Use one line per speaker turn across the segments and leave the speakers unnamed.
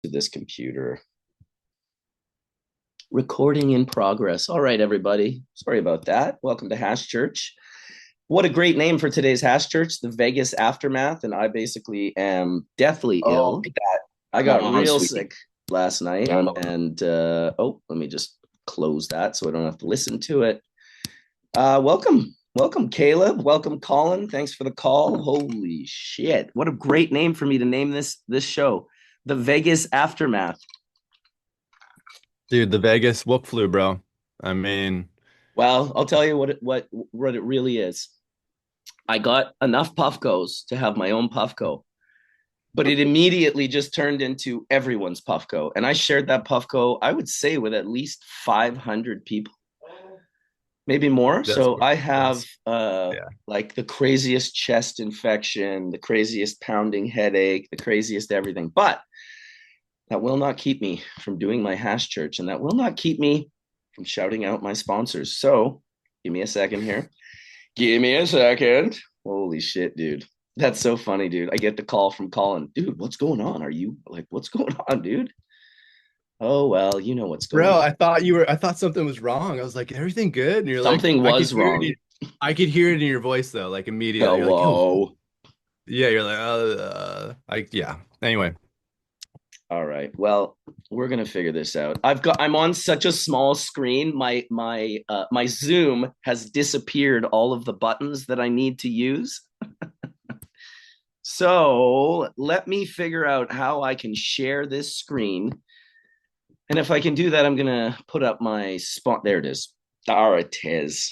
this computer. Recording in progress. All right, everybody. Sorry about that. Welcome to Hash Church. What a great name for today's Hash Church, the Vegas Aftermath. And I basically am deathly
Oh,
ill.
that.
I
Come
got
on,
real
sweetie.
sick last night.
No, no.
And let me just close that so I don't have to listen to it. Welcome, Caleb. Welcome, Colin. Thanks for the call. Holy shit. What a great name for me to name this show. The Vegas Aftermath.
Dude, the Vegas whoop flu, bro. I mean,
Well, I'll tell you what it really is. I got enough Puffcos to have my own Puffco, but it immediately just turned into everyone's Puffco. And I shared that Puffco, I would say, with at least 500 people, maybe more.
that's
So I have
yeah.
like the craziest chest infection, the craziest pounding headache, the craziest everything. But that will not keep me from doing my hash church, and that will not keep me from shouting out my sponsors. So give me a second here. Give me a second. Holy shit, dude. That's so funny, dude. I get the call from Colin. Dude, what's going on? Are you like, what's going on, dude? Oh, well, you know what's going
Bro,
on.
I thought something was wrong. I was like, everything good? And you're like,
Something was wrong.
I could hear it in your voice though, like immediately. You're like, yo,
Hello.
yeah, you're like, yeah. Anyway,
All right. Well, we're gonna figure this out. I'm on such a small screen. My Zoom has disappeared all of the buttons that I need to use. So let me figure out how I can share this screen. And if I can do that, I'm gonna put up my spot. There it is. All right, it is.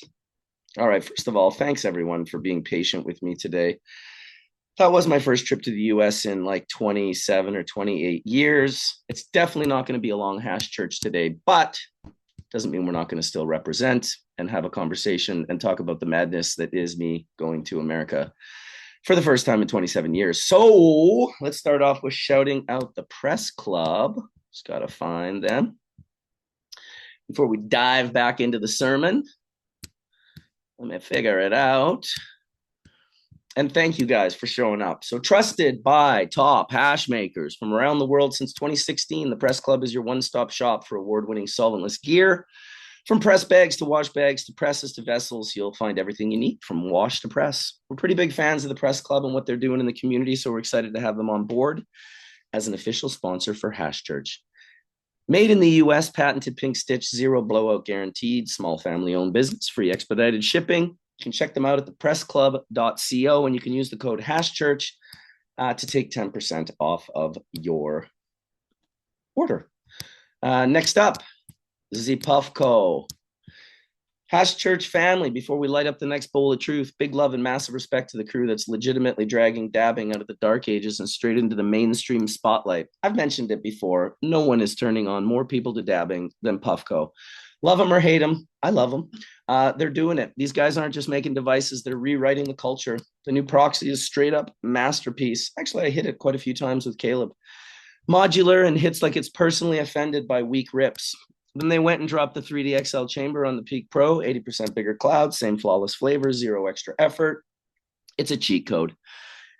All right. First of all, thanks everyone for being patient with me today. That was my first trip to the US in like 27 or 28 years. It's definitely not going to be a long hash church today, but doesn't mean we're not going to still represent and have a conversation and talk about the madness that is me going to America for the first time in 27 years. So let's start off with shouting out the press club. Just got to find them before we dive back into the sermon. Let me figure it out. And thank you guys for showing up. So, trusted by top hash makers from around the world since 2016, the Press Club is your one stop shop for award winning solventless gear. From press bags to wash bags to presses to vessels, you'll find everything you need from wash to press. We're pretty big fans of the Press Club and what they're doing in the community, so we're excited to have them on board as an official sponsor for Hash Church. Made in the US, patented pink stitch, zero blowout guaranteed, small family owned business, free expedited shipping. You can check them out at thepressclub.co and you can use the code HashChurch to take 10% off of your order. Next up, Z Puffco. Hash Church family, before we light up the next bowl of truth, big love and massive respect to the crew that's legitimately dragging dabbing out of the dark ages and straight into the mainstream spotlight. I've mentioned it before. No one is turning on more people to dabbing than Puffco. Love them or hate them, I love them. They're doing it. These guys aren't just making devices, they're rewriting the culture. The new proxy is straight up masterpiece. Actually, I hit it quite a few times with Caleb. Modular and hits like it's personally offended by weak rips. Then they went and dropped the 3D XL chamber on the Peak Pro, 80% bigger cloud, same flawless flavor, zero extra effort. It's a cheat code.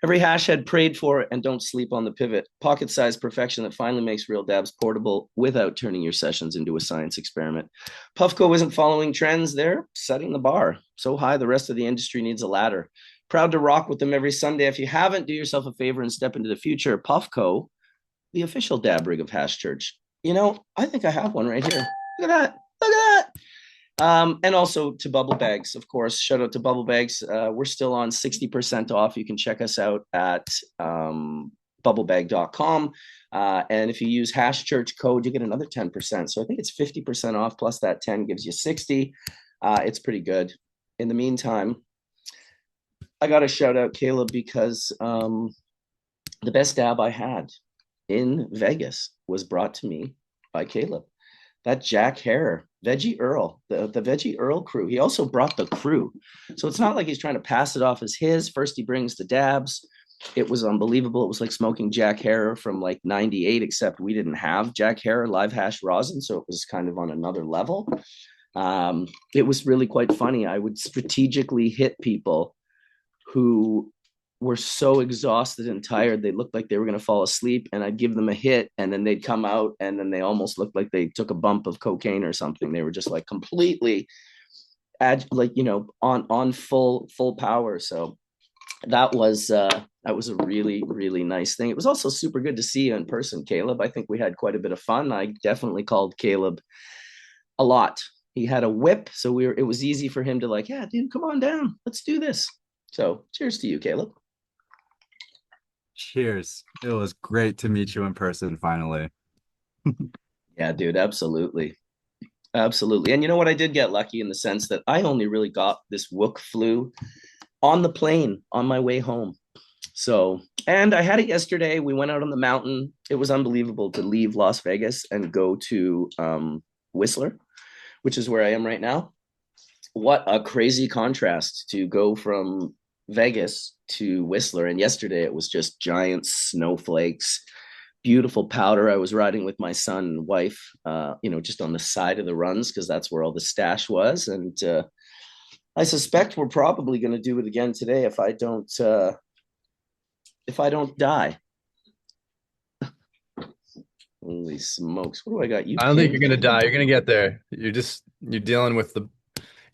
Every hash head prayed for it, and don't sleep on the pivot. Pocket-sized perfection that finally makes real dabs portable without turning your sessions into a science experiment. Puffco isn't following trends. They're setting the bar so high the rest of the industry needs a ladder. Proud to rock with them every Sunday. If you haven't, do yourself a favor and step into the future. Puffco, the official dab rig of Hash Church. You know, I think I have one right here. Look at that. Look at that. And also to Bubble Bags, of course. Shout out to Bubble Bags. We're still on 60% off. You can check us out at bubblebag.com. And if you use Hash Church code, you get another 10%. So I think it's 50% off plus that 10 gives you 60. It's pretty good. In the meantime, I got to shout out Caleb because the best dab I had in Vegas was brought to me by Caleb. That Jack Hare, Veggie Earl, the Veggie Earl crew. He also brought the crew. So it's not like he's trying to pass it off as his. First, he brings the dabs. It was unbelievable. It was like smoking Jack Hare from like 98, except we didn't have Jack Hare live hash rosin. So it was kind of on another level. It was really quite funny. I would strategically hit people who were so exhausted and tired. They looked like they were going to fall asleep, and I'd give them a hit, and then they'd come out, and then they almost looked like they took a bump of cocaine or something. They were just like completely like, on full power. So that was a really, really nice thing. It was also super good to see you in person, Caleb. I think we had quite a bit of fun. I definitely called Caleb a lot. He had a whip, so it was easy for him to like, yeah, dude, come on down, let's do this. So cheers to you, Caleb.
Cheers. It was great to meet you in person finally.
Yeah, dude, absolutely. Absolutely. And you know what? I did get lucky in the sense that I only really got this Wook flu on the plane on my way home. So, and I had it yesterday. We went out on the mountain. It was unbelievable to leave Las Vegas and go to Whistler, which is where I am right now. What a crazy contrast to go from Vegas to Whistler. And yesterday it was just giant snowflakes, beautiful powder. I was riding with my son and wife, just on the side of the runs because that's where all the stash was. And I suspect we're probably going to do it again today if I don't die. Holy smokes! What do I got? You
I don't think you're
pinned?
gonna die. You're gonna get there. You're dealing with the.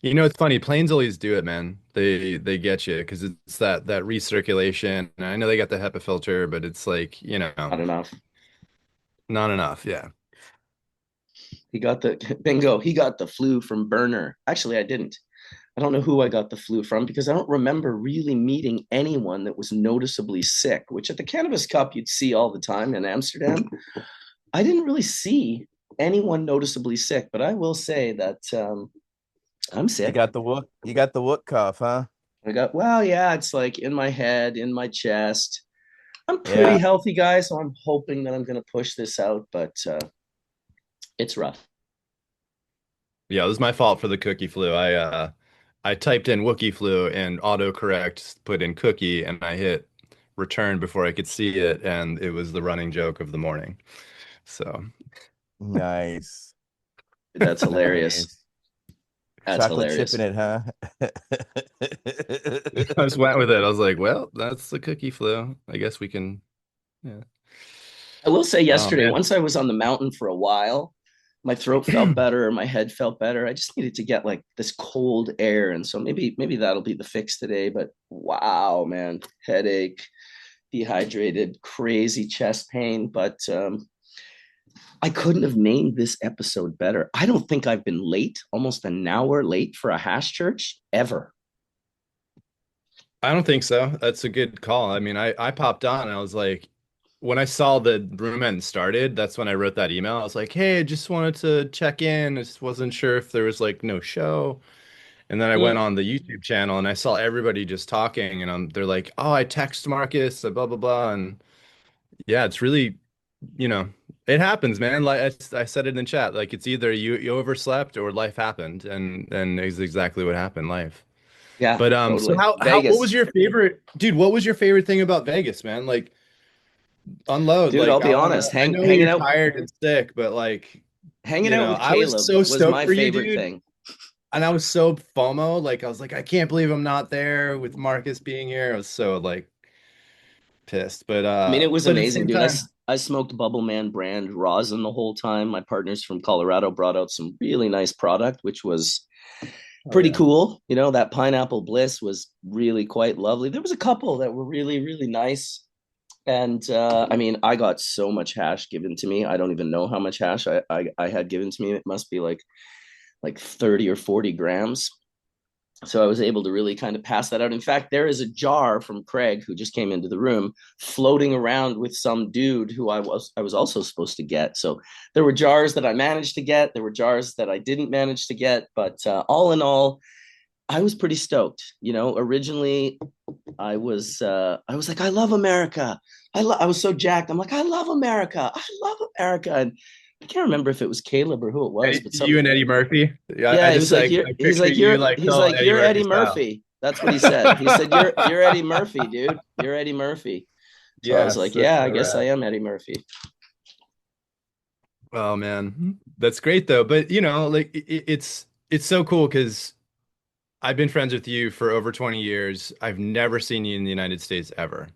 It's funny. Planes always do it, man. They get you because it's that recirculation. And I know they got the HEPA filter, but it's like,
Not enough.
not enough. Yeah.
He got the bingo. He got the flu from Burner. Actually, I didn't. I don't know who I got the flu from because I don't remember really meeting anyone that was noticeably sick, which at the Cannabis Cup you'd see all the time in Amsterdam. I didn't really see anyone noticeably sick, but I will say that I'm
You
sick.
got the Wook. You got the Wook cough, huh?
Well, yeah, it's like in my head, in my chest. I'm pretty
Yeah.
healthy, guy, so I'm hoping that I'm going to push this out, but it's rough.
Yeah, it was my fault for the cookie flu. I typed in Wookie flu and autocorrect put in cookie and I hit return before I could see it, and it was the running joke of the morning. So
Nice.
That's hilarious.
Nice.
That's
Chocolate chip in
hilarious.
it, huh?
I just went with it. I was like, well, that's the cookie flu. I guess we can, yeah.
I will say
Oh
yesterday,
man.
once I was on the mountain for a while, my throat felt better, my head felt better. I just needed to get like this cold air. And so maybe that'll be the fix today. But wow, man, headache, dehydrated, crazy chest pain. But I couldn't have named this episode better. I don't think I've been late, almost an hour late for a hash church ever.
I don't think so. That's a good call. I mean, I popped on and I was like, when I saw the room hadn't started, that's when I wrote that email. I was like, hey, I just wanted to check in. I just wasn't sure if there was like no show. And then I went
Mm,
on the YouTube channel and I saw everybody just talking, and they're like, "Oh, I text Marcus, blah blah blah." And yeah, it's really, you know, it happens, man. Like I said it in chat, like it's either you overslept or life happened, and is exactly what happened, life.
yeah,
But so
totally.
how what was
Vegas.
your favorite, dude? What was your favorite thing about Vegas, man? Like unload.
Dude, I'll
Like
be honest.
I know
Hanging
you're
out
tired and sick, but like,
hanging out with
I was
Caleb
so
was
stoked
my
for you,
favorite
dude.
thing.
And I was so FOMO, like I was like, I can't believe I'm not there with Marcus being here. I was so like pissed,
I mean, it was
but at the
amazing,
same
dude.
time,
I smoked Bubble Man brand rosin the whole time. My partners from Colorado brought out some really nice product, which was
oh
pretty
yeah.
cool. That Pineapple Bliss was really quite lovely. There was a couple that were really, really nice. And I mean, I got so much hash given to me. I don't even know how much hash I had given to me. It must be like 30 or 40 grams. So I was able to really kind of pass that out. In fact, there is a jar from Craig, who just came into the room, floating around with some dude who I was also supposed to get. So there were jars that I managed to get, there were jars that I didn't manage to get, but all in all, I was pretty stoked. Originally I was like, I love America. I was so jacked. I'm like, I love America. I love America. And I can't remember if it was Caleb or who it was, but
You
some
and Eddie Murphy. Yeah,
yeah,
I
he
just
was like,
like
you're
I
he's
picture
like,
you
you're
like
he's
calling
like,
Eddie
you're
Murphy
Eddie
style.
Murphy. That's what he said. He said, you're Eddie Murphy, dude. You're Eddie Murphy. So I was
Yes,
like,
that's
yeah,
so
I guess I
rad.
am Eddie Murphy.
Oh man, that's great though. But like it's so cool because I've been friends with you for over 20 years. I've never seen you in the United States ever.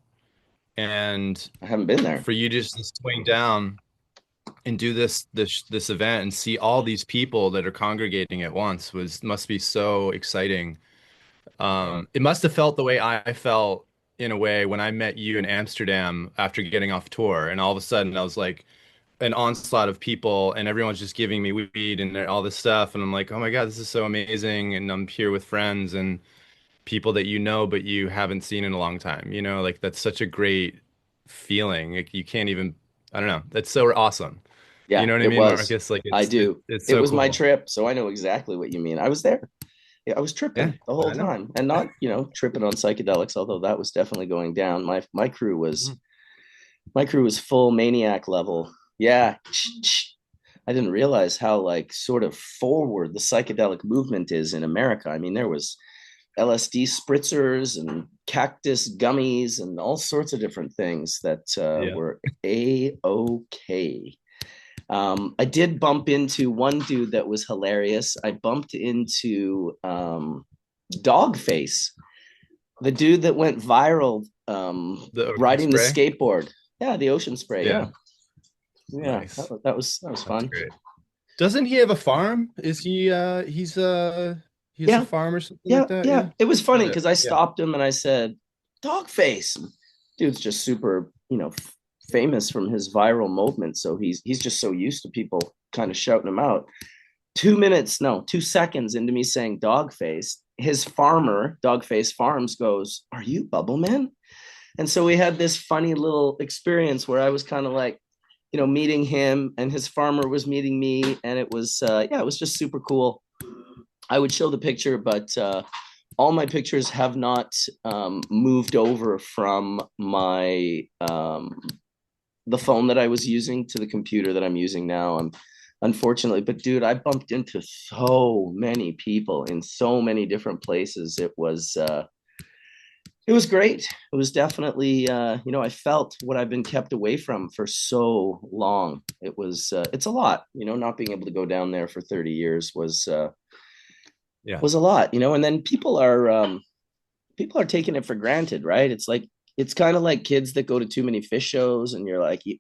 And
I haven't been there.
for you just to swing down and do this event and see all these people that are congregating at once was must be so exciting. It must have felt the way I felt in a way when I met you in Amsterdam after getting off tour, and all of a sudden I was like an onslaught of people, and everyone's just giving me weed and all this stuff, and I'm like, oh my God, this is so amazing, and I'm here with friends and people that you know but you haven't seen in a long time. Like that's such a great feeling. Like, you can't even, I don't know, that's so awesome. You
Yeah,
know what I
it
mean,
was.
Marcus? Like
I
it's it,
do.
it's
It
so
was my
cool.
trip, so I know exactly what you mean. I was there. Yeah, I was
Yeah,
tripping the whole
I know.
time, and not, tripping on psychedelics, although that was definitely going down. My crew was full maniac level. Yeah. I didn't realize how like sort of forward the psychedelic movement is in America. I mean, there was LSD spritzers and cactus gummies and all sorts of different things that
Yeah.
were a-okay. I did bump into one dude that was hilarious. I bumped into Dogface, the dude that went viral
The ocean
riding the
spray.
skateboard. Yeah, the ocean spray.
Yeah,
Yeah, yeah,
nice.
that was
That's
fun.
great. Doesn't he have a farm? Is he has a
Yeah,
farm or something
yeah,
like that?
yeah.
Yeah.
It was funny
Yeah.
because I
Yeah.
stopped him and I said, "Dogface." And dude's just super, famous from his viral movement. So he's just so used to people kind of shouting him out. 2 minutes, no, 2 seconds into me saying Dogface, his farmer, Dogface Farms, goes, "Are you Bubble Man?" And so we had this funny little experience where I was kind of like, meeting him, and his farmer was meeting me, and it was, yeah, it was just super cool. I would show the picture, but all my pictures have not moved over from the phone that I was using to the computer that I'm using now. Unfortunately, but dude, I bumped into so many people in so many different places. It was great. It was definitely, I felt what I've been kept away from for so long. It's a lot, not being able to go down there for 30 years
Yeah.
was a lot, and then people are taking it for granted, right? It's kind of like kids that go to too many fish shows, and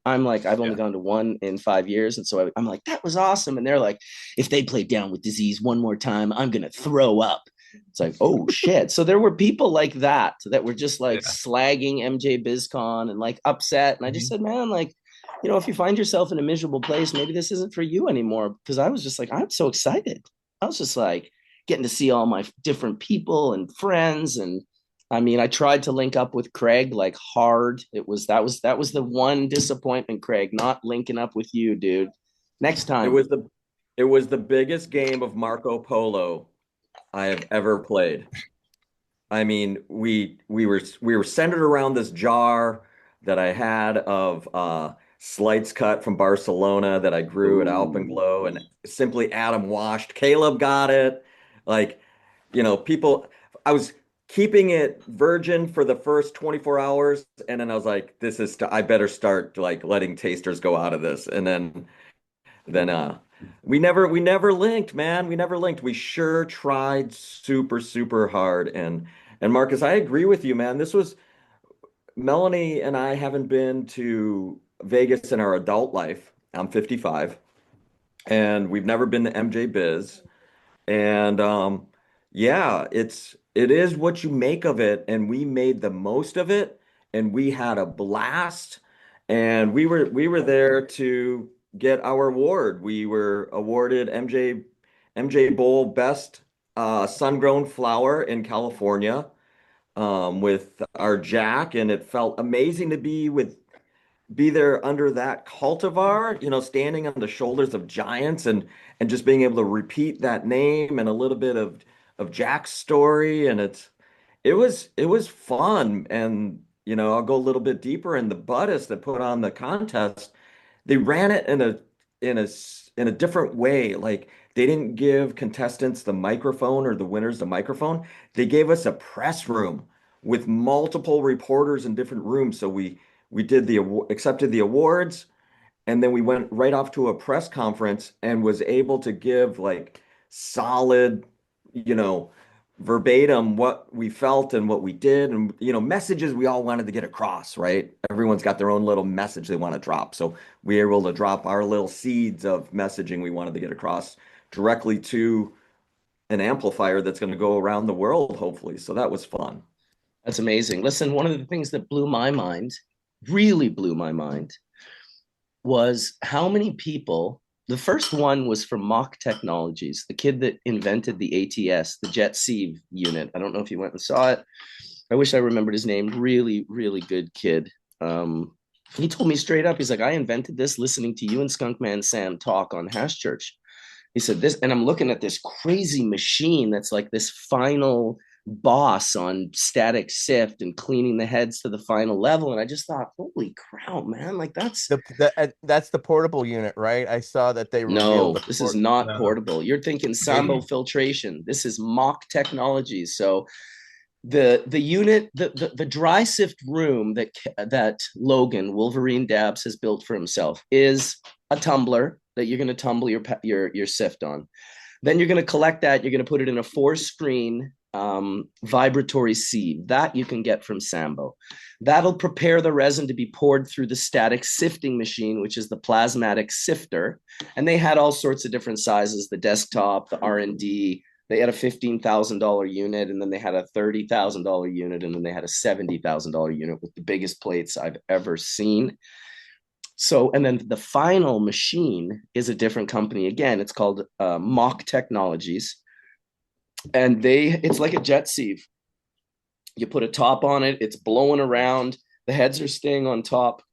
I'm like, I've only
Yeah.
gone to one in 5 years, and so I'm like, that was awesome, and they're like, if they play Down with Disease one more time, I'm gonna throw up. It's like, oh shit. So there were people like that were just like
Yeah.
slagging MJ BizCon and like upset, and I just
Mhm.
said, man, like, if you find yourself in a miserable place, maybe this isn't for you anymore. Because I was just like, I'm so excited. I was just like getting to see all my different people and friends, and I mean, I tried to link up with Craig like hard. That was the one disappointment, Craig, not linking up with you, dude. Next
It
time.
was the it was the biggest game of Marco Polo I have ever played. I mean, we were centered around this jar that I had of slices cut from Barcelona that I grew at
Ooh.
Alpenglow, and simply Adam washed. Caleb got it. Like, people, I was keeping it virgin for the first 24 hours, and then I was like, I better start like letting tasters go out of this. And then we never linked, man. We never linked. We sure tried super, super hard. And Marcus, I agree with you, man. This was Melanie and I haven't been to Vegas in our adult life. I'm 55, and we've never been to MJ Biz. And yeah, it is what you make of it, and we made the most of it, and we had a blast. And we were there to get our award. We were awarded MJ Bowl Best Sun-Grown Flower in California, with our Jack, and it felt amazing to be there under that cultivar, standing on the shoulders of giants, and just being able to repeat that name and a little bit of Jack's story. And it was fun. And I'll go a little bit deeper. In the Buddhists that put on the contest, they ran it in a different way. Like, they didn't give contestants the microphone or the winners the microphone. They gave us a press room with multiple reporters in different rooms. So we did accepted the awards, and then we went right off to a press conference and was able to give like solid, you know, verbatim what we felt and what we did, and messages we all wanted to get across, right? Everyone's got their own little message they want to drop. So we were able to drop our little seeds of messaging we wanted to get across directly to an amplifier that's going to go around the world, hopefully. So that was fun.
That's amazing. Listen, one of the things that blew my mind, really blew my mind, was how many people. The first one was from Mock Technologies, the kid that invented the ATS, the jet sieve unit. I don't know if you went and saw it. I wish I remembered his name. Really, really good kid. He told me straight up, he's like, I invented this listening to you and Skunkman Sam talk on Hash Church. He said this, and I'm looking at this crazy machine that's like this final boss on static sift and cleaning the heads to the final level. And I just thought, holy crap, man, like that's
That's the portable unit, right? I saw that they
no,
revealed
this is not
No.
portable. You're thinking Sambo filtration. This is Mock Technologies. So the unit, the dry sift room that Logan Wolverine Dabs has built for himself is a tumbler that you're going to tumble your sift on. Then you're going to collect that. You're going to put it in a 4-screen vibratory sieve that you can get from Sambo. That'll prepare the resin to be poured through the static sifting machine, which is the plasmatic sifter. And they had all sorts of different sizes: the desktop, the R&D. They had a $15,000 unit, and then they had a $30,000 unit, and then they had a $70,000 unit with the biggest plates I've ever seen. So, and then the final machine is a different company. Again, it's called Mock Technologies, and it's like a jet sieve. You put a top on it, it's blowing around, the heads are staying on top.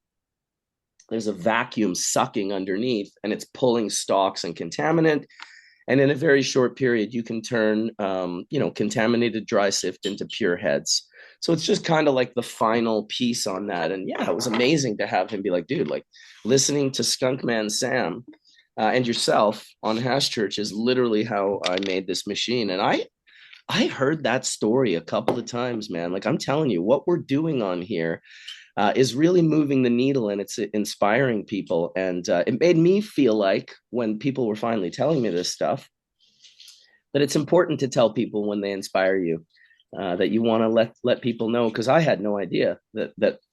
There's a vacuum sucking underneath, and it's pulling stalks and contaminant. And in a very short period, you can turn, contaminated dry sift into pure heads. So it's just kind of like the final piece on that. And yeah, it was amazing to have him be like, dude, like listening to Skunkman Sam and yourself on Hash Church is literally how I made this machine. And I heard that story a couple of times, man. Like I'm telling you, what we're doing on here is really moving the needle, and it's inspiring people. And it made me feel like when people were finally telling me this stuff, that it's important to tell people when they inspire you, that you want to let people know. Because I had no idea that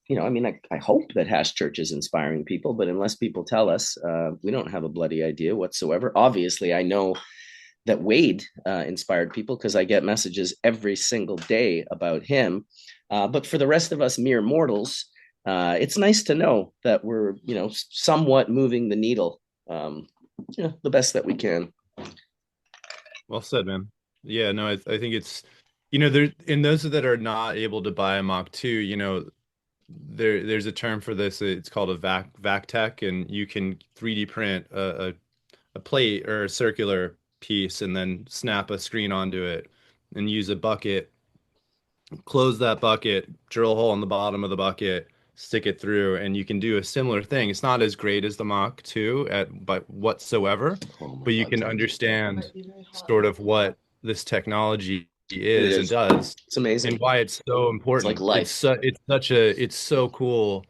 I mean, I hope that Hash Church is inspiring people, but unless people tell us, we don't have a bloody idea whatsoever. Obviously, I know that Wade inspired people because I get messages every single day about him. But for the rest of us mere mortals, it's nice to know that we're, somewhat moving the needle, the best that we can.
Well said, man. Yeah, no, I think it's, there, and those that are not able to buy a Mach 2, there's a term for this. It's called a vac tech, and you can 3D print a plate or a circular piece and then snap a screen onto it and use a bucket, close that bucket, drill a hole in the bottom of the bucket, stick it through, and you can do a similar thing. It's not as great as the Mach 2 but whatsoever, but you can understand sort of what this technology is and does
It's amazing.
and why it's so important.
It's like life.
It's so cool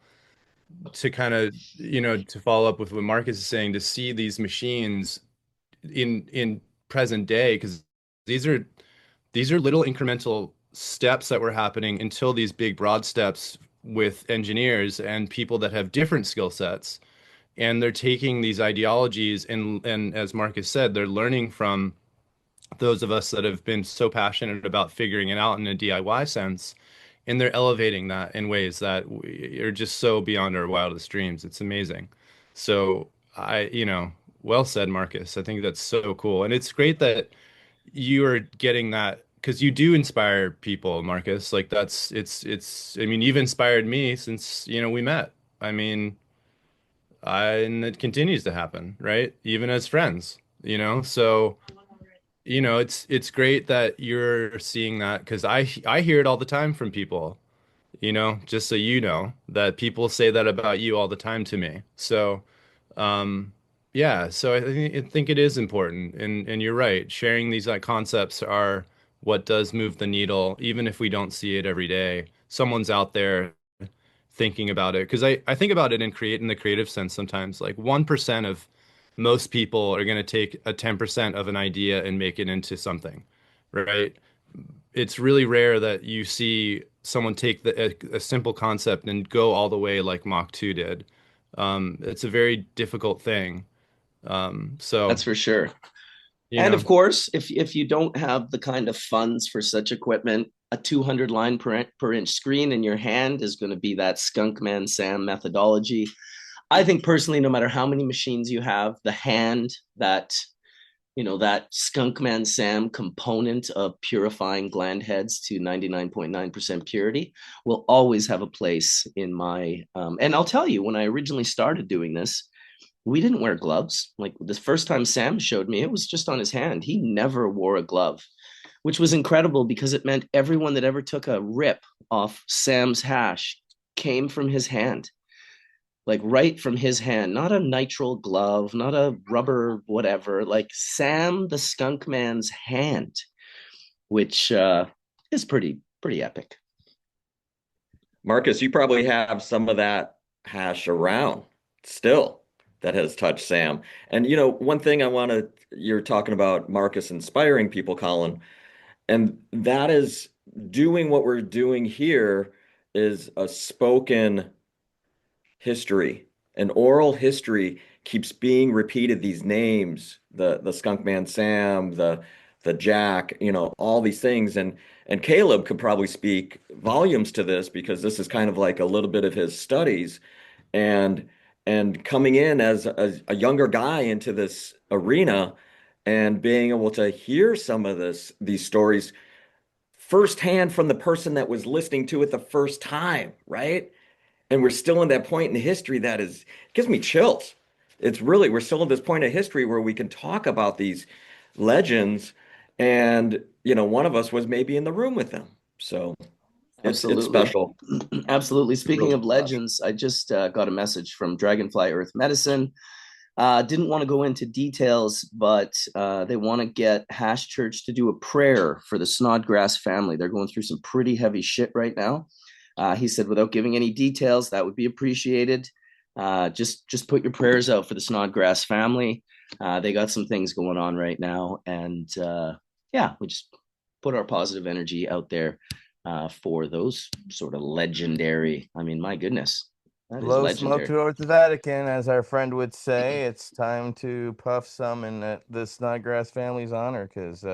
to kind of, to follow up with what Marcus is saying, to see these machines in present day, because these are little incremental steps that were happening until these big broad steps with engineers and people that have different skill sets, and they're taking these ideologies and as Marcus said, they're learning from those of us that have been so passionate about figuring it out in a DIY sense, and they're elevating that in ways that are just so beyond our wildest dreams. It's amazing. So well said, Marcus. I think that's so cool. And it's great that you are getting that, because you do inspire people, Marcus. Like I mean, you've inspired me since, we met. I mean, and it continues to happen, right? Even as friends, so it's great that you're seeing that, because I hear it all the time from people, just so you know, that people say that about you all the time to me. So, yeah, so I think it is important, and you're right. Sharing these like concepts are what does move the needle, even if we don't see it every day. Someone's out there thinking about it, because I think about it in the creative sense sometimes. Like 1% of most people are going to take a 10% of an idea and make it into something, right? it's really rare that you see someone take a simple concept and go all the way like Mach 2 did. It's a very difficult thing. So,
That's for sure.
you
And
know,
of course, if you don't have the kind of funds for such equipment, a 200 line per inch screen in your hand is going to be that Skunkman Sam methodology. I think personally, no matter how many machines you have, the hand, that that Skunkman Sam component of purifying gland heads to 99.9% purity will always have a place in my. And I'll tell you, when I originally started doing this, we didn't wear gloves. Like the first time Sam showed me, it was just on his hand. He never wore a glove, which was incredible because it meant everyone that ever took a rip off Sam's hash came from his hand, like right from his hand, not a nitrile glove, not a rubber whatever, like Sam the Skunk Man's hand, which is pretty epic.
Marcus, you probably have some of that hash around still that has touched Sam. And one thing you're talking about Marcus inspiring people, Colin, and that is doing what we're doing here is a spoken history. An oral history keeps being repeated. These names, the Skunk Man Sam, the Jack, all these things, and Caleb could probably speak volumes to this because this is kind of like a little bit of his studies, and coming in as a younger guy into this arena and being able to hear some of these stories firsthand from the person that was listening to it the first time, right? And we're still in that point in history that gives me chills. We're still at this point of history where we can talk about these legends, and one of us was maybe in the room with them. So it's
Absolutely.
special.
Absolutely. Speaking
Really
of
special.
legends, I just got a message from Dragonfly Earth Medicine. Didn't want to go into details, but they want to get Hash Church to do a prayer for the Snodgrass family. They're going through some pretty heavy shit right now. He said, without giving any details, that would be appreciated. Just put your prayers out for the Snodgrass family. They got some things going on right now, and yeah, we just put our positive energy out there for those sort of legendary. I mean, my goodness, that is
Blow smoke
legendary.
towards the Vatican, as our friend would say. It's time to puff some in the Snodgrass family's honor, because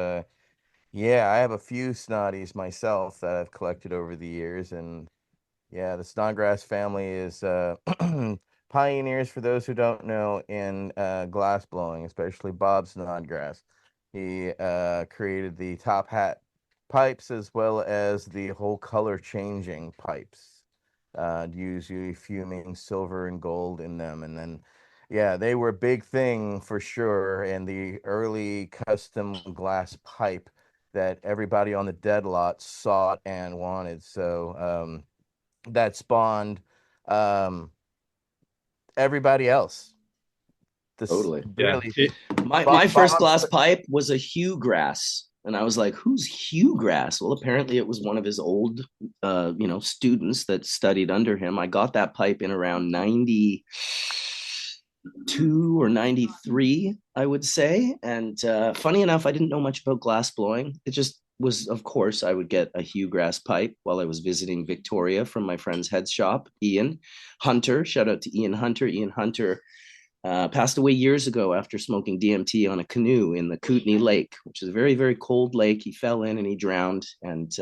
yeah, I have a few Snoddies myself that I've collected over the years, and yeah, the Snodgrass family is pioneers, for those who don't know, in glass blowing, especially Bob Snodgrass. He created the top hat pipes as well as the whole color changing pipes. Usually fuming silver and gold in them, and then yeah, they were a big thing for sure in the early custom glass pipe that everybody on the dead lot sought and wanted. So that spawned um, everybody else. This
Totally.
yeah,
really
My first
Bob's
glass pipe was a Hugh Grass, and I was like, "Who's Hugh Grass?" Well, apparently it was one of his old, students that studied under him. I got that pipe in around 92 or 93, I would say. And funny enough, I didn't know much about glass blowing. It just was, of course, I would get a Hugh Grass pipe while I was visiting Victoria from my friend's head shop, Ian Hunter. Shout out to Ian Hunter. Ian Hunter passed away years ago after smoking DMT on a canoe in the Kootenay Lake, which is a very, very cold lake. He fell in and he drowned. And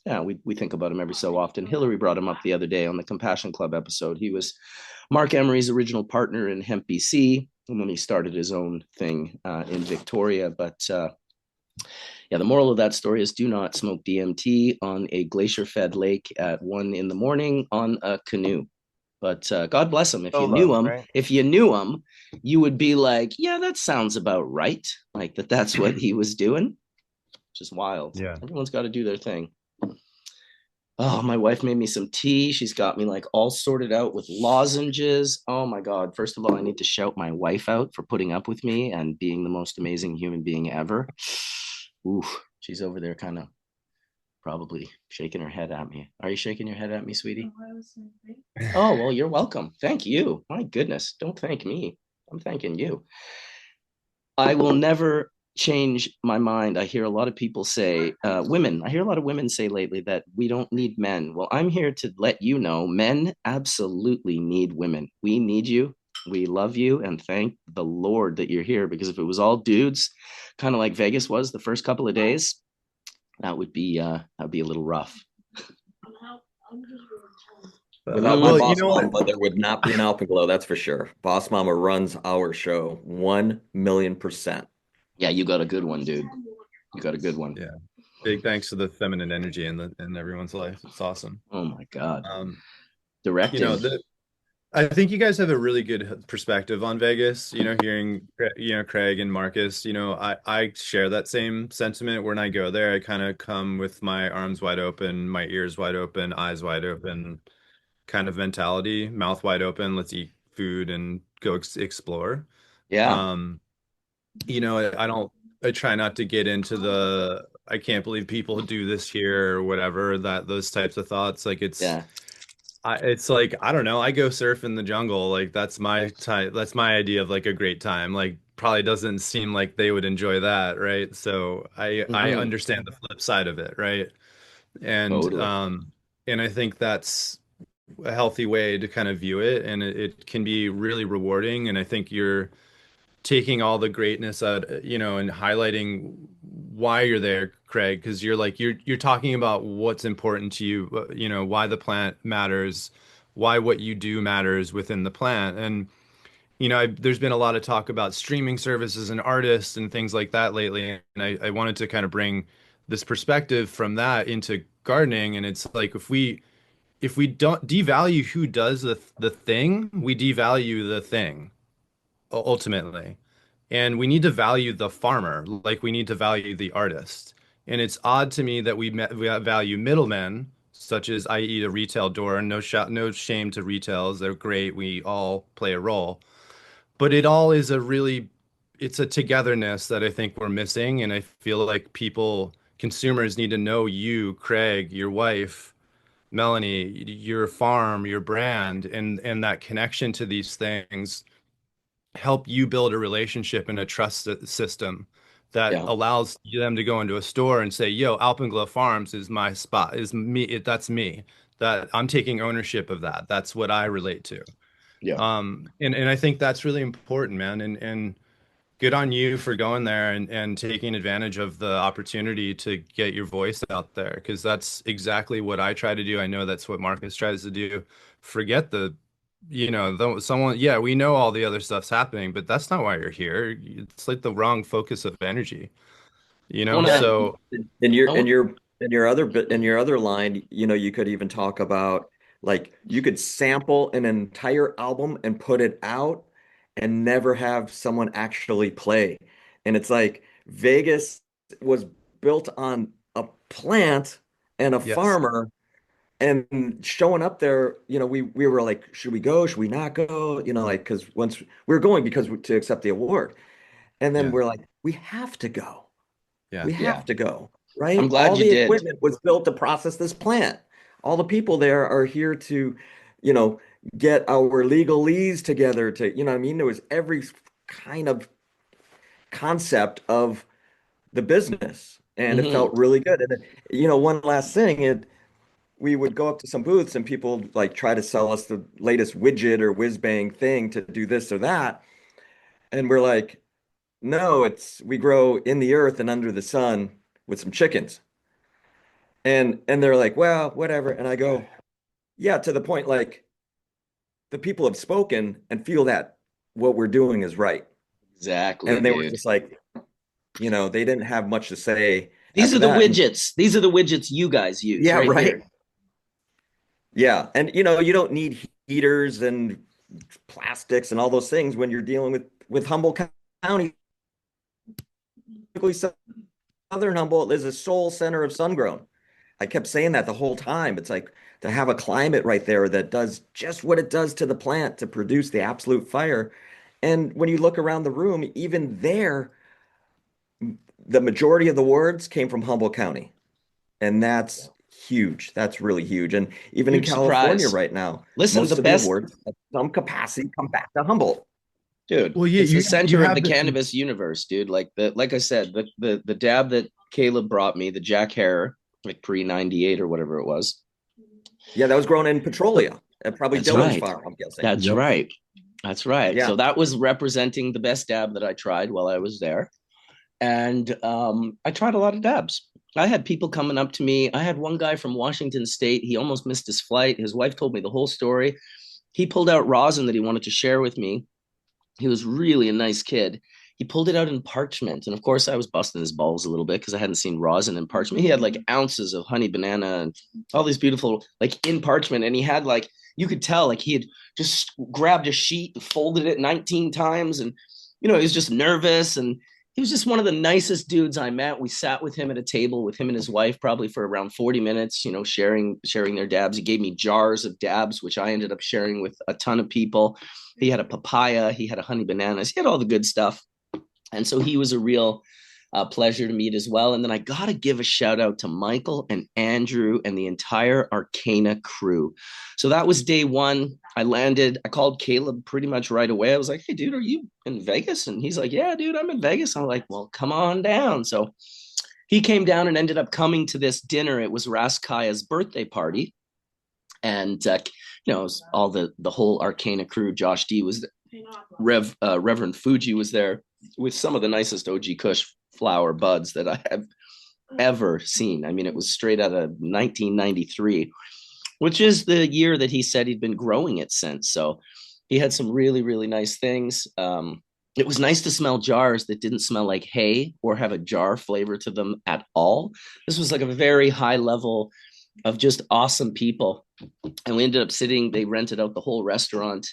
yeah, we think about him every so often. Hillary brought him up the other day on the Compassion Club episode. He was Mark Emery's original partner in Hemp BC, and then he started his own thing in Victoria. But yeah, the moral of that story is do not smoke DMT on a glacier-fed lake at 1 in the morning on a canoe. But God bless him.
solo, right?
If you knew him, you would be like, yeah, that sounds about right. Like that's what he was doing. Just wild.
yeah.
Everyone's got to do their thing. Oh, my wife made me some tea. She's got me like all sorted out with lozenges. Oh my God. First of all, I need to shout my wife out for putting up with me and being the most amazing human being ever. Ooh, she's over there kind of probably shaking her head at me. Are you shaking your head at me, sweetie? Oh, well, you're welcome. Thank you. My goodness. Don't thank me. I'm thanking you. I will never change my mind. I hear a lot of people say, women, I hear a lot of women say lately that we don't need men. Well, I'm here to let you know men absolutely need women. We need you. We love you. And thank the Lord that you're here, because if it was all dudes, kind of like Vegas was the first couple of days, that would be a little rough.
Without my
Well, you
boss
know what?
mama, there would not be an Alpenglow, that's for sure. Boss mama runs our show 1,000,000%.
Yeah, you got a good one, dude. You got a good one.
Yeah. Big thanks to the feminine energy in everyone's life. It's awesome.
Oh my God.
You know,
Directing.
I think you guys have a really good perspective on Vegas, hearing, Craig and Marcus, I share that same sentiment. When I go there, I kind of come with my arms wide open, my ears wide open, eyes wide open kind of mentality, mouth wide open, let's eat food and go explore.
Yeah.
Um, I try not to get into I can't believe people do this here or whatever, those types of thoughts. Like
Yeah.
it's like, I don't know, I go surf in the jungle. Like that's my time. That's my idea of like a great time. Like probably doesn't seem like they would enjoy that, right? So I
Mhm.
understand the flip side of it, right? And
Totally.
and I think that's a healthy way to kind of view it, and it can be really rewarding. And I think you're taking all the greatness out, and highlighting why you're there, Craig, because you're talking about what's important to you, why the plant matters, why what you do matters within the plant. And there's been a lot of talk about streaming services and artists and things like that lately, and I wanted to kind of bring this perspective from that into gardening. And it's like if we don't devalue who does the thing, we devalue the thing ultimately. And we need to value the farmer like we need to value the artist. And it's odd to me that we value middlemen, such as, i.e., the retail door. No shame to retails; they're great. We all play a role, but it's a togetherness that I think we're missing. And I feel like consumers need to know you, Craig, your wife, Melanie, your farm, your brand, and that connection to these things help you build a relationship and a trust system that
Yeah.
allows them to go into a store and say, "Yo, Alpenglow Farms is my spot, is me, that's me. That I'm taking ownership of that. That's what I relate to."
Yeah.
And I think that's really important, man. And good on you for going there and taking advantage of the opportunity to get your voice out there, because that's exactly what I try to do. I know that's what Marcus tries to do. Forget someone, yeah, we know all the other stuff's happening, but that's not why you're here. It's like the wrong focus of energy,
I want
Yeah.
to.
So
In
I
your in
want.
your in your other bit in your other line, you could even talk about like you could sample an entire album and put it out and never have someone actually play. And it's like Vegas was built on a plant and a
yes,
farmer, and showing up there, we were like, should we go? Should we not go? Like because once we were going because to accept the award. And then
yeah,
we're like, we have to go.
yeah,
We
Yeah.
have to go,
I'm
right?
glad
All
you
the
did.
equipment was built to process this plant. All the people there are here to, you know, get our legalese together to, you know what I mean? There was every kind of concept of the business, and it
Hmm.
felt really good. And one last thing, we would go up to some booths and people like try to sell us the latest widget or whiz bang thing to do this or that. And we're like, no, we grow in the earth and under the sun with some chickens. And they're like, well, whatever. And I go, yeah, to the point like the people have spoken and feel that what we're doing is right.
Exactly,
And they were
dude.
just like, they didn't have much to say
These
after
are the
that. And
widgets. These are the widgets you guys use
yeah,
right
right.
here.
Yeah. And you don't need heaters and plastics and all those things when you're dealing with Humboldt County. Southern Humboldt is a sole center of sun grown. I kept saying that the whole time. It's like to have a climate right there that does just what it does to the plant to produce the absolute fire. And when you look around the room, even there, the majority of the words came from Humboldt County. And that's huge. That's really huge. And even in
Huge
California
surprise.
right now,
Listen, the
most of the
best
awards at some capacity come back to Humboldt.
dude.
Well, yeah,
It's the
you
center of
have
the
the
cannabis universe, dude. Like I said, the dab that Caleb brought me, the Jack Herer, like pre 98 or whatever it was.
Yeah, that was grown in Petrolia, at probably
That's
Dylan's
right.
farm, I'm guessing.
That's
Yep.
right. That's right.
Yeah.
So that was representing the best dab that I tried while I was there. And I tried a lot of dabs. I had people coming up to me. I had one guy from Washington State. He almost missed his flight. His wife told me the whole story. He pulled out rosin that he wanted to share with me. He was really a nice kid. He pulled it out in parchment. And of course, I was busting his balls a little bit because I hadn't seen rosin in parchment. He had like ounces of honey banana and all these beautiful, like in parchment. And he had like, you could tell like he had just grabbed a sheet and folded it 19 times. And, he was just nervous. And he was just one of the nicest dudes I met. We sat with him at a table with him and his wife probably for around 40 minutes, sharing their dabs. He gave me jars of dabs, which I ended up sharing with a ton of people. He had a papaya, he had a honey bananas, he had all the good stuff. And so he was a real pleasure to meet as well. And then I got to give a shout out to Michael and Andrew and the entire Arcana crew. So that was day one. I landed, I called Caleb pretty much right away. I was like, hey, dude, are you in Vegas? And he's like, yeah, dude, I'm in Vegas. I'm like, well, come on down. So he came down and ended up coming to this dinner. It was Raskaya's birthday party. And, it was all the whole Arcana crew. Josh D was Reverend Fuji was there with some of the nicest OG Kush flower buds that I have ever seen. I mean, it was straight out of 1993, which is the year that he said he'd been growing it since. So he had some really, really nice things. It was nice to smell jars that didn't smell like hay or have a jar flavor to them at all. This was like a very high level of just awesome people. And we ended up they rented out the whole restaurant.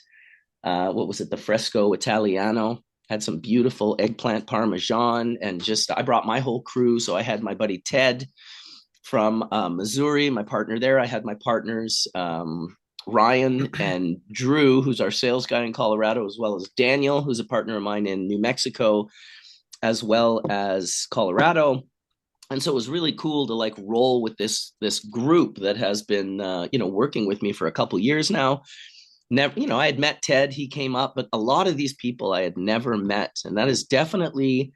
What was it? The Fresco Italiano. Had some beautiful eggplant parmesan, and I brought my whole crew. So I had my buddy Ted from Missouri, my partner there. I had my partners, Ryan and Drew, who's our sales guy in Colorado, as well as Daniel, who's a partner of mine in New Mexico, as well as Colorado. And so it was really cool to like roll with this group that has been, working with me for a couple years now. Never, I had met Ted, he came up, but a lot of these people I had never met. And that is definitely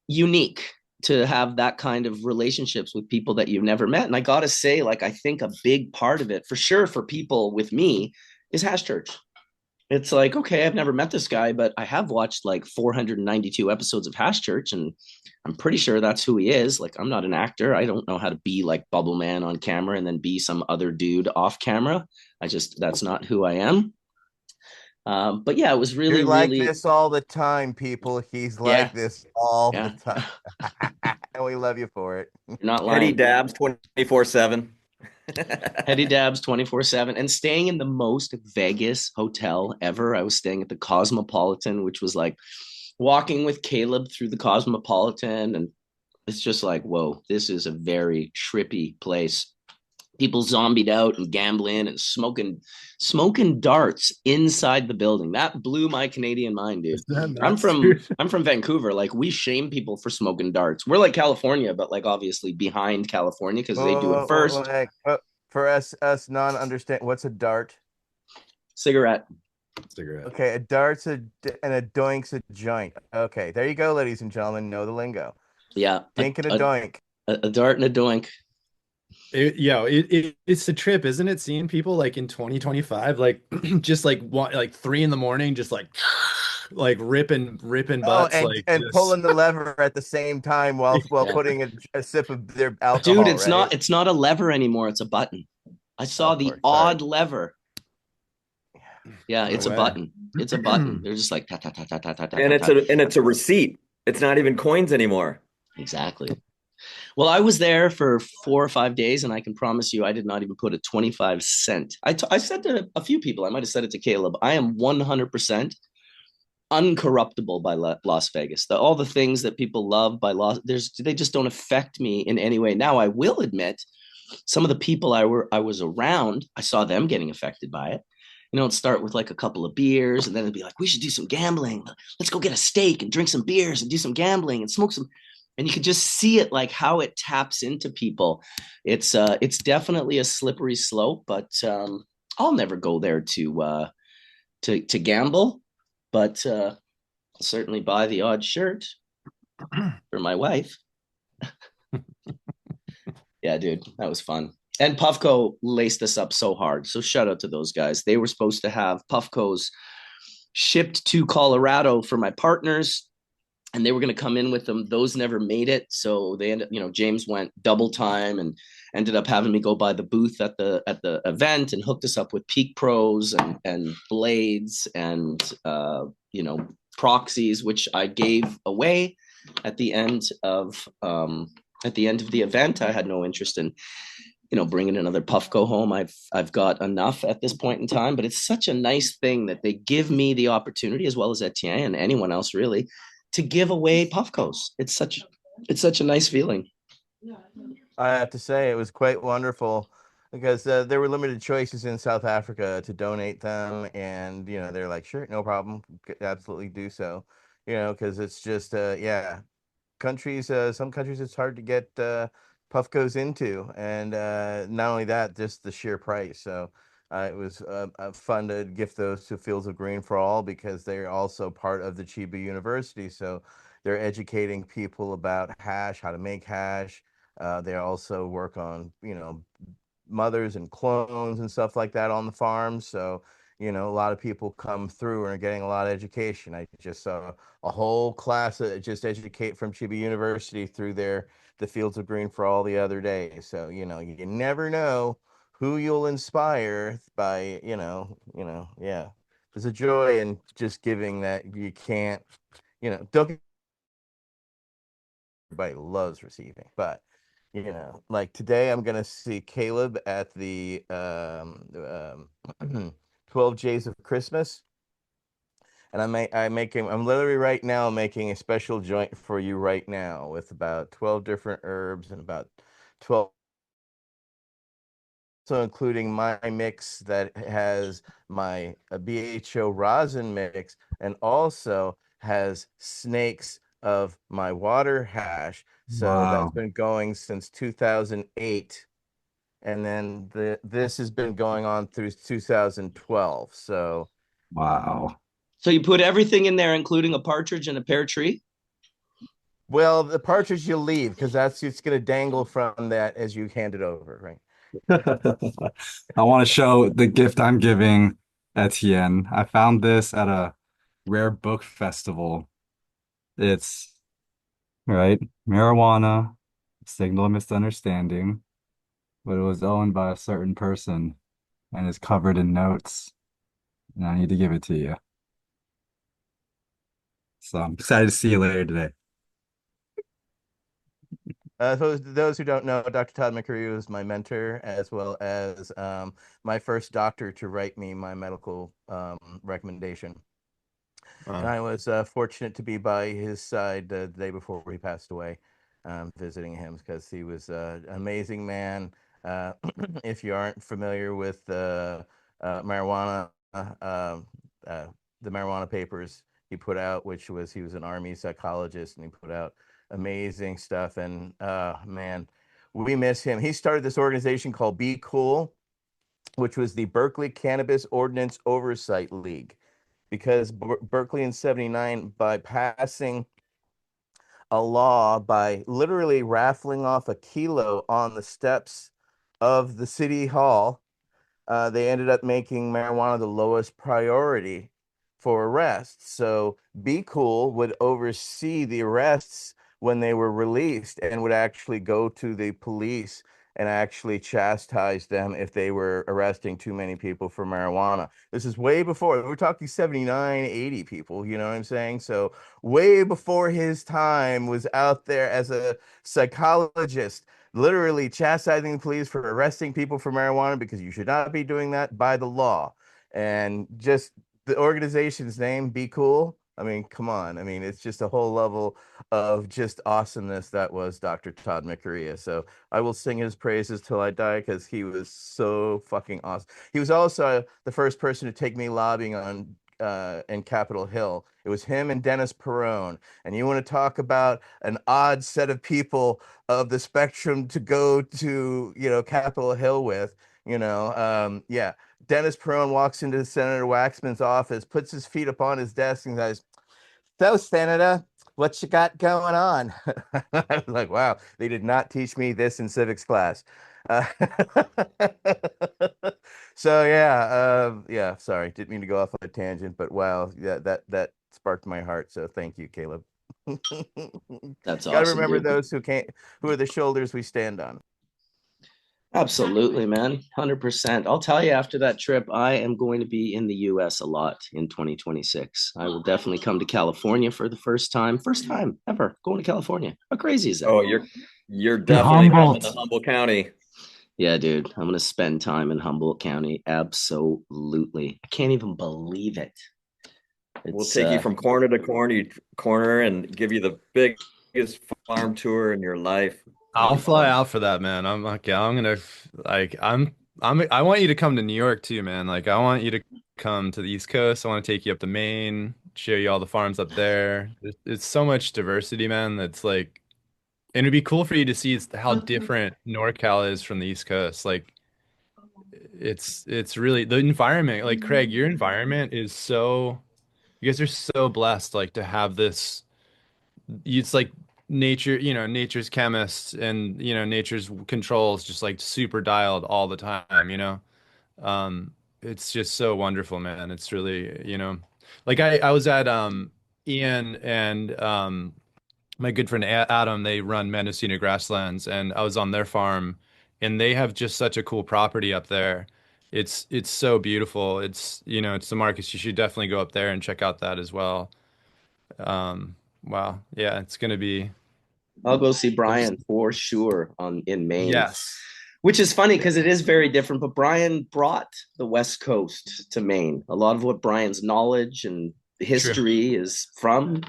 unique to have that kind of relationships with people that you've never met. And I got to say, like, I think a big part of it for sure for people with me is Hash Church. It's like, okay, I've never met this guy, but I have watched like 492 episodes of Hash Church, and I'm pretty sure that's who he is. Like, I'm not an actor. I don't know how to be like Bubble Man on camera and then be some other dude off camera. That's not who I am. But yeah, it was really,
You're like
really
this all the time, people. He's like this all the time. And we love you for it.
You're not lying.
Heady dabs 24/7.
Heady dabs 24/7, and staying in the most Vegas hotel ever. I was staying at the Cosmopolitan, which was like walking with Caleb through the Cosmopolitan, and it's just like, whoa, this is a very trippy place. People zombied out and gambling and smoking darts inside the building. That blew my Canadian mind, dude. I'm from Vancouver. Like, we shame people for smoking darts. We're like California, but like obviously behind California because they do it first.
For us non-understand, what's a dart?
Cigarette.
Okay, a dart's and a doink's a joint. Okay, there you go, ladies and gentlemen. Know the lingo.
Yeah,
Dink and a doink.
A dart and a doink.
It's the trip, isn't it? Seeing people like in 2025, like just like 3 a.m, just like ripping butts,
and
just
pulling the lever at the same time while putting a sip of their alcohol.
Dude, it's not a lever anymore. It's a button. I saw the odd lever. Yeah, it's a button. It's a button. They're just like ta ta ta ta ta ta ta.
And it's a receipt. It's not even coins anymore.
Exactly. Well, I was there for 4 or 5 days, and I can promise you I did not even put a 25 cent. I said to a few people, I might have said it to Caleb, I am 100% uncorruptible by Las Vegas. All the things that people love by they just don't affect me in any way. Now, I will admit, some of the people I was around, I saw them getting affected by it. It'd start with like a couple of beers, and then it'd be like, we should do some gambling. Let's go get a steak and drink some beers and do some gambling and smoke some. And you could just see it, like how it taps into people. It's definitely a slippery slope, but I'll never go there to gamble. but I'll certainly buy the odd shirt for my wife. Yeah, dude, that was fun. And Puffco laced us up so hard. So shout out to those guys. They were supposed to have Puffco's shipped to Colorado for my partners, and they were going to come in with them. Those never made it, so they ended. James went double time and ended up having me go by the booth at the event and hooked us up with Peak Pros and blades and proxies, which I gave away at the end of the event. I had no interest in bringing another Puffco home. I've got enough at this point in time, but it's such a nice thing that they give me the opportunity, as well as Etienne and anyone else really, to give away Puffcos. It's such a nice feeling.
I have to say it was quite wonderful because there were limited choices in South Africa to donate them, and they're like, sure, no problem, absolutely do so. Because it's just countries, some countries it's hard to get Puffcos into, and not only that, just the sheer price. So it was fun to gift those to Fields of Green for All because they're also part of the Chiba University. So they're educating people about hash, how to make hash. They also work on mothers and clones and stuff like that on the farm. So a lot of people come through and are getting a lot of education. I just saw a whole class of just educate from Chiba University through the Fields of Green for All the other day. So you never know who you'll inspire by yeah. There's a joy in just giving that you can't don't. Everybody loves receiving, but like today I'm gonna see Caleb at the 12 Days of Christmas, and I'm literally right now making a special joint for you right now with about 12 different herbs and about 12, so including my mix that has my BHO rosin mix and also has snakes of my water hash. So that's
Wow.
been going since 2008. And then this has been going on through 2012. So,
Wow.
So you put everything in there, including a partridge and a pear tree?
well, the partridge you'll leave because it's going to dangle from that as you hand it over, right?
I want to show the gift I'm giving Etienne. I found this at a rare book festival. It's right, marijuana, signal of misunderstanding, but it was owned by a certain person and is covered in notes. And I need to give it to you. So I'm excited to see you later today.
For those who don't know, Dr. Todd McCreary was my mentor, as well as my first doctor to write me my medical recommendation. And I was fortunate to be by his side the day before he passed away, visiting him because he was an amazing man. If you aren't familiar with marijuana, the marijuana papers he put out, he was an army psychologist, and he put out amazing stuff. And man, we miss him. He started this organization called Be Cool, which was the Berkeley Cannabis Ordinance Oversight League, because Berkeley in 79, by passing a law by literally raffling off a kilo on the steps of the city hall, they ended up making marijuana the lowest priority for arrests. So Be Cool would oversee the arrests when they were released and would actually go to the police and actually chastise them if they were arresting too many people for marijuana. This is way before, we're talking 79, 80 people, you know what I'm saying? So way before his time was out there as a psychologist, literally chastising the police for arresting people for marijuana because you should not be doing that by the law. And just the organization's name, Be Cool. I mean, come on. I mean, it's just a whole level of just awesomeness that was Dr. Todd McCrea. So I will sing his praises till I die because he was so fucking awesome. He was also the first person to take me lobbying on in Capitol Hill. It was him and Dennis Perone. And you want to talk about an odd set of people of the spectrum to go to, Capitol Hill with, yeah, Dennis Peron walks into Senator Waxman's office, puts his feet upon his desk, and says, "So, Senator, what you got going on?" I was like, wow, they did not teach me this in civics class. Uh, so yeah, sorry, didn't mean to go off on a tangent, but wow, yeah, that sparked my heart. So thank you, Caleb.
That's
Got to
awesome,
remember
dude.
those who are the shoulders we stand on.
Absolutely, man. 100%. I'll tell you, after that trip, I am going to be in the US a lot in 2026. I will definitely come to California for the first time. First time ever going to California. How crazy is that?
Oh, you're
In
definitely coming to
Humboldt.
Humboldt County.
Yeah, dude. I'm going to spend time in Humboldt County. Absolutely. I can't even believe it.
We'll
It's
take you from corner to corner and give you the biggest farm tour in your life. It'll
I'll
be
fly
fun.
out for that, man. I'm like, yeah, I'm gonna like I want you to come to New York too, man. Like I want you to come to the East Coast. I want to take you up to Maine, show you all the farms up there. It's so much diversity, man. That's like, and it'd be cool for you to see how different NorCal is from the East Coast. Like it's really the environment. Like Craig, your environment is so, you guys are so blessed like to have this. It's like nature, nature's chemist and nature's controls just like super dialed all the time, it's just so wonderful, man. It's really, like I was at Ian and my good friend Adam, they run Mendocino Grasslands, and I was on their farm, and they have just such a cool property up there. It's so beautiful. It's the Marcus. You should definitely go up there and check out that as well. Wow. Yeah, it's gonna be
I'll go see
there's
Brian for sure on in Maine,
yes.
which is funny because it is very different. But Brian brought the West Coast to Maine. A lot of what Brian's knowledge and
True.
history is from,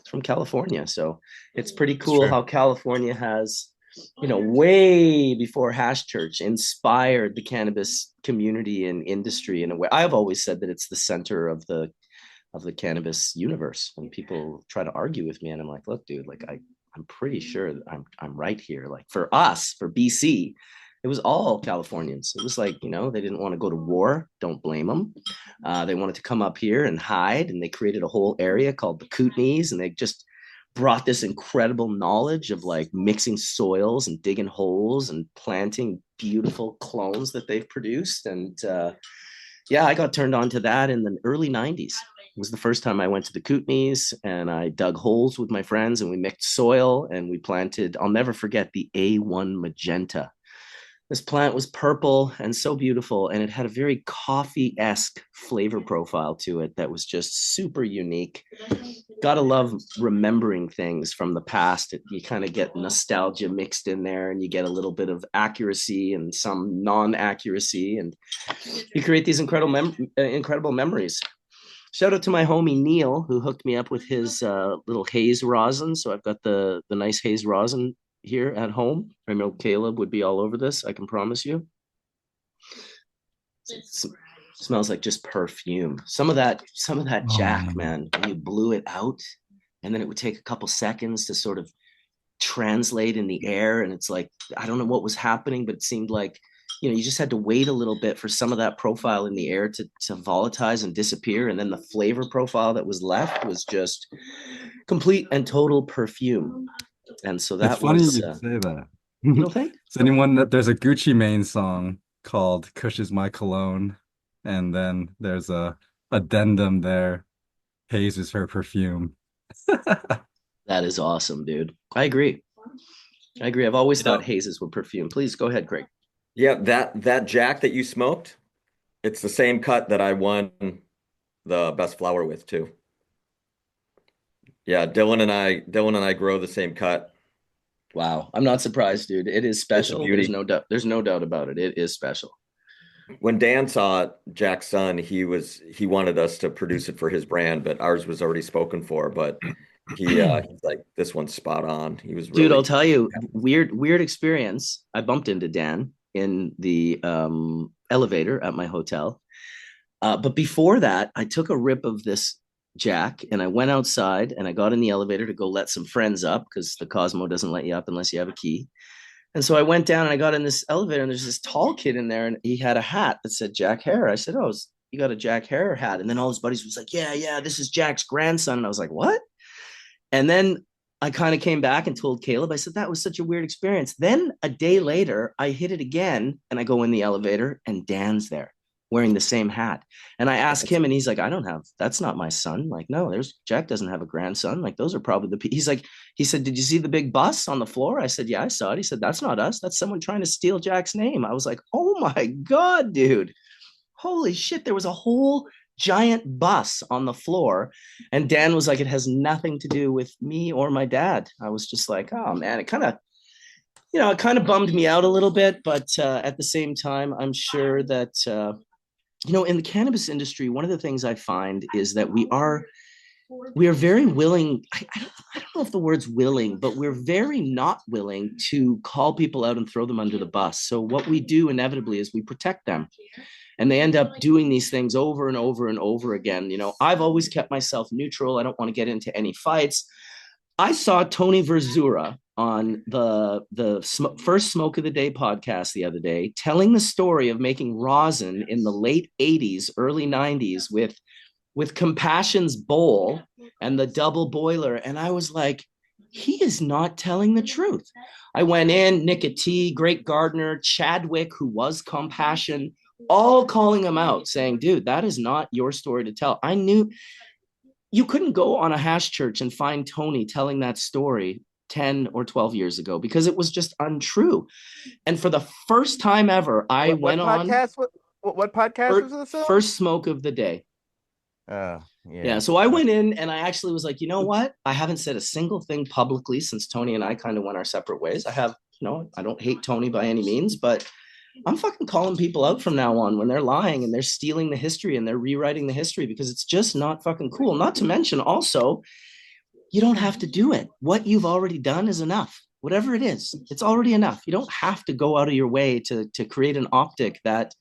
from California. So it's pretty
It's
cool
true.
how California has, way before Hash Church inspired the cannabis community and industry in a way. I've always said that it's the center of the cannabis universe. When people try to argue with me, and I'm like, look, dude, like I'm pretty sure that I'm right here. Like for us, for BC, it was all Californians. It was like, they didn't want to go to war. Don't blame them. They wanted to come up here and hide, and they created a whole area called the Kootenays, and they just brought this incredible knowledge of like mixing soils and digging holes and planting beautiful clones that they've produced. And yeah, I got turned on to that in the early 90s. It was the first time I went to the Kootenays, and I dug holes with my friends, and we mixed soil and we planted, I'll never forget, the A1 magenta. This plant was purple and so beautiful, and it had a very coffee-esque flavor profile to it that was just super unique. Gotta love remembering things from the past. You kind of get nostalgia mixed in there, and you get a little bit of accuracy and some non-accuracy, and you create these incredible memories. Shout out to my homie Neil, who hooked me up with his little haze rosin. So I've got the nice haze rosin here at home. I know Caleb would be all over this, I can promise you. It smells like just perfume. Some of that
Oh
Jack,
man.
man, when you blew it out, and then it would take a couple seconds to sort of translate in the air, and it's like, I don't know what was happening, but it seemed like, you just had to wait a little bit for some of that profile in the air to volatilize and disappear, and then the flavor profile that was left was just complete and total perfume. And so
It's
that
funny
was,
you say that.
you don't think?
Does anyone that there's a Gucci Mane song called Kush is My Cologne, and then there's a addendum there, Haze is her perfume.
That is awesome, dude. I agree. I've always
You
thought
know,
hazes were perfume. Please go ahead, Greg.
yeah, that Jack that you smoked, it's the same cut that I won the best flower with too. Yeah, Dylan and I grow the same cut.
Wow, I'm not surprised, dude. It is
It's a
special. There's
beauty.
no doubt. There's no doubt about it. It is special.
When Dan saw Jack's son, he wanted us to produce it for his brand, but ours was already spoken for. But he's like, this one's spot on. He was
Dude, I'll
really
tell you, weird experience. I bumped into Dan in the elevator at my hotel. But before that, I took a rip of this Jack, and I went outside and I got in the elevator to go let some friends up because the Cosmo doesn't let you up unless you have a key. And so I went down and I got in this elevator, and there's this tall kid in there, and he had a hat that said Jack Hare. I said, "Oh, you got a Jack Hare hat?" And then all his buddies was like, "Yeah, yeah, this is Jack's grandson." And I was like, "What?" And then I kind of came back and told Caleb, I said, that was such a weird experience. Then a day later, I hit it again and I go in the elevator and Dan's there wearing the same hat. And I ask him and he's like, that's not my son. Like, no, Jack doesn't have a grandson. Like, those are probably he said, did you see the big bus on the floor? I said, yeah, I saw it. He said, that's not us. That's someone trying to steal Jack's name. I was like, oh my God, dude. Holy shit. There was a whole giant bus on the floor. And Dan was like, it has nothing to do with me or my dad. I was just like, oh man, it kind of bummed me out a little bit. But at the same time, I'm sure that, in the cannabis industry, one of the things I find is that we are very willing. I don't know if the word's willing, but we're very not willing to call people out and throw them under the bus. So what we do inevitably is we protect them, and they end up doing these things over and over and over again. I've always kept myself neutral. I don't want to get into any fights. I saw Tony Verzura on the first Smoke of the Day podcast the other day, telling the story of making rosin in the late 80s, early 90s with Compassion's bowl and the double boiler. And I was like, he is not telling the truth. I went in, Nicotine, Great Gardner, Chadwick, who was Compassion, all calling him out, saying, dude, that is not your story to tell. I knew you couldn't go on a hash church and find Tony telling that story 10 or 12 years ago because it was just untrue. And for the first time ever, I went
podcast, on. What podcast was this?
First Smoke of the Day. Yeah. So I went in and I actually was like, you know what? I haven't said a single thing publicly since Tony and I kind of went our separate ways. I don't hate Tony by any means, but I'm fucking calling people out from now on when they're lying and they're stealing the history and they're rewriting the history because it's just not fucking cool. Not to mention also, you don't have to do it. What you've already done is enough. Whatever it is, it's already enough. You don't have to go out of your way to create an optic that,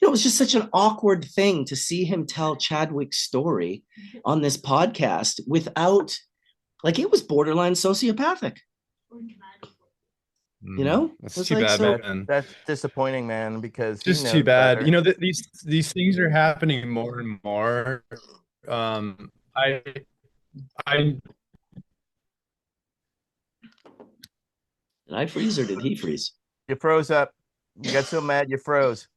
it was just such an awkward thing to see him tell Chadwick's story on this podcast without, like, it was borderline sociopathic.
That's too bad, man.
That's disappointing, man, because
just too bad. Better. These things are happening more and more. I
Did I freeze or did he freeze?
You froze up. You got so mad you froze.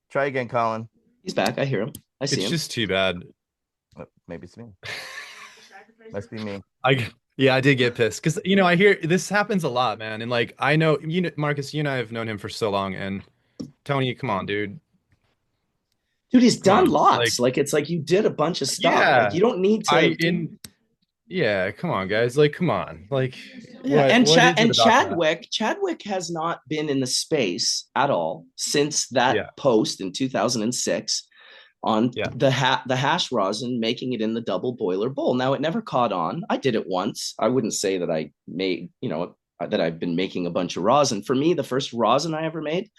Try again, Colin.
He's back. I hear him. I see him.
It's just too bad.
Maybe it's me. Must be me.
I did get pissed because I hear this happens a lot, man. And like I know Marcus, you and I have known him for so long, and Tony, come on, dude.
Dude, he's done lots. Like it's like you did a bunch of stuff.
Yeah,
like, you don't need to.
Yeah, come on, guys. Like, come on. Like,
yeah. Chadwick has not been in the space at all since that post in 2006 on the hash rosin, making it in the double boiler bowl. Now, it never caught on. I did it once. I wouldn't say that I made, that I've been making a bunch of rosin. For me, the first rosin I ever made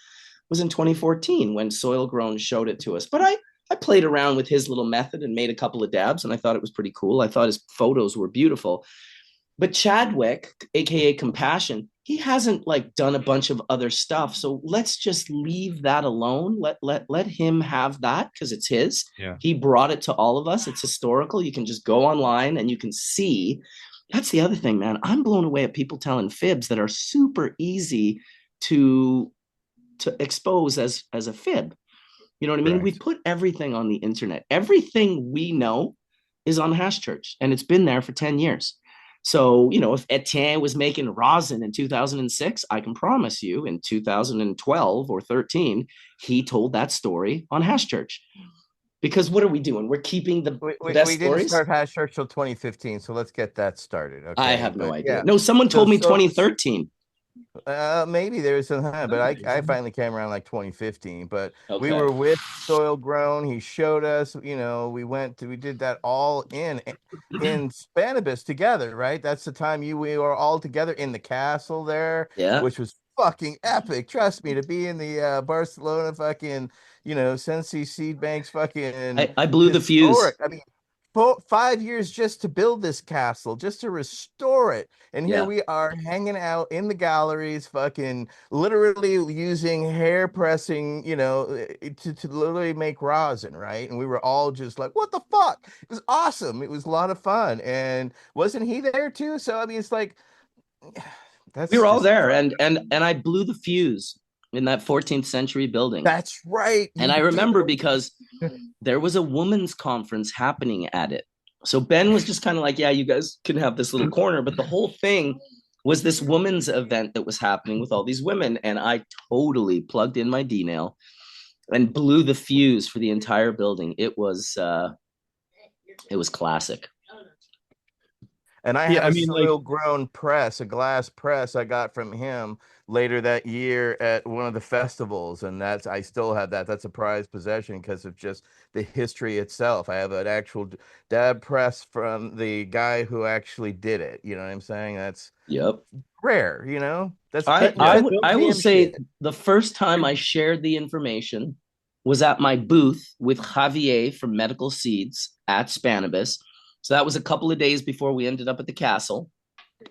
was in 2014 when Soil Grown showed it to us. But I played around with his little method and made a couple of dabs, and I thought it was pretty cool. I thought his photos were beautiful. But Chadwick, aka Compassion, he hasn't like done a bunch of other stuff. So let's just leave that alone. Let him have that because it's his.
Yeah.
He brought it to all of us. It's historical. You can just go online and you can see. That's the other thing, man. I'm blown away at people telling fibs that are super easy to expose as a fib. You know what I mean?
Correct.
We put everything on the internet. Everything we know is on Hash Church, and it's been there for 10 years. So, if Etienne was making rosin in 2006, I can promise you in 2012 or 13, he told that story on Hash Church. Because what are we doing? We're keeping the best stories. We
didn't start Hash Church till 2015, so let's get that started. Okay?
I have no idea. Yeah. No, someone told me 2013.
Maybe there was some, but I finally came around like 2015. But we were with Soil Grown. He showed us. We did that all in Spanibus together, right? That's the time we were all together in the castle there, which was fucking epic. Trust me, to be in the Barcelona fucking Sensi Seed Banks fucking.
I blew the fuse.
I mean, 5 years just to build this castle, just to restore it. And here
Yeah.
we are hanging out in the galleries, fucking literally using hair pressing, to literally make rosin, right? And we were all just like, what the fuck? It was awesome. It was a lot of fun. And wasn't he there too? So, I mean, it's like,
We
that's
were all
just,
there, and I blew the fuse in that 14th century building.
that's right.
And I remember because there was a women's conference happening at it. So Ben was just kind of like, yeah, you guys can have this little corner. But the whole thing was this women's event that was happening with all these women. And I totally plugged in my D-nail and blew the fuse for the entire building. It was classic.
And I
Yeah,
have
I
a
mean, like,
soil grown press, a glass press I got from him later that year at one of the festivals. And I still have that. That's a prized possession because of just the history itself. I have an actual dab press from the guy who actually did it. You know what I'm saying? That's
Yep.
rare, That's
I
getting
I,
to
w-
the
I will
damn
say
shit.
the first time I shared the information was at my booth with Javier from Medical Seeds at Spanibus. So that was a couple of days before we ended up at the castle.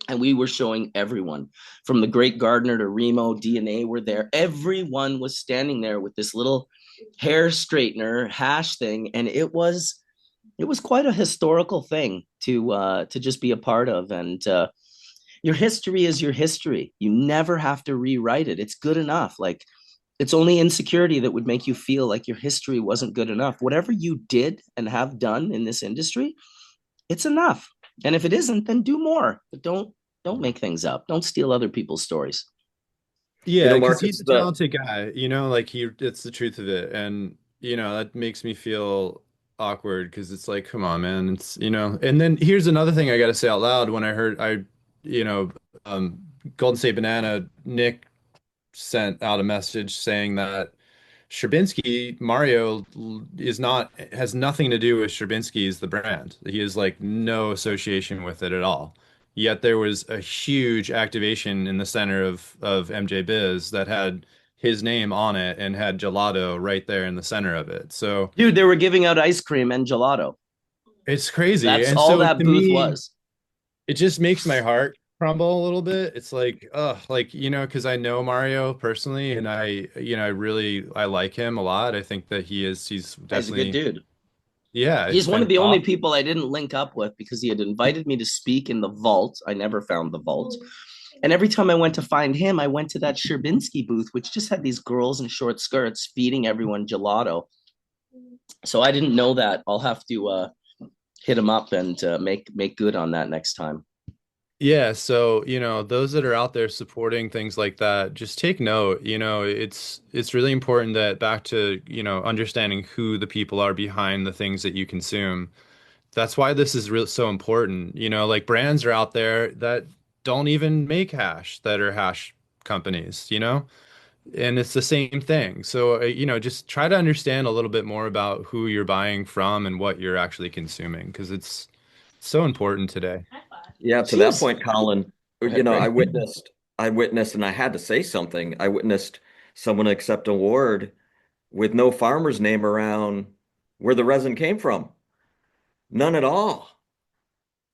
And we were showing everyone from the great gardener to Remo, DNA were there. Everyone was standing there with this little hair straightener hash thing. And it was quite a historical thing to just be a part of. And your history is your history. You never have to rewrite it. It's good enough. Like, it's only insecurity that would make you feel like your history wasn't good enough. Whatever you did and have done in this industry, it's enough. And if it isn't, then do more. But don't make things up. Don't steal other people's stories.
yeah, because
Marcus,
he's a talented guy, like it's the truth of it. And, that makes me feel awkward because it's like, come on, man. And then here's another thing I got to say out loud when I heard, you know, um, Golden State Banana, Nick sent out a message saying that Mario has nothing to do with Sherbinsky's the brand. He has like no association with it at all. Yet there was a huge activation in the center of MJ Biz that had his name on it and had gelato right there in the center of it. So
Dude, they were giving out ice cream and gelato.
it's crazy.
That's
And
all
so
that
to
booth
me,
was.
it just makes my heart crumble a little bit. It's like, like, because I know Mario personally and I like him a lot. I think that he's
He's a good
definitely,
dude.
yeah,
He's
it's
one of the only
fantastic.
people I didn't link up with because he had invited me to speak in the vault. I never found the vault. And every time I went to find him, I went to that Sherbinsky booth, which just had these girls in short skirts feeding everyone gelato. So I didn't know that. I'll have to hit him up and make good on that next time.
Yeah, so, those that are out there supporting things like that, just take note. It's really important that back to, understanding who the people are behind the things that you consume. That's why this is real so important. Like brands are out there that don't even make hash, that are hash companies, and it's the same thing. So, just try to understand a little bit more about who you're buying from and what you're actually consuming, because it's so important today.
yeah, to that
Cheers.
point, Colin,
Go ahead, Greg.
I witnessed, and I had to say something. I witnessed someone accept an award with no farmer's name around where the resin came from. None at all.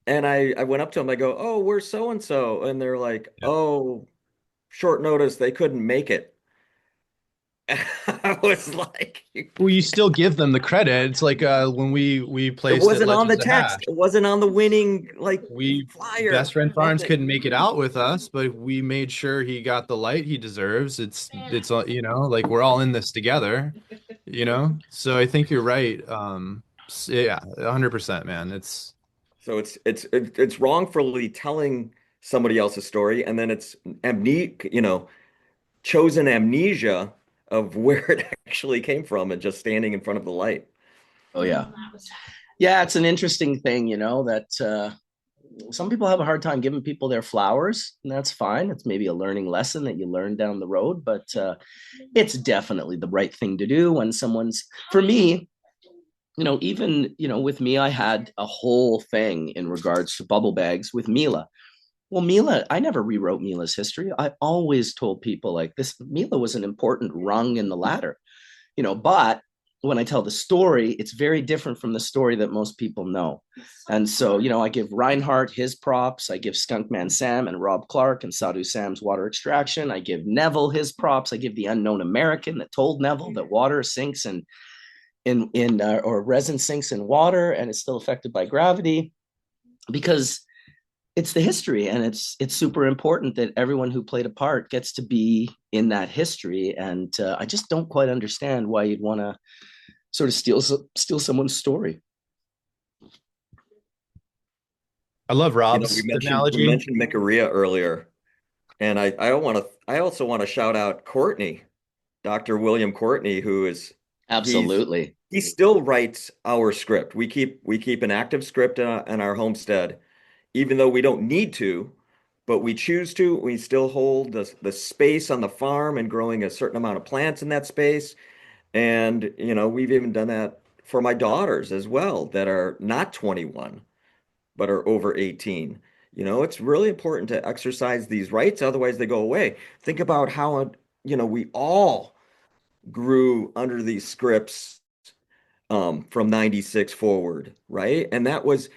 And I went up to them, I go, oh, we're so and so. And they're like, oh, short notice, they couldn't make it. I was like,
Well, you still give them the credit. It's like when we
it
placed at
wasn't on the
Legends of
text.
Hash.
It wasn't on the winning like
We Best
flyer.
Friend Farms
Nothing.
couldn't make it out with us, but we made sure he got the light he deserves. It's like we're all in this together, So I think you're right. Yeah, 100%, man.
So it's wrongfully telling somebody else's story, and then it's chosen amnesia of where it actually came from, and just standing in front of the light.
Oh yeah. Yeah, it's an interesting thing, that some people have a hard time giving people their flowers, and that's fine. It's maybe a learning lesson that you learn down the road, but it's definitely the right thing to do when someone's, for me, even, with me, I had a whole thing in regards to bubble bags with Mila. Well, Mila, I never rewrote Mila's history. I always told people like this, Mila was an important rung in the ladder, but when I tell the story, it's very different from the story that most people know. And so, I give Reinhardt his props. I give Skunkman Sam and Rob Clark and Sadhu Sam's water extraction. I give Neville his props. I give the unknown American that told Neville that water sinks or resin sinks in water and is still affected by gravity, because it's the history, and it's super important that everyone who played a part gets to be in that history. And I just don't quite understand why you'd want to sort of steal someone's story.
I love
We
Rob's analogy.
mentioned Mikaria earlier, and I also want to shout out Courtney, Dr. William Courtney, who is
Absolutely.
he still writes our script. We keep an active script in our homestead, even though we don't need to, but we choose to. We still hold the space on the farm and growing a certain amount of plants in that space. And, we've even done that for my daughters as well that are not 21, but are over 18. It's really important to exercise these rights, otherwise they go away. Think about how, we all grew under these scripts from 96 forward, right? And that was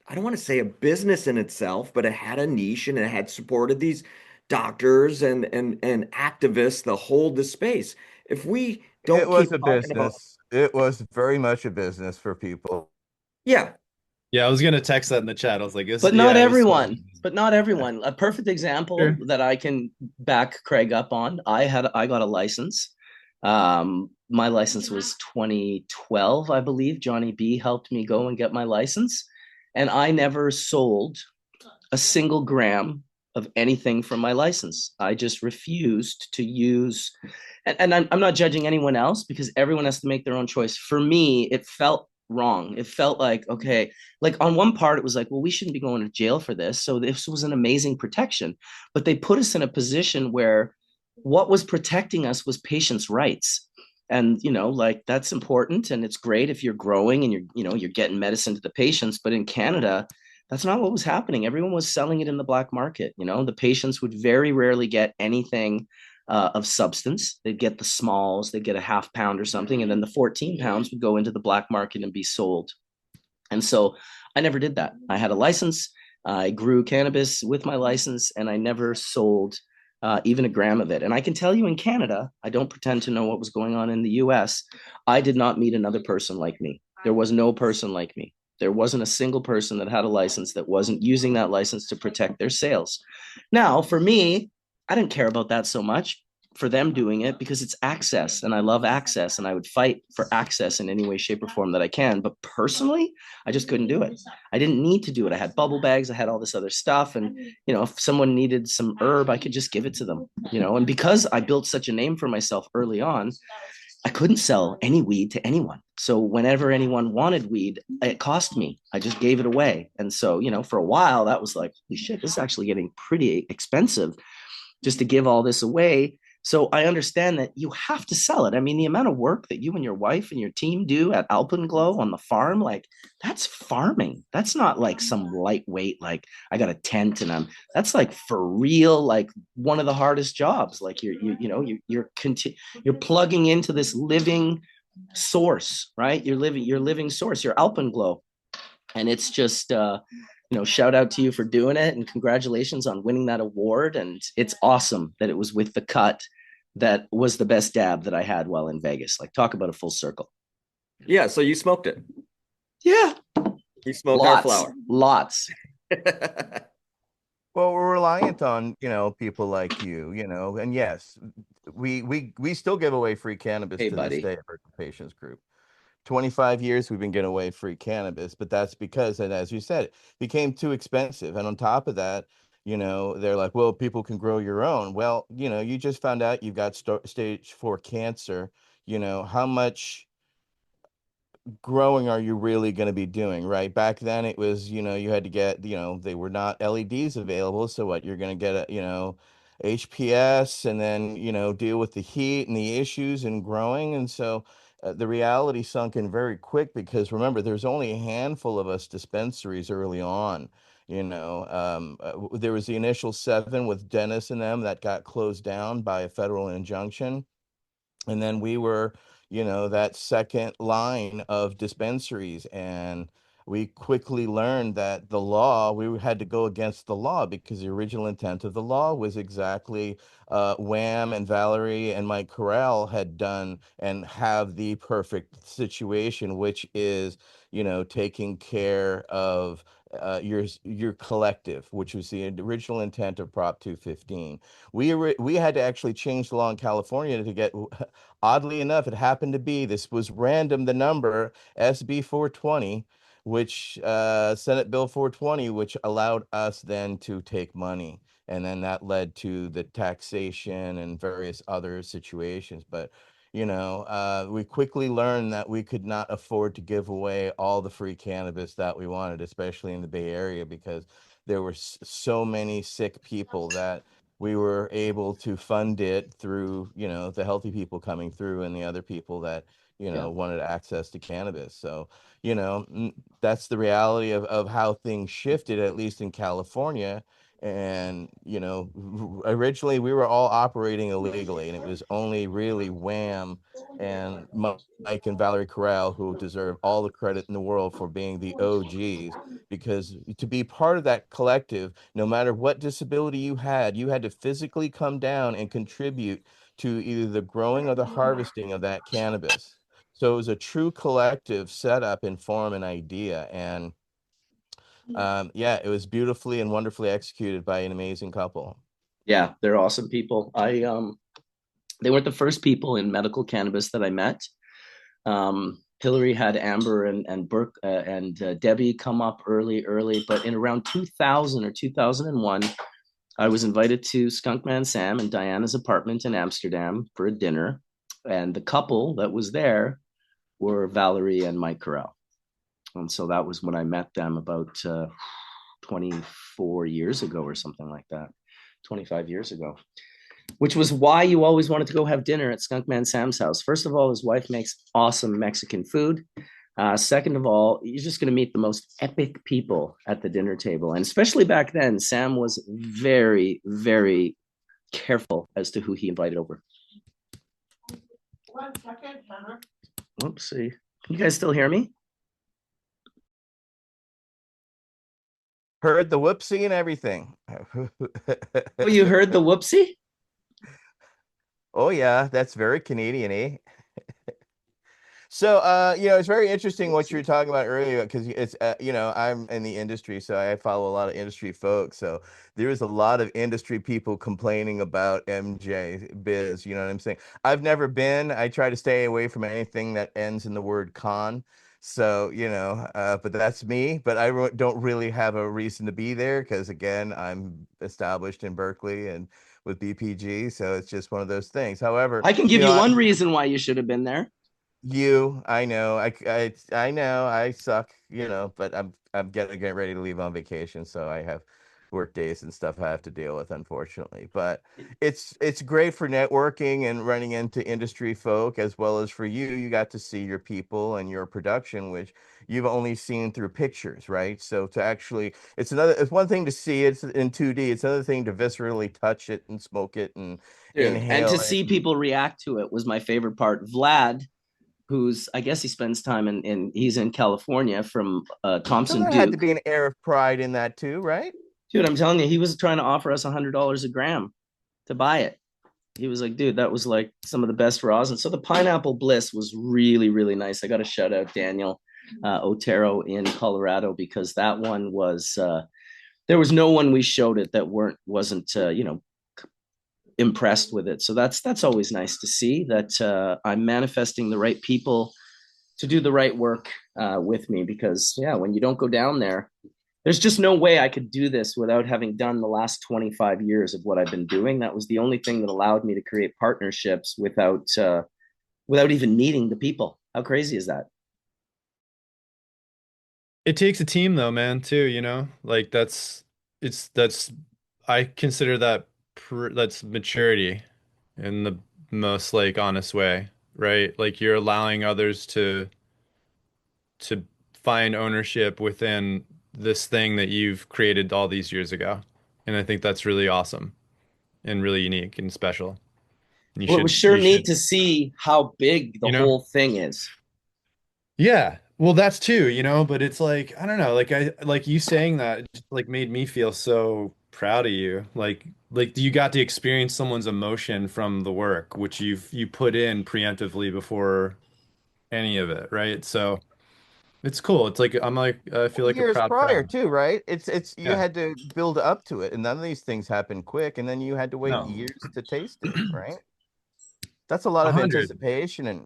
I don't want to say a business in itself, but it had a niche and it had supported these doctors and activists to hold the space. If we
It
don't
was
keep
a
talking about,
business. It was very much a business for people.
yeah,
Yeah, I was gonna text that in the chat. I was like,
But not
yeah, it was
everyone.
totally.
But not everyone. A perfect example
Sure.
that I can back Craig up on. I got a license. My license was 2012, I believe. Johnny B helped me go and get my license, and I never sold a single gram of anything from my license. I just refused to use, and I'm not judging anyone else because everyone has to make their own choice. For me, it felt wrong. It felt like, okay, like on one part, it was like, well, we shouldn't be going to jail for this. So this was an amazing protection. But they put us in a position where what was protecting us was patients' rights. And like that's important, and it's great if you're growing and you're getting medicine to the patients. But in Canada, that's not what was happening. Everyone was selling it in the black market. The patients would very rarely get anything of substance. They'd get the smalls, they'd get a half pound or something, and then the 14 pounds would go into the black market and be sold. And so I never did that. I had a license. I grew cannabis with my license, and I never sold even a gram of it. And I can tell you in Canada, I don't pretend to know what was going on in the US. I did not meet another person like me. There was no person like me. There wasn't a single person that had a license that wasn't using that license to protect their sales. Now, for me, I didn't care about that so much for them doing it because it's access, and I love access, and I would fight for access in any way, shape, or form that I can. But personally, I just couldn't do it. I didn't need to do it. I had bubble bags, I had all this other stuff. And, if someone needed some herb, I could just give it to them, and because I built such a name for myself early on, I couldn't sell any weed to anyone. So whenever anyone wanted weed, it cost me. I just gave it away. And so, for a while, that was like, holy shit, this is actually getting pretty expensive just to give all this away. So I understand that you have to sell it. I mean, the amount of work that you and your wife and your team do at Alpenglow on the farm, like that's farming. That's not like some lightweight, like I got a tent and that's like for real, like one of the hardest jobs. Like you're plugging into this living source, right? Your living source, your Alpenglow. And it's just, shout out to you for doing it, and congratulations on winning that award. And it's awesome that it was with the cut that was the best dab that I had while in Vegas. Like, talk about a full circle.
yeah. So you smoked it.
Yeah,
You smoked our flower.
lots.
Well, we're reliant on, people like you, and yes, we still give away free cannabis
Hey,
to this
buddy.
day at Virgin Patients Group. 25 years we've been giving away free cannabis, but that's because, and as you said, it became too expensive. And on top of that, they're like, well, people can grow your own. Well, you just found out you've got stage 4 cancer. How much growing are you really going to be doing, right? Back then it was, you had to get, they were not LEDs available. So what, you're going to get HPS and then, deal with the heat and the issues and growing. And so the reality sunk in very quick because remember, there's only a handful of us dispensaries early on. There was the initial 7 with Dennis and them that got closed down by a federal injunction. And then we were, that second line of dispensaries. And we quickly learned that we had to go against the law, because the original intent of the law was exactly Wham and Valerie and Mike Corral had done and have the perfect situation, which is, taking care of your collective, which was the original intent of Prop 215. We had to actually change the law in California to get, oddly enough, it happened to be, this was random, the number SB 420, which Senate Bill 420, which allowed us then to take money. And then that led to the taxation and various other situations. But we quickly learned that we could not afford to give away all the free cannabis that we wanted, especially in the Bay Area, because there were so many sick people that we were able to fund it through, the healthy people coming through and the other people that,
Yeah.
wanted access to cannabis. So, that's the reality of how things shifted, at least in California. And, originally we were all operating illegally, and it was only really Wham and Mike and Valerie Corral who deserve all the credit in the world for being the OGs. Because to be part of that collective, no matter what disability you had to physically come down and contribute to either the growing or the harvesting of that cannabis. So it was a true collective setup and form and idea. And yeah, it was beautifully and wonderfully executed by an amazing couple.
Yeah, they're awesome people. They weren't the first people in medical cannabis that I met. Hillary had Amber and Burke and Debbie come up early, but in around 2000 or 2001, I was invited to Skunkman Sam and Diana's apartment in Amsterdam for a dinner, and the couple that was there were Valerie and Mike Corral. And so that was when I met them about 24 years ago or something like that, 25 years ago, which was why you always wanted to go have dinner at Skunkman Sam's house. First of all, his wife makes awesome Mexican food. Second of all, you're just going to meet the most epic people at the dinner table. And especially back then, Sam was very, very careful as to who he invited over. 1 second, Hannah. Oopsie. Can you guys still hear me?
Heard the whoopsie and everything.
Oh, you heard the whoopsie?
Oh yeah, that's very Canadian, eh? So, it's very interesting what you were talking about earlier, because it's, I'm in the industry, so I follow a lot of industry folks. So there's a lot of industry people complaining about MJ Biz. You know what I'm saying? I've never been. I try to stay away from anything that ends in the word con. So, but that's me. But don't really have a reason to be there, because again, I'm established in Berkeley and with BPG, so it's just one of those things. However,
I can give you one reason why you should have been there.
I know, I know, I suck, but I'm getting ready to leave on vacation, so I have work days and stuff I have to deal with, unfortunately. But it's great for networking and running into industry folk, as well as for you. You got to see your people and your production, which you've only seen through pictures, right? So to actually, it's one thing to see it in 2D. It's another thing to viscerally touch it and smoke it and
Dude, and
inhale
to
it.
see people react to it was my favorite part. Vlad, who's I guess he spends time in he's in California from
So
Thompson
there had to
Duke.
be an air of pride in that too, right?
Dude, I'm telling you, he was trying to offer us $100 a gram to buy it. He was like, dude, that was like some of the best rosin. So the pineapple bliss was really, really nice. I got to shout out Daniel Otero in Colorado, because that one was there was no one we showed it that wasn't impressed with it. So that's always nice to see that I'm manifesting the right people to do the right work with me, because yeah, when you don't go down there, there's just no way I could do this without having done the last 25 years of what I've been doing. That was the only thing that allowed me to create partnerships without even needing the people. How crazy is that?
It takes a team though, man, too, Like that's I consider that that's maturity in the most like honest way, right? Like you're allowing others to find ownership within this thing that you've created all these years ago. And I think that's really awesome and really unique and special. You
Well, it was
should,
sure neat to see how big the
you know,
whole thing is.
yeah. Well, that's too, but it's like, I don't know, like you saying that just like made me feel so proud of you. Like you got to experience someone's emotion from the work, which you put in preemptively before any of it, right? So it's cool. It's like I feel like a
Years
proud
prior
parent.
too, right? It's you
Yeah.
had to build up to it, and none of these things happen quick, and then you had to wait
No.
years to taste it, right? That's a lot of
100.
anticipation and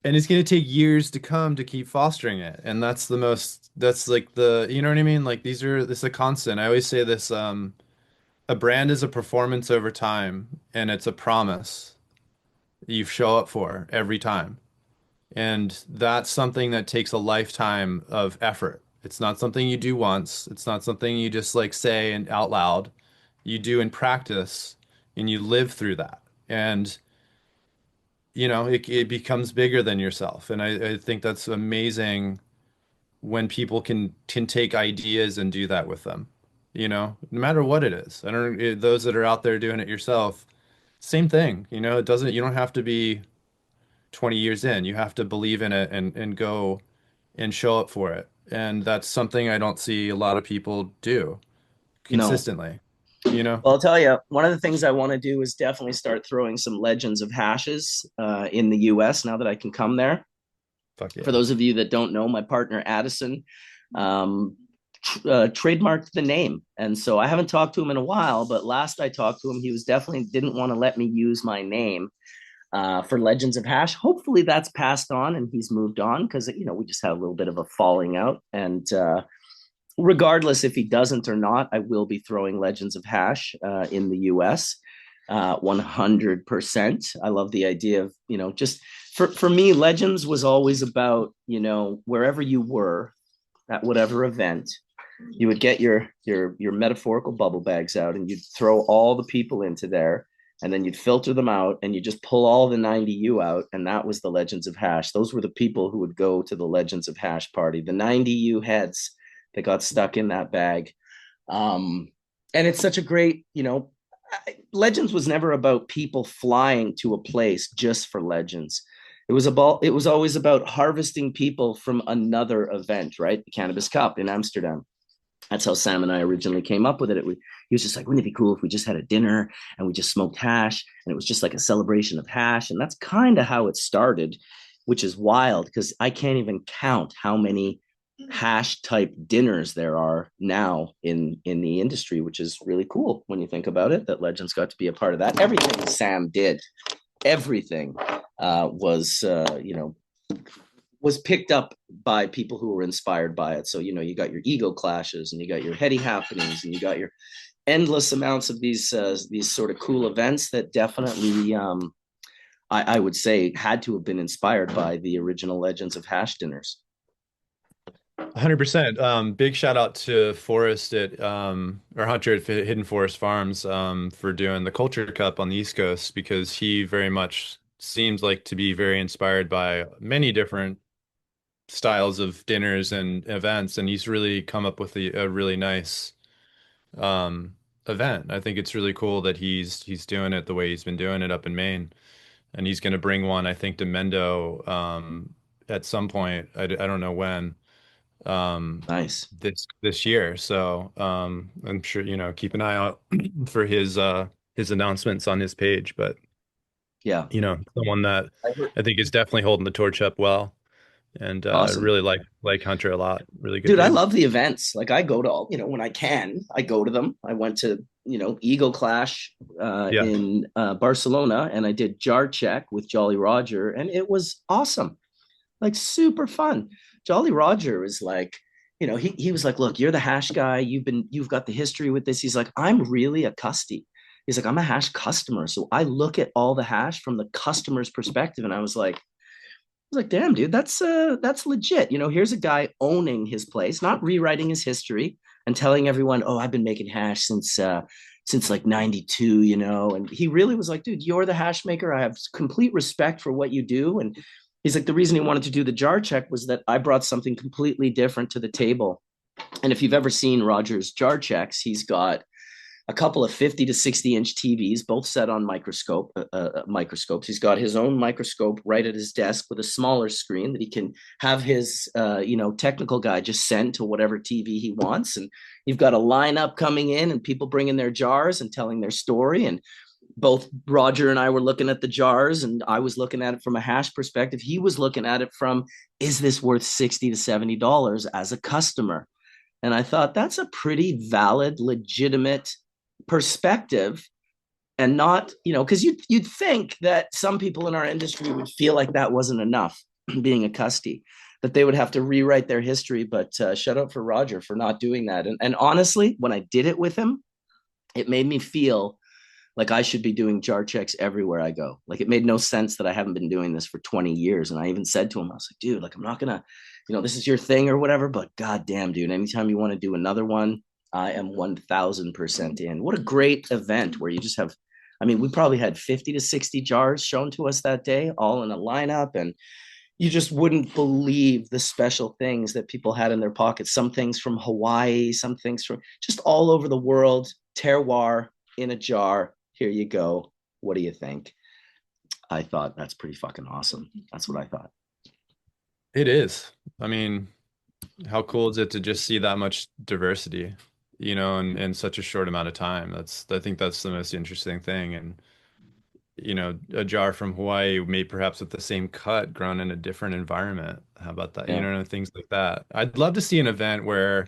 And it's going to take years to come to keep fostering it. And that's like you know what I mean? Like this is a constant. I always say this, a brand is a performance over time, and it's a promise you show up for every time. And that's something that takes a lifetime of effort. It's not something you do once. It's not something you just like say and out loud. You do in practice, and you live through that. And it becomes bigger than yourself. And I think that's amazing when people can take ideas and do that with them, no matter what it is. I don't those that are out there doing it yourself, same thing. You don't have to be 20 years in. You have to believe in it and go and show up for it. And that's something I don't see a lot of people do
No.
consistently, you know?
Well, I'll tell you, one of the things I want to do is definitely start throwing some Legends of Hashes in the US now that I can come there.
Fuck
For
yeah.
those of you that don't know, my partner Addison um, trademarked the name. And so I haven't talked to him in a while, but last I talked to him, he was definitely didn't want to let me use my name for Legends of Hash. Hopefully that's passed on and he's moved on because, we just had a little bit of a falling out. And regardless if he doesn't or not, I will be throwing Legends of Hash in the US. 100%. I love the idea of, just for me, Legends was always about, wherever you were at whatever event, you would get your metaphorical bubble bags out and you'd throw all the people into there and then you'd filter them out and you just pull all the 90U out. And that was the Legends of Hash. Those were the people who would go to the Legends of Hash party, the 90U heads that got stuck in that bag. And it's such a great, Legends was never about people flying to a place just for Legends. It was always about harvesting people from another event, right? The Cannabis Cup in Amsterdam. That's how Sam and I originally came up with it. He was just like, wouldn't it be cool if we just had a dinner and we just smoked hash and it was just like a celebration of hash? And that's kind of how it started, which is wild because I can't even count how many hash type dinners there are now in the industry, which is really cool when you think about it, that Legends got to be a part of that. Everything Sam did, everything was picked up by people who were inspired by it. So, you got your ego clashes and you got your heady happenings and you got your endless amounts of these sort of cool events that definitely, I would say, had to have been inspired by the original Legends of Hash dinners.
100%. Big shout out to Forrest or Hunter at Hidden Forest Farms for doing the Culture Cup on the East Coast because he very much seems like to be very inspired by many different styles of dinners and events, and he's really come up with a really nice event. I think it's really cool that he's doing it the way he's been doing it up in Maine, and he's going to bring one, I think, to Mendo at some point. I don't know when
Nice.
this year. So I'm sure, keep an eye out for his announcements on his page. But
Yeah.
Someone that I think is definitely holding the torch up well. And
Awesome.
really like Hunter a lot. Really good
Dude, I
dude.
love the events. Like I go to all, when I can, I go to them. I went to, Eagle Clash
Yeah.
in Barcelona and I did Jar Check with Jolly Roger and it was awesome. Like super fun. Jolly Roger was like, he was like, look, you're the hash guy. You've got the history with this. He's like, I'm really a custy. He's like, I'm a hash customer. So I look at all the hash from the customer's perspective. And I was like, damn, dude, that's legit. Here's a guy owning his place, not rewriting his history and telling everyone, oh, I've been making hash since like 92, and he really was like, dude, you're the hash maker. I have complete respect for what you do. And he's like, the reason he wanted to do the jar check was that I brought something completely different to the table. And if you've ever seen Roger's jar checks, he's got a couple of 50 to 60-inch TVs, both set on microscopes. He's got his own microscope right at his desk with a smaller screen that he can have his technical guy just send to whatever TV he wants. And you've got a lineup coming in and people bringing their jars and telling their story. And both Roger and I were looking at the jars, and I was looking at it from a hash perspective. He was looking at it from, is this worth $60 to $70 as a customer? And I thought that's a pretty valid, legitimate perspective. And not, because you'd think that some people in our industry would feel like that wasn't enough, being a custy, that they would have to rewrite their history. But shout out for Roger for not doing that. And honestly, when I did it with him, it made me feel like I should be doing jar checks everywhere I go. Like, it made no sense that I haven't been doing this for 20 years. And I even said to him, I was like, dude, like, I'm not gonna, this is your thing or whatever, but goddamn, dude, anytime you want to do another one, I am 1000% in. What a great event where you just have, we probably had 50 to 60 jars shown to us that day, all in a lineup. And you just wouldn't believe the special things that people had in their pockets. Some things from Hawaii, some things from just all over the world, terroir in a jar. Here you go. What do you think? I thought that's pretty fucking awesome. That's what I thought.
It is. How cool is it to just see that much diversity, in such a short amount of time? I think that's the most interesting thing. And, a jar from Hawaii made perhaps with the same cut, grown in a different environment. How about that?
Yeah.
Things like that. I'd love to see an event where,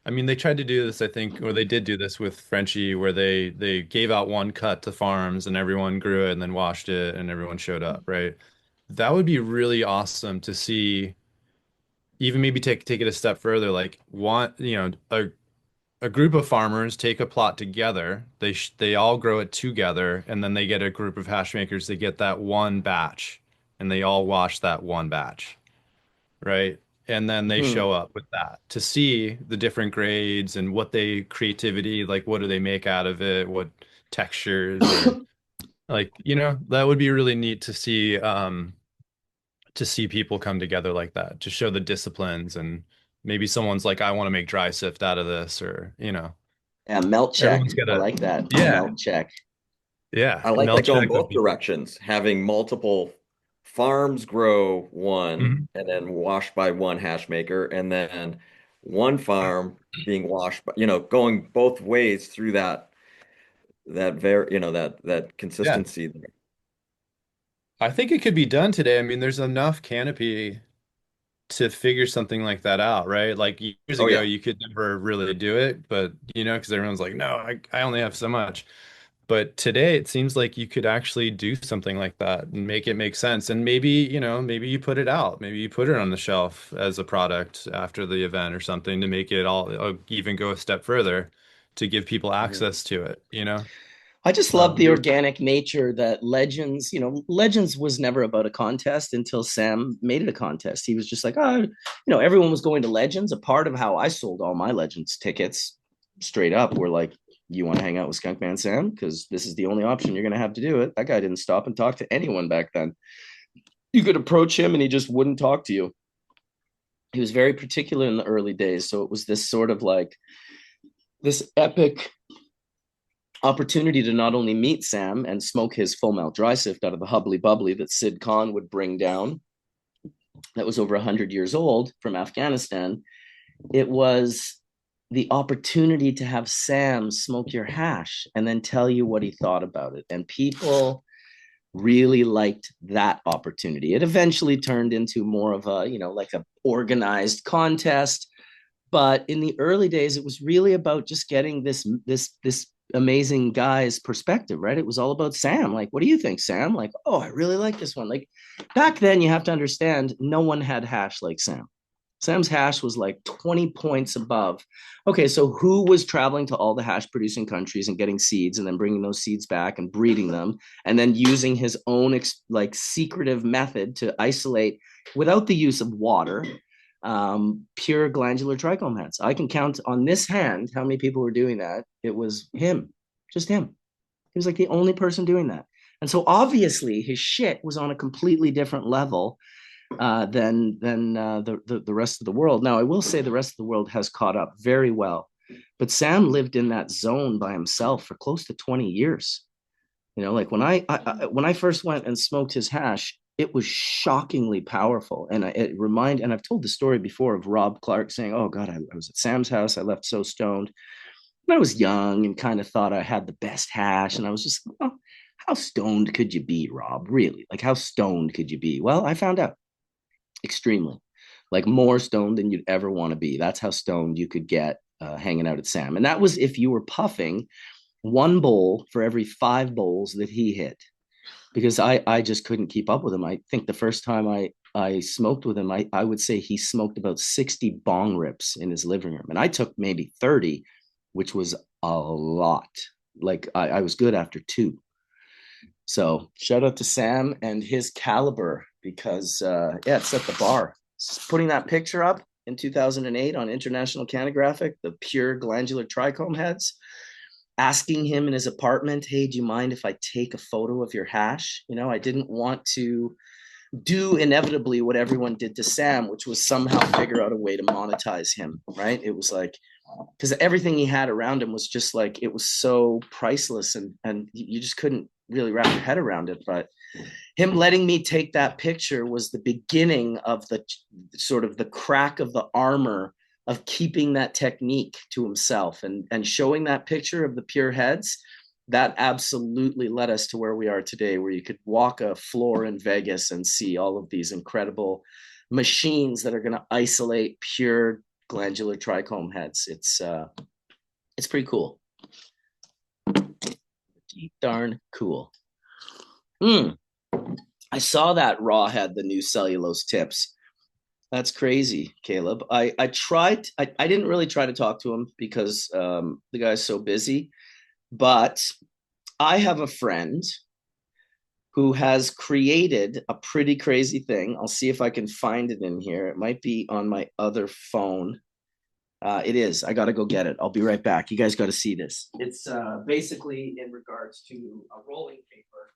they tried to do this, I think, or they did do this with Frenchie, where they gave out one cut to farms and everyone grew it and then washed it and everyone showed up, right? That would be really awesome to see. Even maybe take it a step further, like a group of farmers take a plot together, they all grow it together, and then they get a group of hash makers, they get that one batch, and they all wash that one batch, right? And then they show up with that to see the different grades and what they creativity, like what do they make out of it, what textures, or like, that would be really neat to see people come together like that, to show the disciplines. And maybe someone's like, I want to make dry sift out of this, or,
Yeah, melt check.
everyone's got
I
a,
like that.
yeah,
Melt check.
yeah.
I like
Melt
that going
check would
both
be,
directions, having multiple farms grow one
Mhm.
and then washed by one hash maker, and then one farm being washed by, going both ways through that
Yeah.
consistency there.
I think it could be done today. There's enough canopy to figure something like that out, right? Like years
Oh
ago,
yeah.
you could never really do it, but because everyone's like, no, I only have so much. But today it seems like you could actually do something like that and make it make sense. And maybe, maybe you put it out, maybe you put it on the shelf as a product after the event or something to make it all even go a step further to give people
Mhm.
access to it,
I just love the
You're
organic nature that Legends, Legends was never about a contest until Sam made it a contest. He was just like, everyone was going to Legends. A part of how I sold all my Legends tickets straight up were like, you want to hang out with Skunkman Sam? Because this is the only option you're going to have to do it. That guy didn't stop and talk to anyone back then. You could approach him and he just wouldn't talk to you. He was very particular in the early days. So it was this sort of like this epic opportunity to not only meet Sam and smoke his full melt dry sift out of the hubbly bubbly that Sid Khan would bring down, that was over 100 years old from Afghanistan. It was the opportunity to have Sam smoke your hash and then tell you what he thought about it. And people really liked that opportunity. It eventually turned into more of a, like a organized contest. But in the early days, it was really about just getting this amazing guy's perspective, right? It was all about Sam. Like, what do you think, Sam? Like, oh, I really like this one. Like, back then, you have to understand, no one had hash like Sam. Sam's hash was like 20 points above. Okay, so who was traveling to all the hash producing countries and getting seeds and then bringing those seeds back and breeding them and then using his own like secretive method to isolate without the use of water pure glandular trichome heads? I can count on this hand how many people were doing that. It was him, just him. He was like the only person doing that. And so obviously his shit was on a completely different level than the rest of the world. Now, I will say the rest of the world has caught up very well But Sam lived in that zone by himself for close to 20 years. You know, like when I first went and smoked his hash, it was shockingly powerful. And and I've told the story before of Rob Clark saying, "Oh God, I was at Sam's house. I left so stoned." And I was young and kind of thought I had the best hash. And I was just, oh, how stoned could you be, Rob? Really? Like, how stoned could you be? Well, I found out extremely, like more stoned than you'd ever want to be. That's how stoned you could get hanging out at Sam. And that was if you were puffing one bowl for every 5 bowls that he hit, because I just couldn't keep up with him. I think the first time I smoked with him, I would say he smoked about 60 bong rips in his living room. And I took maybe 30, which was a lot. Like I was good after 2. So shout out to Sam and his caliber, because yeah, it set the bar. Putting that picture up in 2008 on International Canographic, the pure glandular trichome heads, asking him in his apartment, "Hey, do you mind if I take a photo of your hash?" You know, I didn't want to do inevitably what everyone did to Sam, which was somehow figure out a way to monetize him, right? It was like, because everything he had around him was just like, it was so priceless, and you just couldn't really wrap your head around it. But him letting me take that picture was the beginning of the sort of the crack of the armor of keeping that technique to himself, and showing that picture of the pure heads. That absolutely led us to where we are today, where you could walk a floor in Vegas and see all of these incredible machines that are going to isolate pure glandular trichome heads. It's pretty cool. Pretty darn cool. I saw that Raw had the new cellulose tips. That's crazy, Caleb. I tried. I didn't really try to talk to him because the guy's so busy. But I have a friend who has created a pretty crazy thing. I'll see if I can find it in here. It might be on my other phone. It is. I got to go get it. I'll be right back. You guys got to see this. It's basically in regards to a rolling paper.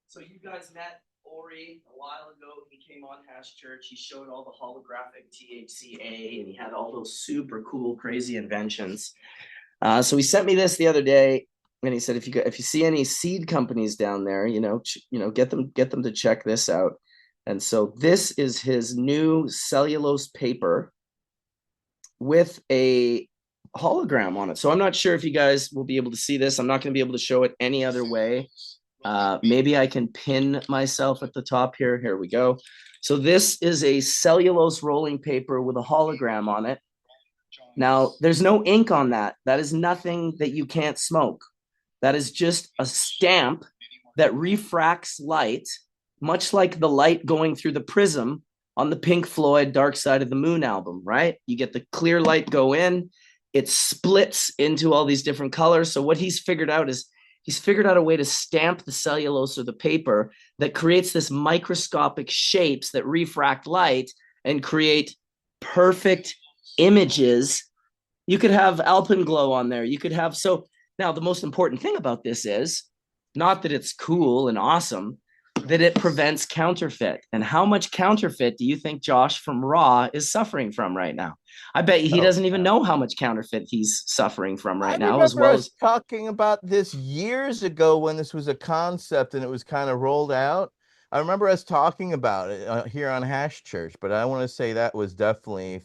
So you guys met Ori a while ago. He came on Hash Church. He showed all the holographic THCA, and he had all those super cool, crazy inventions. So he sent me this the other day, and he said, if you see any seed companies down there, get them to check this out. And so this is his new cellulose paper with a hologram on it. So I'm not sure if you guys will be able to see this. I'm not going to be able to show it any other way. Maybe I can pin myself at the top here. Here we go. So this is a cellulose rolling paper with a hologram on it. Now, there's no ink on that. That is nothing that you can't smoke. That is just a stamp that refracts light, much like the light going through the prism on the Pink Floyd Dark Side of the Moon album, right? You get the clear light go in, it splits into all these different colors. So what he's figured out is he's figured out a way to stamp the cellulose or the paper that creates this microscopic shapes that refract light and create perfect images. You could have alpenglow on there. You could have, so now the most important thing about this is not that it's cool and awesome, that it prevents counterfeit. And how much counterfeit do you think Josh from Raw is suffering from right now? I bet he doesn't even know how much counterfeit he's suffering from right now, as well as
talking about this years ago when this was a concept and it was kind of rolled out. I remember us talking about it here on Hash Church, but I want to say that was definitely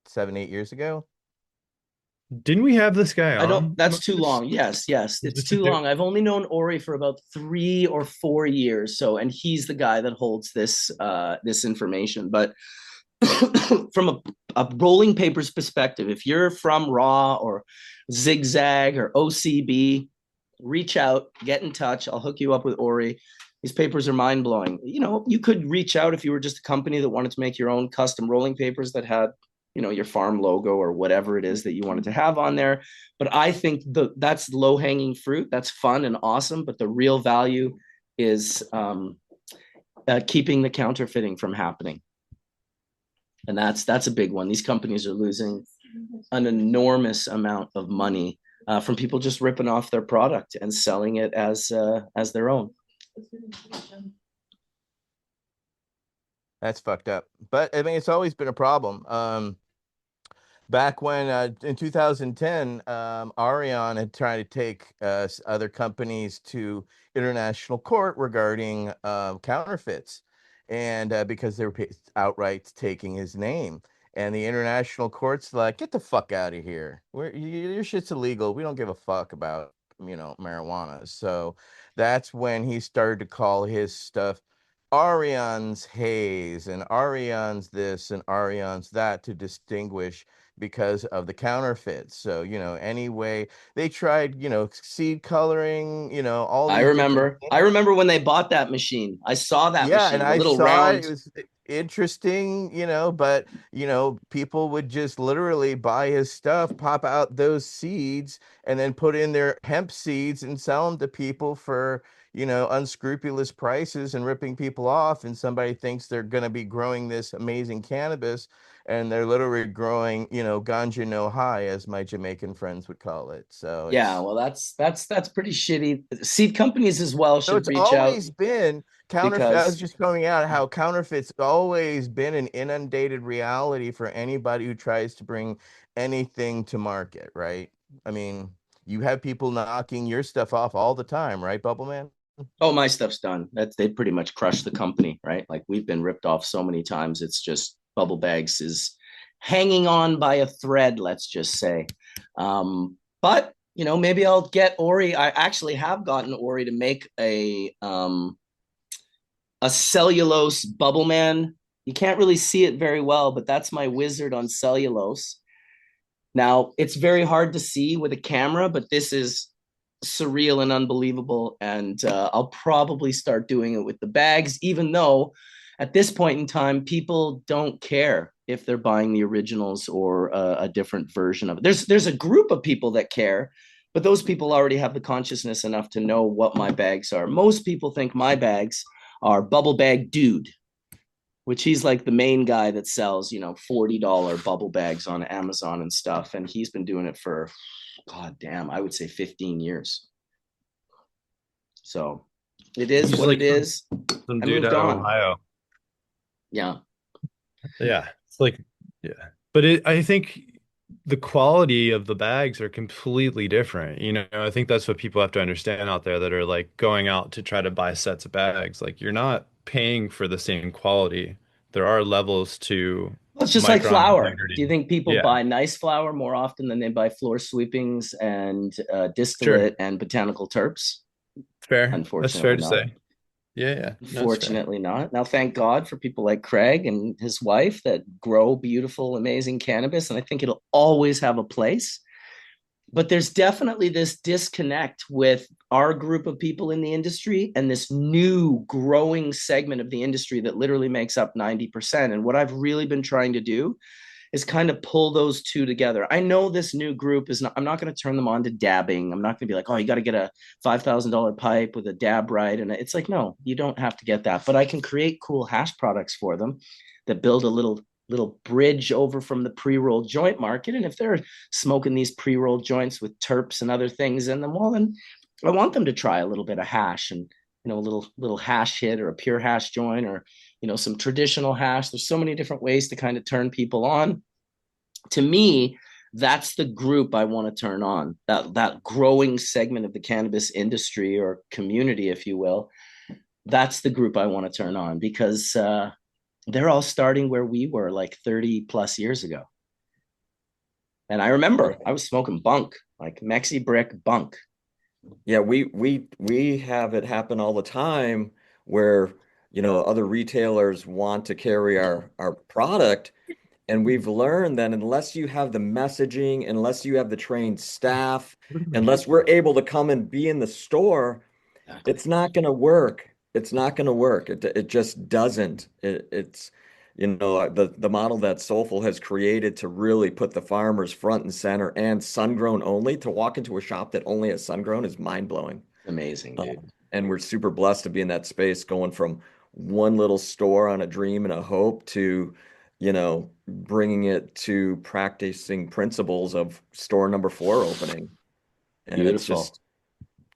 7, 8 years ago.
Didn't we have this guy on?
I don't. That's too long. Yes, it's too long. I've only known Ori for about 3 or 4 years. So, and he's the guy that holds this this information. But from a rolling papers perspective, if you're from Raw or Zigzag or OCB, reach out, get in touch. I'll hook you up with Ori. These papers are mind blowing. You know, you could reach out if you were just a company that wanted to make your own custom rolling papers that had, your farm logo or whatever it is that you wanted to have on there. But I think that's low hanging fruit. That's fun and awesome. But the real value is keeping the counterfeiting from happening. And that's a big one. These companies are losing an enormous amount of money from people just ripping off their product and selling it as their own.
That's fucked up. But I mean, it's always been a problem. back when in 2010, Arion had tried to take other companies to international court regarding counterfeits, and because they were outright taking his name. And the international court's like, get the fuck out of here. Your shit's illegal. We don't give a fuck about, marijuana. So that's when he started to call his stuff Arion's Haze and Arion's this and Arion's that to distinguish because of the counterfeits. So, anyway, they tried, seed coloring, all
I
these different
remember. I remember when they bought that machine. I saw that
yeah, and
machine, the
I
little
saw it.
round.
It was interesting, but people would just literally buy his stuff, pop out those seeds, and then put in their hemp seeds and sell them to people for, unscrupulous prices and ripping people off. And somebody thinks they're going to be growing this amazing cannabis, and they're literally growing, ganja no high, as my Jamaican friends would call it. So
Yeah, well, that's pretty shitty. Seed companies as well should
it's
reach out
always been counterfeit. I was
because
just coming out how counterfeits always been an inundated reality for anybody who tries to bring anything to market, right? I mean, you have people knocking your stuff off all the time, right, Bubble Man?
oh, my stuff's done. That's they pretty much crushed the company, right? Like we've been ripped off so many times. It's just Bubble Bags is hanging on by a thread, let's just say. But maybe I'll get Ori. I actually have gotten Ori to make a cellulose Bubble Man. You can't really see it very well, but that's my wizard on cellulose. Now, it's very hard to see with a camera, but this is surreal and unbelievable. And I'll probably start doing it with the bags, even though at this point in time, people don't care if they're buying the originals or a different version of it. There's a group of people that care, but those people already have the consciousness enough to know what my bags are. Most people think my bags are Bubble Bag Dude, which he's like the main guy that sells, $40 bubble bags on Amazon and stuff. And he's been doing it for, God damn, I would say 15 years. So it is
He's
what
like
it is.
some
I
dude
moved
out of
on.
Ohio.
Yeah.
Yeah, it's like, yeah, but I think the quality of the bags are completely different. I think that's what people have to understand out there that are like going out to try to buy sets of bags. Like you're not paying for the same quality. There are levels to
Well, it's just like
micron
flour. Do you
integrity.
think people
Yeah,
buy nice flour more often than they buy floor sweepings and
sure.
distillate and botanical terps?
Fair. That's fair
Unfortunately
to
not.
say. Yeah, yeah. No, it's fair.
Unfortunately not. Now, thank God for people like Craig and his wife that grow beautiful, amazing cannabis. And I think it'll always have a place. But there's definitely this disconnect with our group of people in the industry and this new growing segment of the industry that literally makes up 90%. And what I've really been trying to do is kind of pull those two together. I know this new group is not, I'm not going to turn them on to dabbing. I'm not going to be like, oh, you got to get a $5,000 pipe with a dab right. And it's like, no, you don't have to get that. But I can create cool hash products for them that build a little bridge over from the pre-roll joint market. And if they're smoking these pre-roll joints with terps and other things in them, well, then I want them to try a little bit of hash and a little hash hit or a pure hash joint or some traditional hash. There's so many different ways to kind of turn people on. To me, that's the group I want to turn on. That growing segment of the cannabis industry or community, if you will. That's the group I want to turn on because they're all starting where we were like 30 plus years ago. And I remember I was smoking bunk, like Mexi brick bunk.
Yeah, we have it happen all the time where, other retailers want to carry our product, and we've learned that unless you have the messaging, unless you have the trained staff, unless we're able to come and be in the store,
Exactly.
it's not going to work. It's not going to work. It just doesn't. It's the model that Soulful has created to really put the farmers front and center and sun grown only. To walk into a shop that only has sun grown is mind blowing.
Amazing, dude.
And we're super blessed to be in that space, going from one little store on a dream and a hope to, bringing it to practicing principles of store number 4 opening. And it's
Beautiful.
just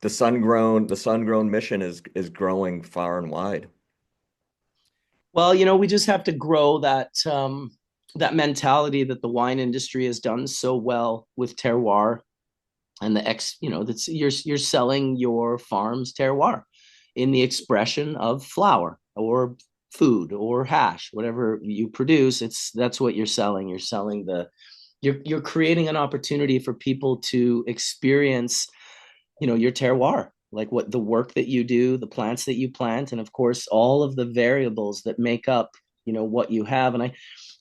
the sun grown mission is growing far and wide.
Well, we just have to grow that that mentality that the wine industry has done so well with terroir and that's you're selling your farm's terroir in the expression of flour or food or hash, whatever you produce. That's what you're selling. You're selling you're creating an opportunity for people to experience, your terroir, like what the work that you do, the plants that you plant, and of course all of the variables that make up, what you have. And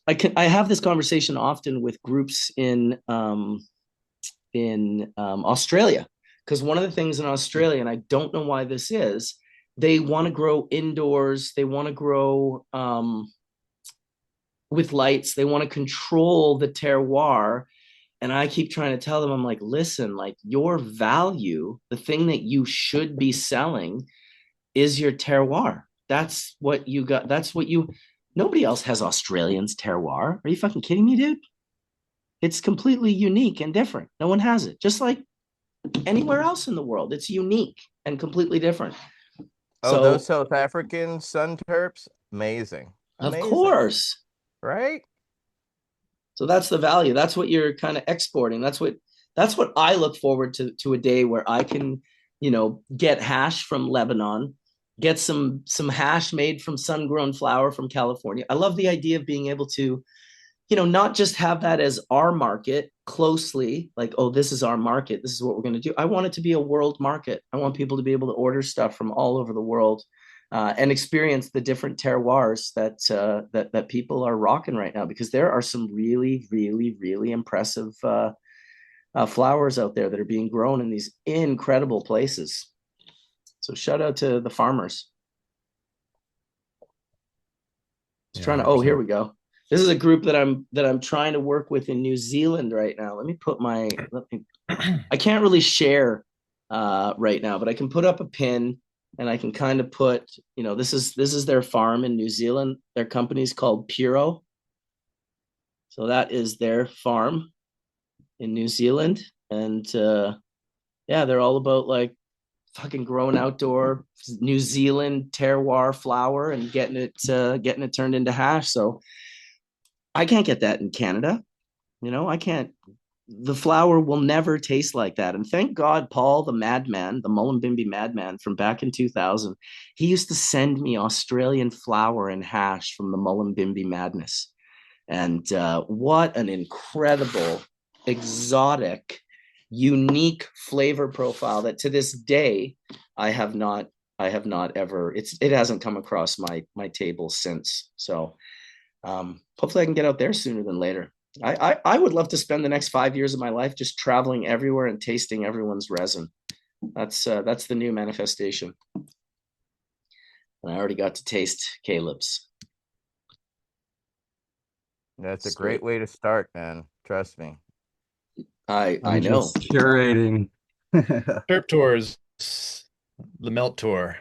I have this conversation often with groups in Australia, because one of the things in Australia, and I don't know why this is, they want to grow indoors. They want to grow with lights. They want to control the terroir. And I keep trying to tell them, I'm like, listen, like your value, the thing that you should be selling is your terroir. That's what you got. Nobody else has Australians terroir. Are you fucking kidding me, dude? It's completely unique and different. No one has it. Just like anywhere else in the world, it's unique and completely different.
Oh, those South African sun terps, amazing.
Of course.
Right?
So that's the value. That's what you're kind of exporting. That's what I look forward to a day where I can, get hash from Lebanon, get some hash made from sun-grown flower from California. I love the idea of being able to, not just have that as our market closely, like, oh, this is our market, this is what we're going to do. I want it to be a world market. I want people to be able to order stuff from all over the world and experience the different terroirs that people are rocking right now, because there are some really, really, really impressive flowers out there that are being grown in these incredible places. So shout out to the farmers. Here we go. This is a group that I'm trying to work with in New Zealand right now. I can't really share right now, but I can put up a pin and I can kind of put, this is their farm in New Zealand. Their company's called Puro. So that is their farm in New Zealand. And they're all about like fucking growing outdoor New Zealand terroir flower and getting it turned into hash. So I can't get that in Canada. I can't. The flower will never taste like that. And thank God, Paul, the madman, the Mullumbimby madman from back in 2000, he used to send me Australian flower and hash from the Mullumbimby madness. And what an incredible, exotic, unique flavor profile that to this day I have not ever. It hasn't come across my table since. So hopefully I can get out there sooner than later. I would love to spend the next 5 years of my life just traveling everywhere and tasting everyone's resin. That's the new manifestation. And I already got to taste Caleb's.
That's a great way to start, man. Trust me.
I know.
Just curating.
Trip tours, the melt tour.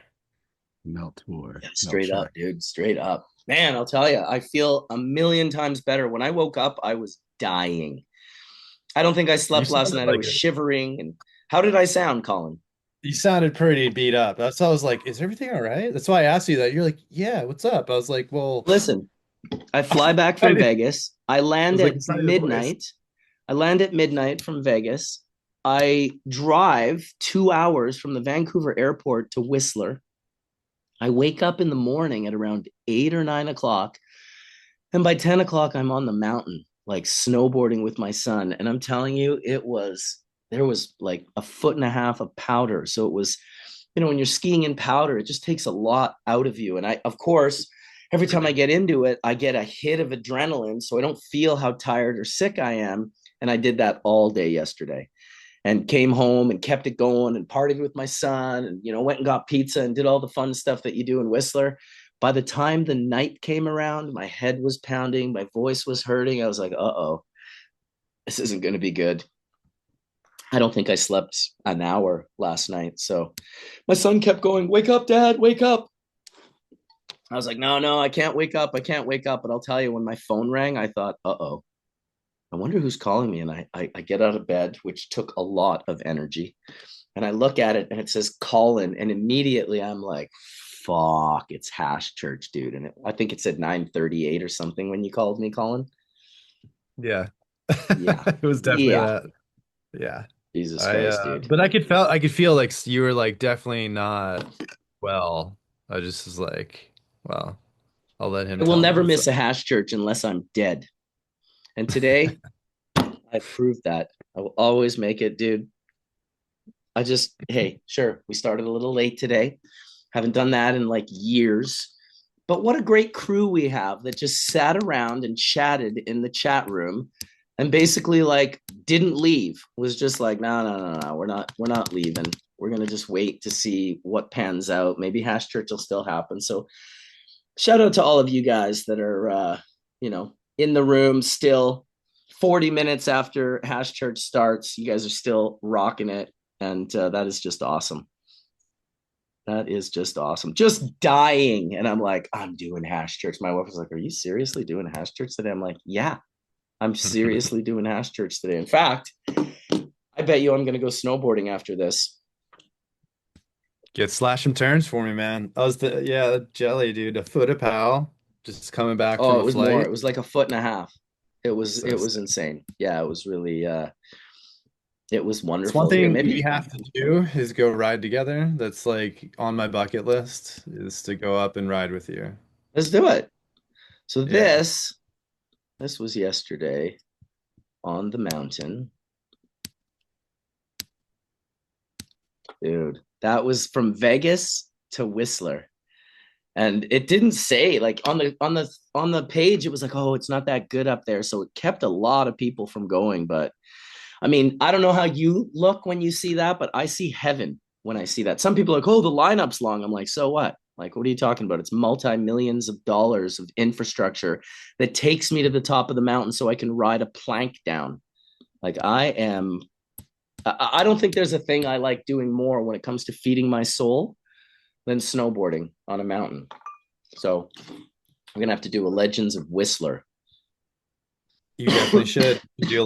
Melt tour.
Yeah, straight up, dude. Straight up. Man, I'll tell you, I feel a million times better. When I woke up, I was dying. I don't think I slept last night. I was shivering. And how did I sound, Colin?
You sounded pretty beat up. That's why I was like, is everything all right? That's why I asked you that. You're like, yeah, what's up? I was like, well,
listen, I fly back from Vegas. I land at midnight. I land at midnight from Vegas. I drive 2 hours from the Vancouver airport to Whistler. I wake up in the morning at around 8 or 9 o'clock. And by 10 o'clock, I'm on the mountain, like snowboarding with my son. And I'm telling you, there was like 1.5 feet of powder. So it was, when you're skiing in powder, it just takes a lot out of you. And of course, every time I get into it, I get a hit of adrenaline. So I don't feel how tired or sick I am. And I did that all day yesterday and came home and kept it going and partied with my son and, went and got pizza and did all the fun stuff that you do in Whistler. By the time the night came around, my head was pounding, my voice was hurting. I was like, uh-oh, this isn't going to be good. I don't think I slept an hour last night. So my son kept going, wake up, Dad, wake up. I was like, no, I can't wake up. I can't wake up. But I'll tell you, when my phone rang, I thought, uh-oh, I wonder who's calling me. And I get out of bed, which took a lot of energy. And I look at it and it says Colin. And immediately I'm like, fuck, it's Hash Church, dude. And I think it said 9:38 or something when you called me, Colin.
Yeah.
Yeah.
It was definitely
Yeah.
that. Yeah.
Jesus Christ, dude.
But I could feel like you were like definitely not well. I just was like, well, I'll let him
I will
tell me.
never
So
miss a hash church unless I'm dead. And today I proved that. I will always make it, dude. Hey, sure, we started a little late today. Haven't done that in like years. But what a great crew we have that just sat around and chatted in the chat room and basically like didn't leave. Was just like, no, we're not leaving. We're gonna just wait to see what pans out. Maybe Hash Church will still happen. So shout out to all of you guys that are in the room still 40 minutes after Hash Church starts. You guys are still rocking it, and that is just awesome. That is just awesome. Just dying. And I'm like, I'm doing Hash Church. My wife was like, are you seriously doing Hash Church today? I'm like, yeah, I'm seriously doing Hash Church today. In fact, I bet you I'm going to go snowboarding after this.
get slash and turns for me, man. I was jelly, dude. A foot a pal. Just coming back
Oh,
from
it
a
was more.
flight.
It was like a foot and a half. It was
So
it was
sick.
insane. Yeah, it was really it was
It's one
wonderful here.
thing we
Maybe
have to do is go ride together. That's like on my bucket list is to go up and ride with you.
let's do it. So
Yeah.
this was yesterday on the mountain. Dude, that was from Vegas to Whistler. And it didn't say like on the page it was like, oh, it's not that good up there, so it kept a lot of people from going. But I mean, I don't know how you look when you see that, but I see heaven when I see that. Some people are like, oh, the lineup's long. I'm like, so what? Like, what are you talking about? It's multi-millions of dollars of infrastructure that takes me to the top of the mountain so I can ride a plank down. Like, I don't think there's a thing I like doing more when it comes to feeding my soul than snowboarding on a mountain. So I'm gonna have to do a Legends of Whistler.
You definitely should do a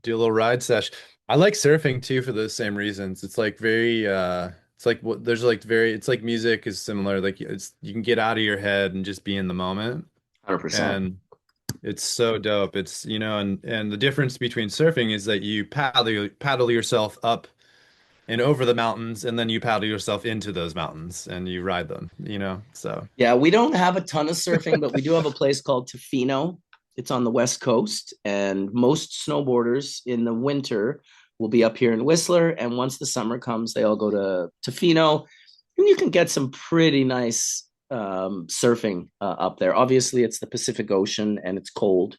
little ride sesh. I like surfing too for those same reasons. It's like very it's like what there's like very it's like music is similar. Like it's you can get out of your head and just be in the moment.
100%.
And it's so dope. It's and the difference between surfing is that you paddle yourself up and over the mountains and then you paddle yourself into those mountains and you ride them. So
Yeah, we don't have a ton of surfing, but we do have a place called Tofino. It's on the West Coast, and most snowboarders in the winter will be up here in Whistler. And once the summer comes, they all go to Tofino, and you can get some pretty nice surfing up there. Obviously, it's the Pacific Ocean and it's cold,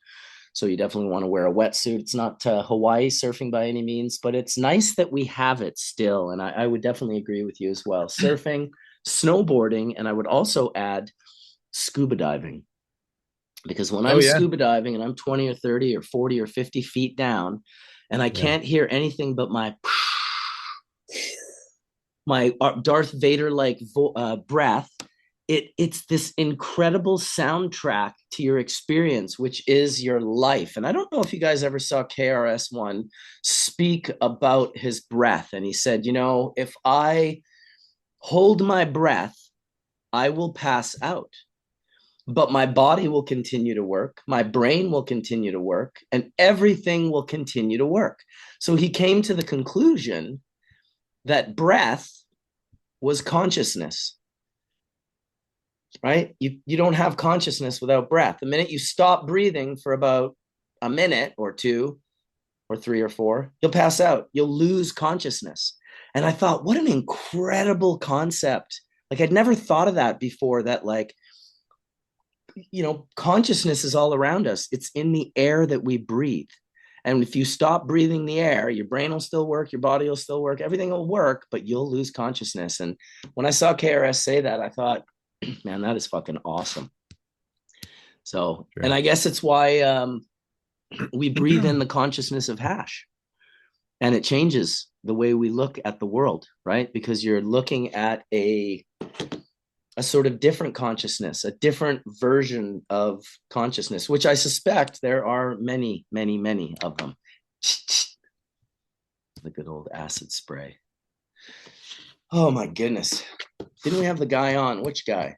so you definitely want to wear a wetsuit. It's not Hawaii surfing by any means, but it's nice that we have it still. And I would definitely agree with you as well. Surfing, snowboarding, and I would also add scuba diving. Because when
oh
I'm
yeah.
scuba diving and I'm 20 or 30 or 40 or 50 feet down and I
Yeah.
can't hear anything but my Darth Vader like breath, it's this incredible soundtrack to your experience, which is your life. And I don't know if you guys ever saw KRS-One speak about his breath. And he said, if I hold my breath, I will pass out. But my body will continue to work, my brain will continue to work, and everything will continue to work. So he came to the conclusion that breath was consciousness, right? You don't have consciousness without breath. The minute you stop breathing for about a minute or two or three or four, you'll pass out. You'll lose consciousness. And I thought, what an incredible concept. Like I'd never thought of that before, that like, consciousness is all around us. It's in the air that we breathe. And if you stop breathing the air, your brain will still work, your body will still work, everything will work, but you'll lose consciousness. And when I saw KRS say that, I thought, man, that is fucking awesome. So,
Sure.
and I guess it's why we breathe in the consciousness of hash, and it changes the way we look at the world, right? Because you're looking at a sort of different consciousness, a different version of consciousness, which I suspect there are many, many, many of them. The good old acid spray. Oh my goodness. Didn't we have the guy on? Which guy?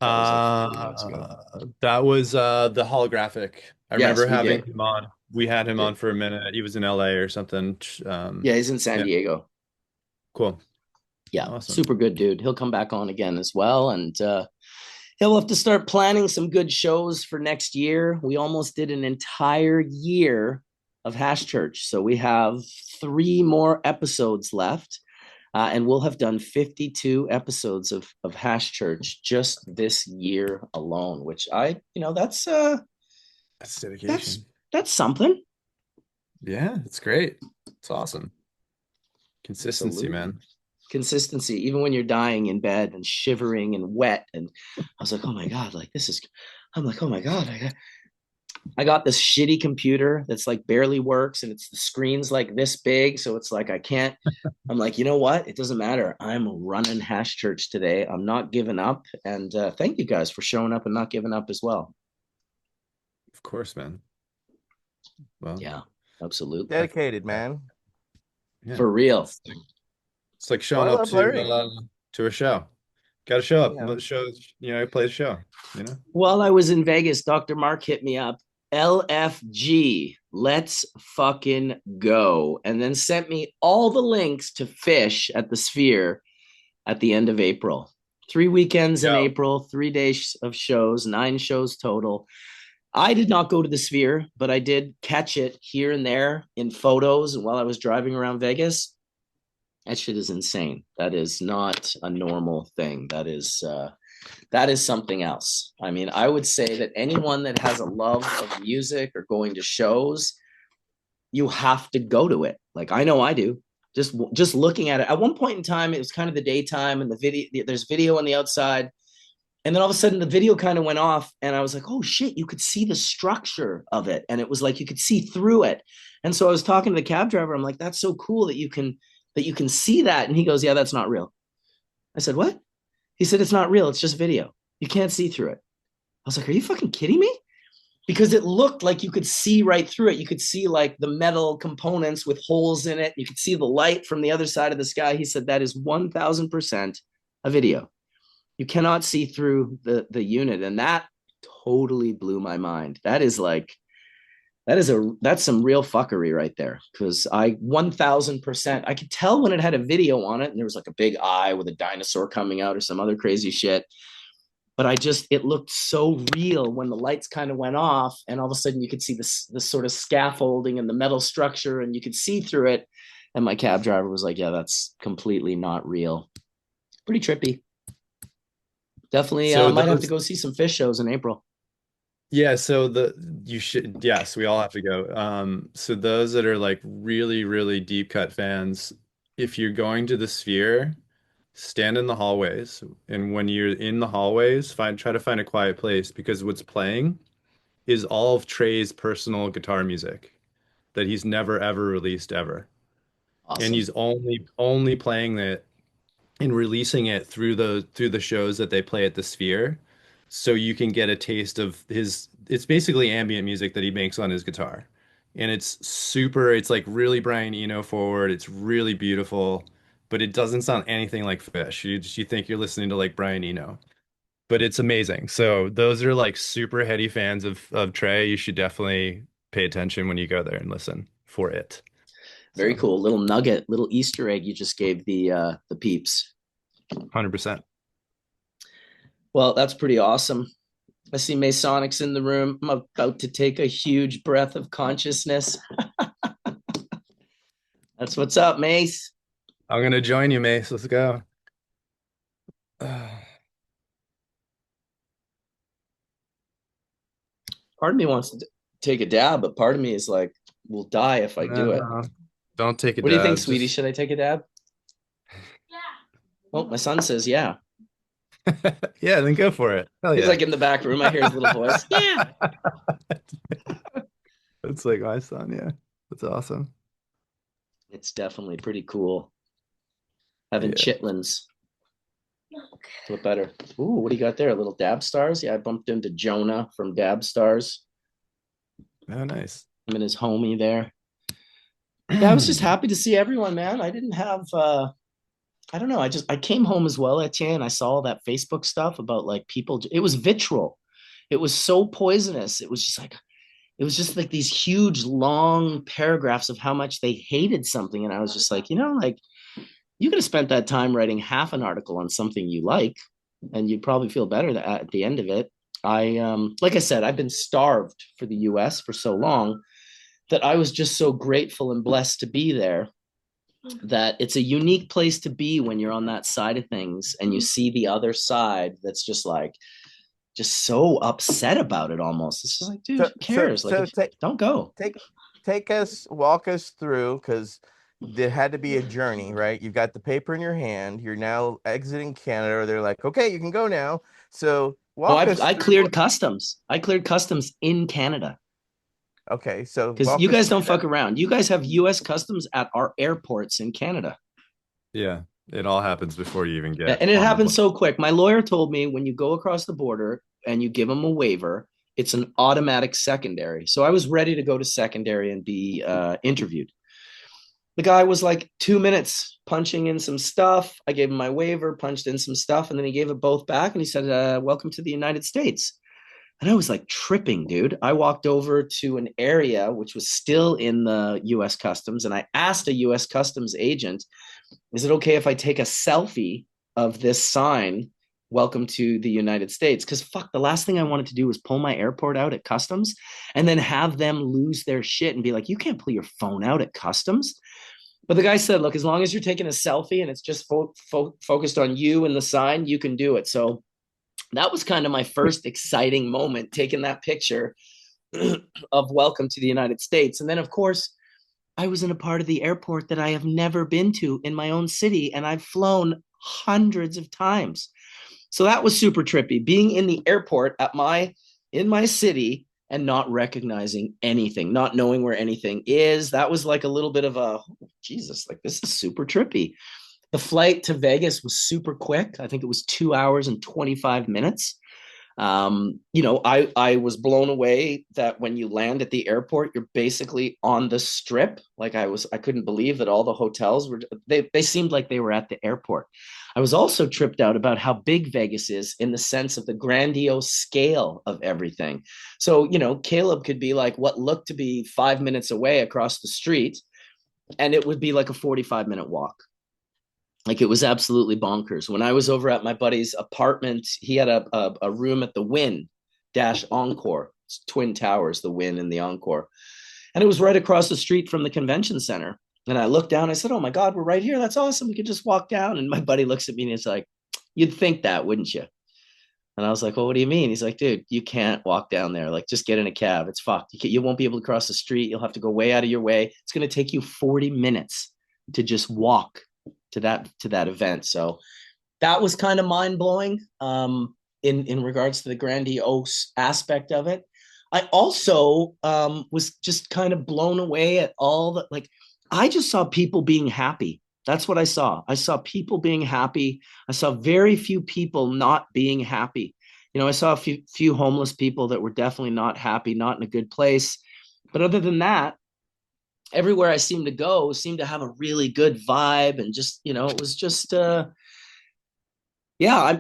That was like 3 months ago.
That was the holographic. I remember
Yes, we
having
did.
him on. We had him
Did.
on for a minute. He was in LA or something.
Yeah, he's in San
Yeah,
Diego.
cool.
Yeah,
Awesome.
super good dude. He'll come back on again as well. And he'll have to start planning some good shows for next year. We almost did an entire year of Hash Church. So we have 3 more episodes left. And we'll have done 52 episodes of Hash Church just this year alone, which that's
That's
that's
dedication.
that's something.
Yeah, it's great. It's awesome. Consistency,
Absolutely.
man.
Consistency, even when you're dying in bed and shivering and wet. And I was like, oh my God, like this is, I'm like, oh my God, I got this shitty computer that's like barely works and it's the screen's like this big. So it's like, I'm like, you know what? It doesn't matter. I'm running Hash Church today. I'm not giving up. And thank you guys for showing up and not giving up as well.
Of course, man. Well,
Yeah, absolutely.
Dedicated, man.
yeah.
For real.
It's like
Well,
showing
I
up
love learning.
to a show. Got to show up.
Yeah.
Let the show, play the show,
While I was in Vegas, Dr. Mark hit me up. LFG, let's fucking go. And then sent me all the links to fish at the Sphere at the end of April. 3 weekends in
Yeah.
April, 3 days of shows, 9 shows total. I did not go to the Sphere, but I did catch it here and there in photos while I was driving around Vegas. That shit is insane. That is not a normal thing. That is something else. I mean, I would say that anyone that has a love of music or going to shows, you have to go to it. Like I know I do. Just looking at it. At one point in time, it was kind of the daytime, and the video. There's video on the outside, and then all of a sudden, the video kind of went off, and I was like, "Oh shit!" You could see the structure of it, and it was like you could see through it. And so I was talking to the cab driver. I'm like, "That's so cool that you can see that." And he goes, "Yeah, that's not real." I said, "What?" He said, "It's not real. It's just video. You can't see through it." I was like, "Are you fucking kidding me?" Because it looked like you could see right through it. You could see like the metal components with holes in it. You could see the light from the other side of the sky. He said that is 1000% a video. You cannot see through the unit. And that totally blew my mind. That's some real fuckery right there. Cause I 1000%, I could tell when it had a video on it and there was like a big eye with a dinosaur coming out or some other crazy shit. But it looked so real when the lights kind of went off and all of a sudden you could see this sort of scaffolding and the metal structure and you could see through it. And my cab driver was like, yeah, that's completely not real. Pretty trippy. Definitely
So
might have to go see some fish shows in April.
yeah, so you should, yes, we all have to go. So those that are like really, really deep cut fans, if you're going to the Sphere, stand in the hallways, and when you're in the hallways, try to find a quiet place because what's playing is all of Trey's personal guitar music that he's never ever released ever. And
Awesome.
he's only playing it and releasing it through the shows that they play at the Sphere, so you can get a taste of his. It's basically ambient music that he makes on his guitar, and it's like really Brian Eno forward. It's really beautiful, but it doesn't sound anything like Fish. You think you're listening to like Brian Eno, but it's amazing. So those are like super heady fans of Trey. You should definitely pay attention when you go there and listen for it.
Very
So
cool. Little nugget, little Easter egg you just gave the peeps.
100%.
Well, that's pretty awesome. I see Masonics in the room. I'm about to take a huge breath of consciousness. That's what's up, Mace.
I'm gonna join you, Mace. Let's go.
Part of me wants to take a dab, but part of me is like, we'll die if I do it.
No, don't take a
What do you think,
dab.
sweetie? Should I take a dab? Yeah. Oh, my son says yeah.
Yeah, then go for it. Hell
He's
yeah.
like in the back room. I hear his little voice. Yeah.
It's like my son. Yeah, that's awesome.
It's definitely pretty cool. Having
Yeah.
chitlins. What better? Ooh, what do you got there? A little Dab Stars? Yeah, I bumped into Jonah from Dab Stars.
Oh, nice.
Him and his homie there. Yeah, I was just happy to see everyone, man. I didn't have I don't know. I came home as well, Etienne. I saw all that Facebook stuff about like people. It was vitriol. It was so poisonous. It was just like these huge long paragraphs of how much they hated something. And I was just like, like you could have spent that time writing half an article on something you like, and you'd probably feel better at the end of it. Like I said, I've been starved for the US for so long that I was just so grateful and blessed to be there, that it's a unique place to be when you're on that side of things and you see the other side that's just like just so upset about it almost. It's just like, dude,
So,
who cares? Like, don't go.
take walk us through, because there had to be a journey, right? You've got the paper in your hand. You're now exiting Canada. They're like, okay, you can go now. So
Oh,
walk us
I
through.
cleared customs. I cleared customs in Canada
Okay, so
because
walk
you
us
guys
through
don't
that.
fuck around. You guys have US customs at our airports in Canada.
Yeah, it all happens before you even get
And it
on the
happens
plane.
so quick. My lawyer told me when you go across the border and you give them a waiver, it's an automatic secondary. So I was ready to go to secondary and be interviewed. The guy was like 2 minutes punching in some stuff. I gave him my waiver, punched in some stuff, and then he gave it both back and he said, welcome to the United States. And I was like tripping, dude. I walked over to an area which was still in the US Customs, and I asked a US Customs agent, is it okay if I take a selfie of this sign, welcome to the United States? Because fuck, the last thing I wanted to do was pull my airport out at customs and then have them lose their shit and be like, you can't pull your phone out at customs. But the guy said, look, as long as you're taking a selfie and it's just focused on you and the sign, you can do it. So that was kind of my first exciting moment, taking that picture of welcome to the United States. And then, of course, I was in a part of the airport that I have never been to in my own city, and I've flown hundreds of times. So that was super trippy, being in the airport in my city and not recognizing anything, not knowing where anything is. That was like a little bit of a Jesus, like this is super trippy. The flight to Vegas was super quick. I think it was 2 hours and 25 minutes. I was blown away that when you land at the airport, you're basically on the strip. Like I couldn't believe that all the hotels they seemed like they were at the airport. I was also tripped out about how big Vegas is in the sense of the grandiose scale of everything. So, Caleb could be like what looked to be 5 minutes away across the street, and it would be like a 45-minute walk. Like it was absolutely bonkers. When I was over at my buddy's apartment, he had a room at the Wynn dash Encore. It's twin towers, the Wynn and the Encore. And it was right across the street from the convention center. And I looked down, I said, oh my God, we're right here. That's awesome. We could just walk down. And my buddy looks at me and he's like, you'd think that, wouldn't you? And I was like, well, what do you mean? He's like, dude, you can't walk down there. Like, just get in a cab. It's fucked. You won't be able to cross the street. You'll have to go way out of your way. It's going to take you 40 minutes to just walk to that event. So that was kind of mind blowing in regards to the grandiose aspect of it. I also was just kind of blown away at all the like. I just saw people being happy. That's what I saw. I saw people being happy. I saw very few people not being happy. I saw a few homeless people that were definitely not happy, not in a good place. But other than that, everywhere I seemed to go seemed to have a really good vibe, and just it was just yeah.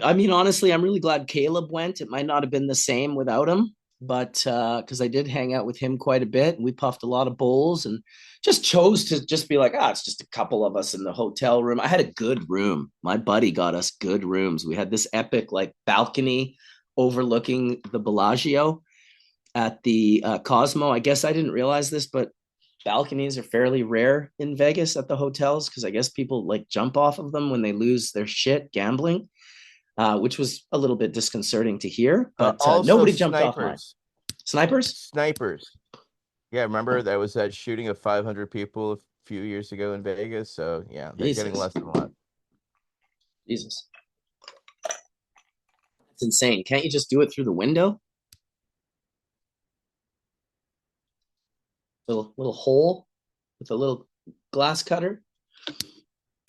I mean, honestly, I'm really glad Caleb went. It might not have been the same without him, but because I did hang out with him quite a bit, and we puffed a lot of bowls, and just chose to just be like, it's just a couple of us in the hotel room. I had a good room. My buddy got us good rooms. We had this epic like balcony overlooking the Bellagio at the Cosmo. I guess I didn't realize this, but balconies are fairly rare in Vegas at the hotels because I guess people like jump off of them when they lose their shit gambling, which was a little bit disconcerting to hear. But
Also,
nobody jumped off mine. Snipers?
Snipers. Yeah, remember that was that shooting of 500 people a few years ago in Vegas. So yeah, they're getting less and less.
Jesus, it's insane. Can't you just do it through the window? Little hole with a little glass cutter,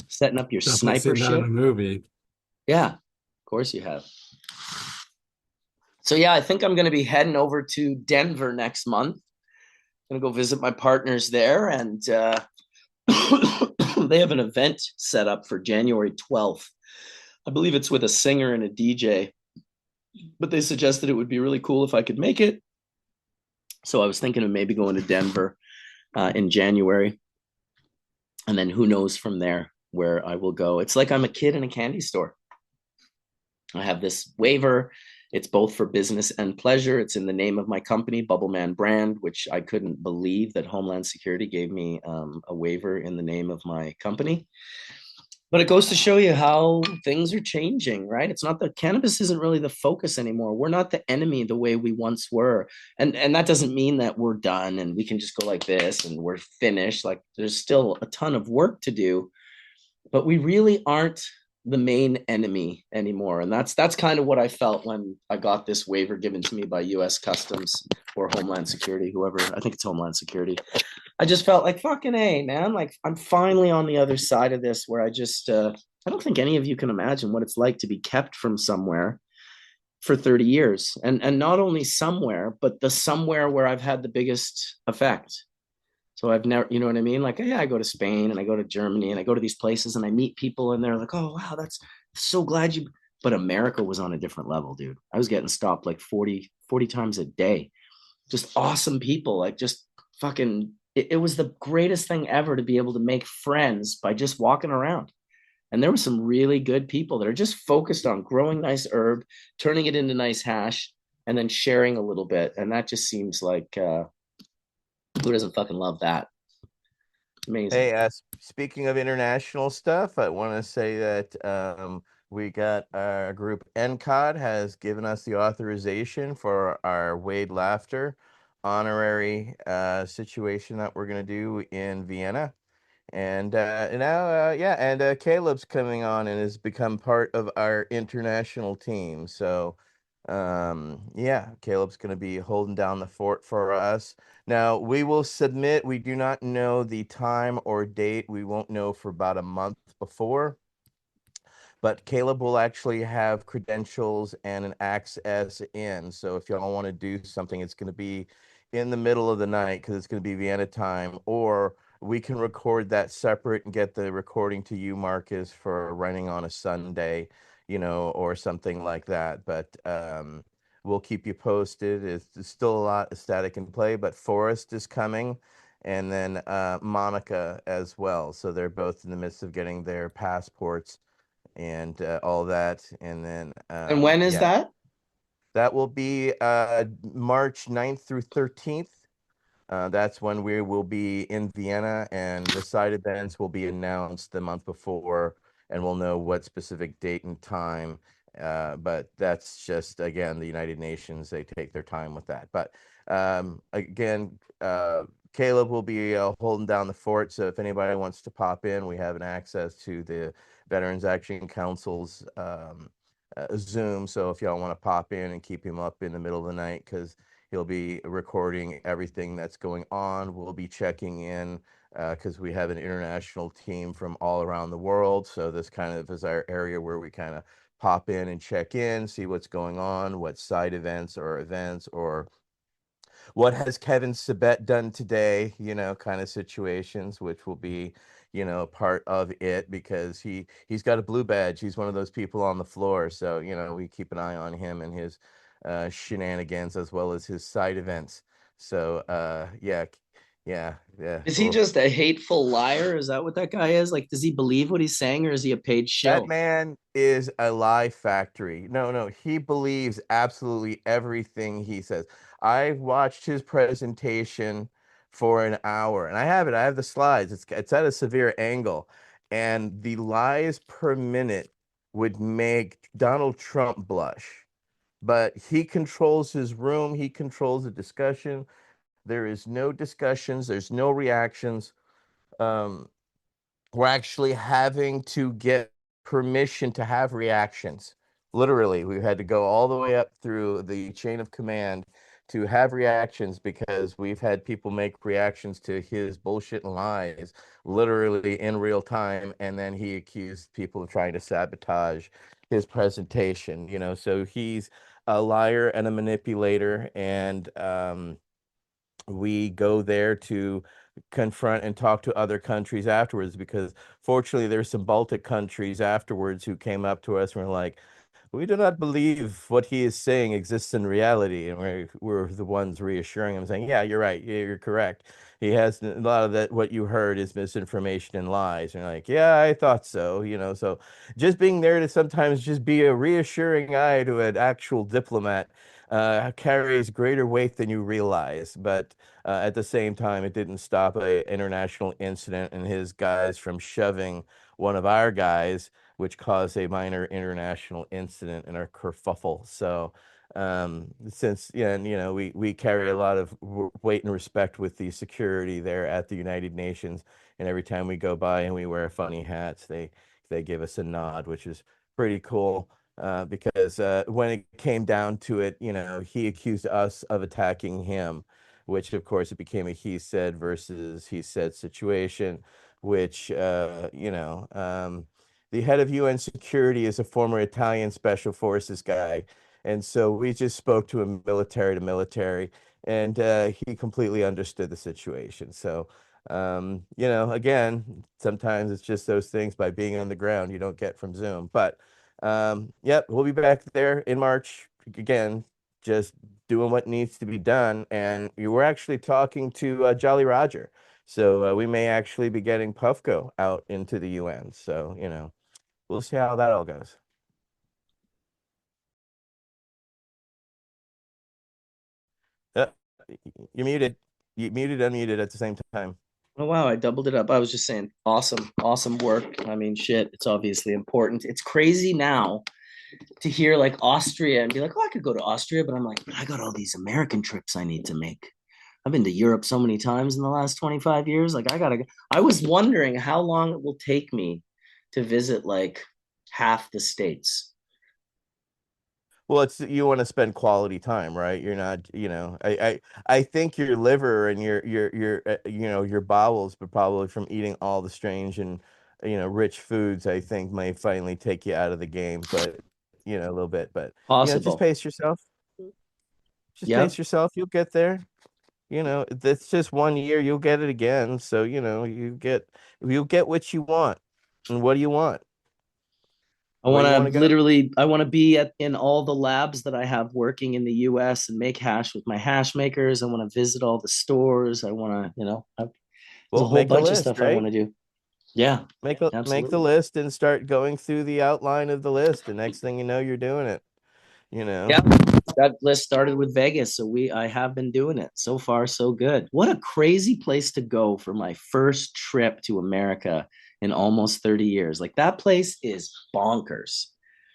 setting up your
Definitely
sniper
seen that in
shit.
a movie.
Yeah, of course you have. So yeah, I think I'm going to be heading over to Denver next month. I'm going to go visit my partners there, and they They have an event set up for January 12th. I believe it's with a singer and a DJ, but they suggested it would be really cool if I could make it. So I was thinking of maybe going to Denver in January. And then who knows from there where I will go. It's like I'm a kid in a candy store. I have this waiver. It's both for business and pleasure. It's in the name of my company, Bubble Man Brand, which I couldn't believe that Homeland Security gave me a waiver in the name of my company. But it goes to show you how things are changing, right? It's not that cannabis isn't really the focus anymore. We're not the enemy the way we once were. And that doesn't mean that we're done and we can just go like this and we're finished. Like there's still a ton of work to do, but we really aren't the main enemy anymore. And that's kind of what I felt when I got this waiver given to me by US Customs or Homeland Security, whoever. I think it's Homeland Security. I just felt like fucking A, man. Like I'm finally on the other side of this where I don't think any of you can imagine what it's like to be kept from somewhere for 30 years. And not only somewhere, but the somewhere where I've had the biggest effect. So I've never, you know what I mean? Like, yeah, I go to Spain and I go to Germany and I go to these places and I meet people and they're like, oh, wow, that's so glad you. But America was on a different level, dude. I was getting stopped like 40 times a day. Just awesome people. Like, just fucking, it was the greatest thing ever to be able to make friends by just walking around. And there were some really good people that are just focused on growing nice herb, turning it into nice hash, and then sharing a little bit. And that just seems like, who doesn't fucking love that? Amazing.
Hey, speaking of international stuff, I want to say that we got our group NCOD has given us the authorization for our Wade Laughter honorary situation that we're going to do in Vienna. And now, yeah, and Caleb's coming on and has become part of our international team. So, yeah, Caleb's going to be holding down the fort for us. Now, we will submit. We do not know the time or date. We won't know for about a month before. But Caleb will actually have credentials and an access in. So if y'all want to do something, it's going to be in the middle of the night because it's going to be Vienna time, or we can record that separate and get the recording to you, Marcus, for running on a Sunday, or something like that. But we'll keep you posted. It's still a lot of static in play, but Forrest is coming, and then Monica as well. So they're both in the midst of getting their passports and all that. And then,
And when is
yeah,
that?
that will be March 9th through 13th. That's when we will be in Vienna, and the side events will be announced the month before, and we'll know what specific date and time. But that's just, again, the United Nations, they take their time with that. But again, Caleb will be holding down the fort. So if anybody wants to pop in, we have an access to the Veterans Action Council's Zoom. So if y'all want to pop in and keep him up in the middle of the night, because he'll be recording everything that's going on. We'll be checking in because we have an international team from all around the world. So this kind of is our area where we kind of pop in and check in, see what's going on, what side events or what has Kevin Sabet done today, kind of situations, which will be, part of it because he's got a blue badge. He's one of those people on the floor. So, we keep an eye on him and his shenanigans as well as his side events. So, yeah, yeah, yeah.
Is he just a hateful liar? Is that what that guy is? Like, does he believe what he's saying or is he a paid
That
shill?
man is a lie factory. No, he believes absolutely everything he says. I watched his presentation for an hour, and I have it. I have the slides. It's at a severe angle, and the lies per minute would make Donald Trump blush. But he controls his room. He controls the discussion. There is no discussions. There's no reactions. Um, we're actually having to get permission to have reactions. Literally, we had to go all the way up through the chain of command to have reactions because we've had people make reactions to his bullshit and lies literally in real time. And then he accused people of trying to sabotage his presentation, so he's a liar and a manipulator. And we go there to confront and talk to other countries afterwards, because fortunately there's some Baltic countries afterwards who came up to us and were like, we do not believe what he is saying exists in reality. And we're the ones reassuring him, saying, yeah, you're right. Yeah, you're correct. He has a lot of that. What you heard is misinformation and lies. And you're like, yeah, I thought so. So just being there to sometimes just be a reassuring eye to an actual diplomat carries greater weight than you realize. But at the same time, it didn't stop an international incident and his guys from shoving one of our guys, which caused a minor international incident in our kerfuffle. So, since yeah, and we carry a lot of weight and respect with the security there at the United Nations, and every time we go by and we wear funny hats, they give us a nod, which is pretty cool. Because when it came down to it, he accused us of attacking him, which of course it became a he said versus he said situation, which the head of UN security is a former Italian special forces guy. And so we just spoke to him military to military, and he completely understood the situation. So, again, sometimes it's just those things by being on the ground you don't get from Zoom. But yep, we'll be back there in March again, just doing what needs to be done. And you were actually talking to Jolly Roger. So we may actually be getting Puffco out into the UN. So, we'll see how that all goes. Uh, you're muted. You muted, unmuted at the same time.
Oh wow, I doubled it up. I was just saying, awesome work. I mean, shit, it's obviously important. It's crazy now to hear like Austria and be like, oh, I could go to Austria, but I'm like, I got all these American trips I need to make. I've been to Europe so many times in the last 25 years. Like, I gotta go. I was wondering how long it will take me to visit like half the states.
Well, it's you want to spend quality time, right? You're not, I think your liver and your bowels, but probably from eating all the strange and rich foods, I think may finally take you out of the game, but a little bit, but just
Possible.
pace yourself. Just pace
Yep.
yourself. You'll get there. That's just 1 year. You'll get it again. So, you'll get what you want. And what do you want?
I
Where
want
you want to
to
go?
literally, I want to be in all the labs that I have working in the US and make hash with my hash makers. I want to visit all the stores. I want to, there's a
Well,
whole
make a
bunch of
list,
stuff I
right?
want to do. Yeah,
Make the
absolutely.
list and start going through the outline of the list. The next thing you know, you're doing it. You know.
Yeah, that list started with Vegas, so I have been doing it. So far, so good. What a crazy place to go for my first trip to America in almost 30 years. Like that place is bonkers.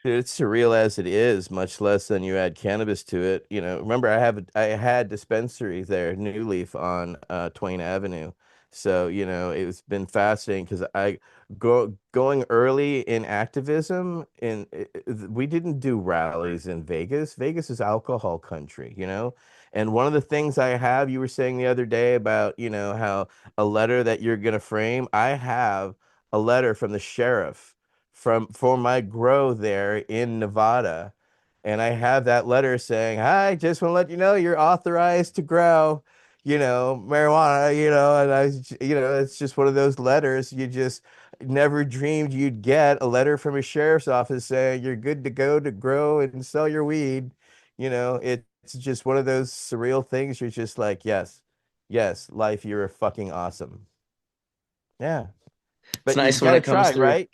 Dude, it's surreal as it is, much less than you add cannabis to it. Remember I had dispensary there, New Leaf on Twain Avenue. So, it's been fascinating because I going early in activism and we didn't do rallies in Vegas. Vegas is alcohol country. And one of the things I have, you were saying the other day about, how a letter that you're gonna frame, I have a letter from the sheriff for my grow there in Nevada. And I have that letter saying, "Hi, just want to let you know you're authorized to grow, marijuana, and it's just one of those letters you just never dreamed you'd get a letter from a sheriff's office saying you're good to go to grow and sell your weed. It's just one of those surreal things. You're just like, yes, yes, life, you're fucking awesome. Yeah.
It's
But you
nice when
got to
it comes
try,
through.
right?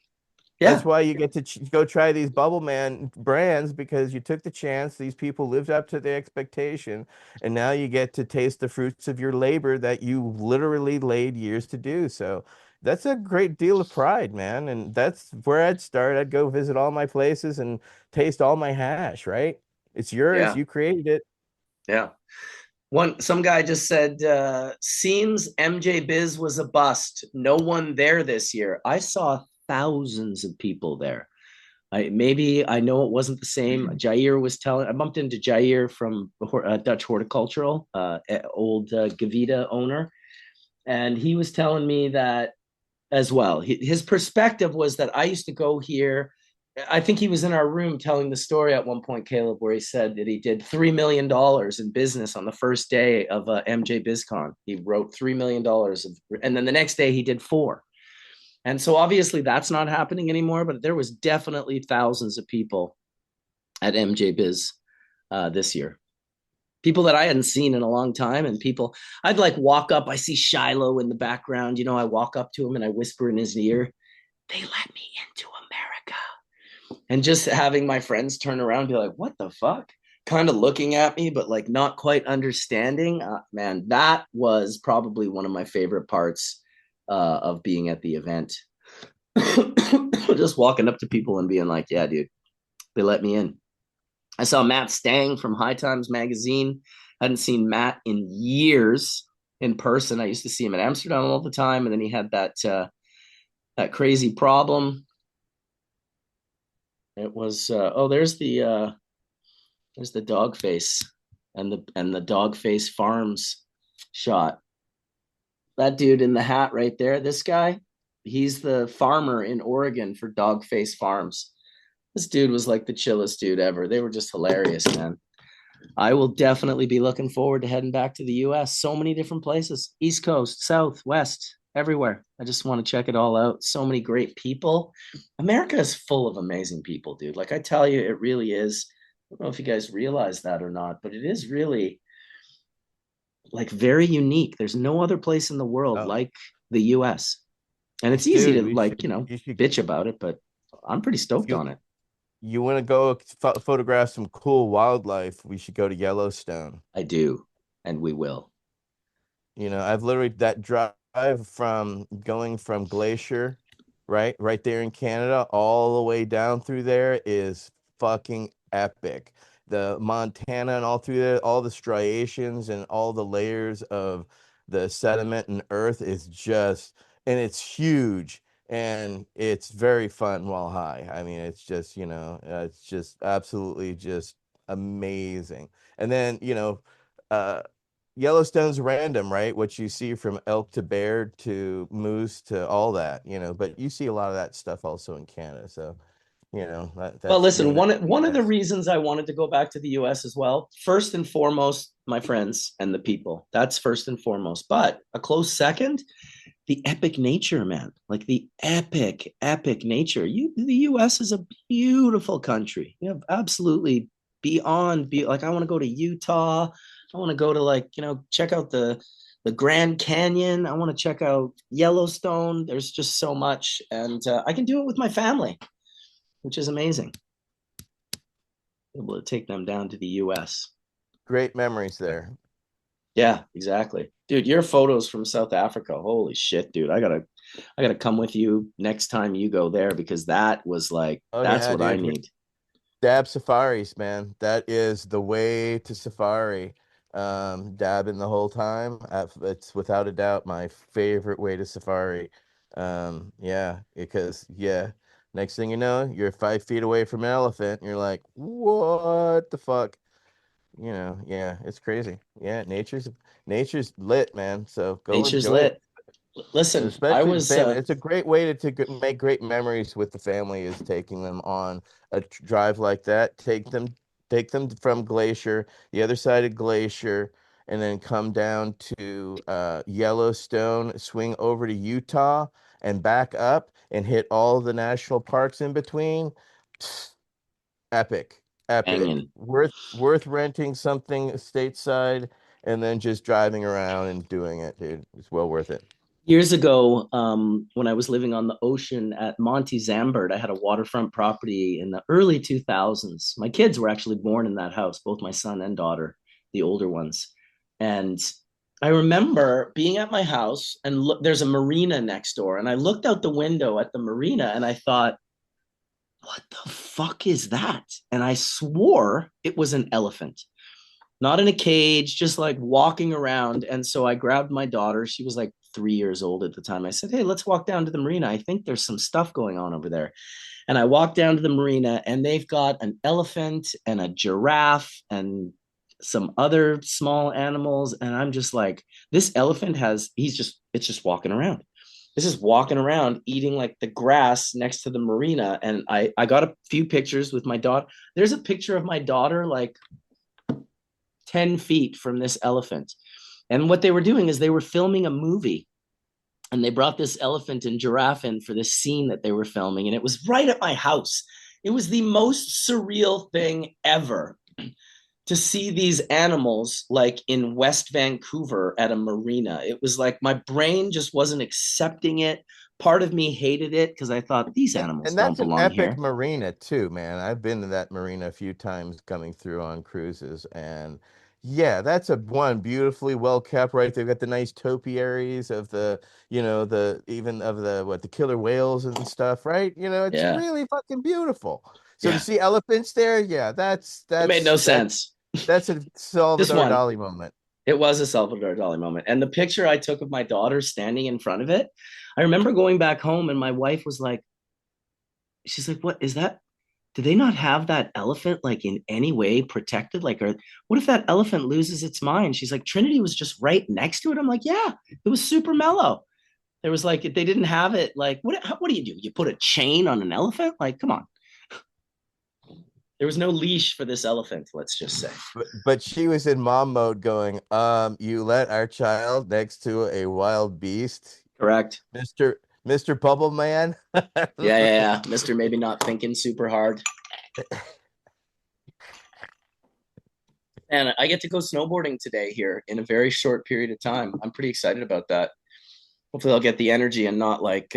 That's
Yeah.
why you get to go try these Bubble Man brands because you took the chance. These people lived up to the expectation, and now you get to taste the fruits of your labor that you literally laid years to do. So that's a great deal of pride, man. And that's where I'd start. I'd go visit all my places and taste all my hash, right? It's yours.
Yeah.
You created it.
Yeah. Some guy just said, seems MJ Biz was a bust. No one there this year. I saw thousands of people there. I know it wasn't the same. Jair was telling. I bumped into Jair from Dutch Horticultural, old Gavita owner, and he was telling me that as well. His perspective was that I used to go here I think he was in our room telling the story at one point, Caleb, where he said that he did $3 million in business on the first day of MJ BizCon. He wrote $3 million, and then the next day he did four. And so obviously that's not happening anymore, but there was definitely thousands of people at MJ Biz this year. People that I hadn't seen in a long time, and people I'd like walk up. I see Shiloh in the background. I walk up to him and I whisper in his ear, "They let me into America." And just having my friends turn around and be like, "What the fuck?" Kind of looking at me, but like not quite understanding. Man, that was probably one of my favorite parts of being at the event. Just walking up to people and being like, "Yeah, dude, they let me in." I saw Matt Stang from High Times Magazine. I hadn't seen Matt in years in person. I used to see him in Amsterdam all the time, and then he had that crazy problem. It was there's the dog face and the dog face farms shot. That dude in the hat right there, this guy, he's the farmer in Oregon for Dog Face Farms. This dude was like the chillest dude ever. They were just hilarious, man. I will definitely be looking forward to heading back to the US. So many different places, East Coast, South, West, everywhere. I just want to check it all out. So many great people. America is full of amazing people, dude. Like I tell you, it really is. I don't know if you guys realize that or not, but it is really like very unique. There's no other place in the world
Oh,
like the US. And it's easy
dude,
to like,
you should,
bitch about it, but I'm pretty stoked
you,
on it.
you want to go photograph some cool wildlife? We should go to Yellowstone.
I do, and we will.
I've literally that drive from going from Glacier, right there in Canada, all the way down through there is fucking epic. The Montana and all through there, all the striations and all the layers of the sediment and earth is just, and it's huge and it's very fun while high. I mean, it's just absolutely just amazing. And then, uh, Yellowstone's random, right? What you see from elk to bear to moose to all that, but you see a lot of that stuff also in Canada. So,
Well,
that's
listen,
maybe not
one
the
of the
US.
reasons I wanted to go back to the US as well, first and foremost, my friends and the people. That's first and foremost. But a close second, the epic nature, man. Like the epic nature. The US is a beautiful country. You have absolutely like I want to go to Utah. I want to go to like, check out the Grand Canyon. I want to check out Yellowstone. There's just so much, and I can do it with my family, which is amazing. Able to take them down to the US.
Great memories there.
Yeah, exactly. Dude, your photos from South Africa. Holy shit, dude. I gotta come with you next time you go there because that was like
Oh
that's
yeah,
what I
dude.
need.
Dab safaris, man. That is the way to safari. Dabbing the whole time. It's without a doubt my favorite way to safari. Yeah, because yeah, next thing you know, you're 5 feet away from an elephant, and you're like, what the fuck? Yeah, it's crazy. Yeah, nature's lit, man. So go
Nature's
enjoy it.
lit.
And
Listen, I
especially the
was
family. It's a great way to make great memories with the family is taking them on a drive like that. Take them from Glacier, the other side of Glacier, and then come down to Yellowstone, swing over to Utah, and back up and hit all the national parks in between. Epic, epic.
hanging.
Worth renting something stateside and then just driving around and doing it, dude. It's well worth it.
Years ago, when I was living on the ocean at Monte Zambert, I had a waterfront property in the early 2000s. My kids were actually born in that house, both my son and daughter, the older ones. And I remember being at my house and there's a marina next door. And I looked out the window at the marina and I thought, what the fuck is that? And I swore it was an elephant, not in a cage, just like walking around. And so I grabbed my daughter. She was like 3 years old at the time. I said, "Hey, let's walk down to the marina. I think there's some stuff going on over there." And I walked down to the marina and they've got an elephant and a giraffe and some other small animals. And I'm just like, this elephant it's just walking around. is just walking around eating like the grass next to the marina. And I got a few pictures with my daughter. There's a picture of my daughter like 10 feet from this elephant. And what they were doing is they were filming a movie, and they brought this elephant and giraffe in for this scene that they were filming. And it was right at my house. It was the most surreal thing ever to see these animals like in West Vancouver at a marina. It was like my brain just wasn't accepting it. Part of me hated it because I thought these animals
And
don't
that's an
belong
epic
here.
marina too, man. I've been to that marina a few times coming through on cruises, and yeah, that's a one beautifully well kept, right? They've got the nice topiaries of the, the even of the what the killer whales and stuff, right? It's
Yeah.
really fucking beautiful. So to
Yeah.
see elephants there, yeah, that's
It made no
that's that's
sense.
that's a
This
Salvador
one,
Dali moment.
it was a Salvador Dali moment. And the picture I took of my daughter standing in front of it, I remember going back home and my wife was like, she's like, what is that? Do they not have that elephant like in any way protected? Like, or what if that elephant loses its mind? She's like, Trinity was just right next to it. I'm like, yeah, it was super mellow. There was like, they didn't have it. Like, what do? You put a chain on an elephant? Like, come on. There was no leash for this elephant, let's just say.
But she was in mom mode going, you let our child next to a wild beast,
Correct.
Mr. Bubble Man.
Yeah. Mr. Maybe not thinking super hard. And I get to go snowboarding today here in a very short period of time. I'm pretty excited about that. Hopefully I'll get the energy and not like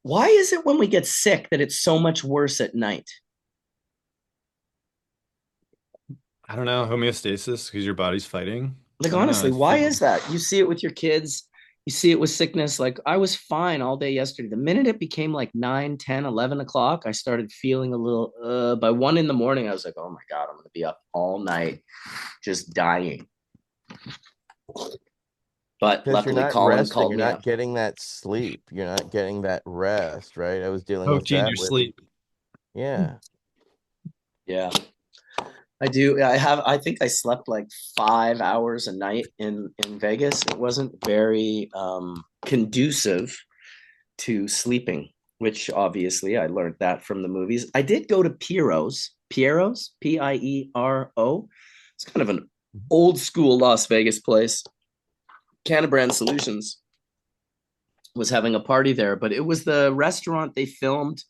why is it when we get sick that it's so much worse at night?
I don't know, homeostasis because your body's fighting.
Like,
I don't know.
honestly,
I
why
feel
is that? You see it with your kids, you see it with sickness. Like, I was fine all day yesterday. The minute it became like 9, 10, 11 o'clock, I started feeling a little, by 1 in the morning, I was like, oh my God, I'm going to be up all night just dying. But
Because you're
luckily,
not
Colin
resting,
called
you're
me
not
up.
getting that sleep, you're not getting that rest, right? I was dealing
oh,
with
gee, in
that
your
with,
sleep.
yeah.
Yeah, I do. I think I slept like 5 hours a night in Vegas. It wasn't very conducive to sleeping, which obviously I learned that from the movies. I did go to Piero's, Piero. It's kind of an old school Las Vegas place. Canabrand Solutions was having a party there, but it was the restaurant they filmed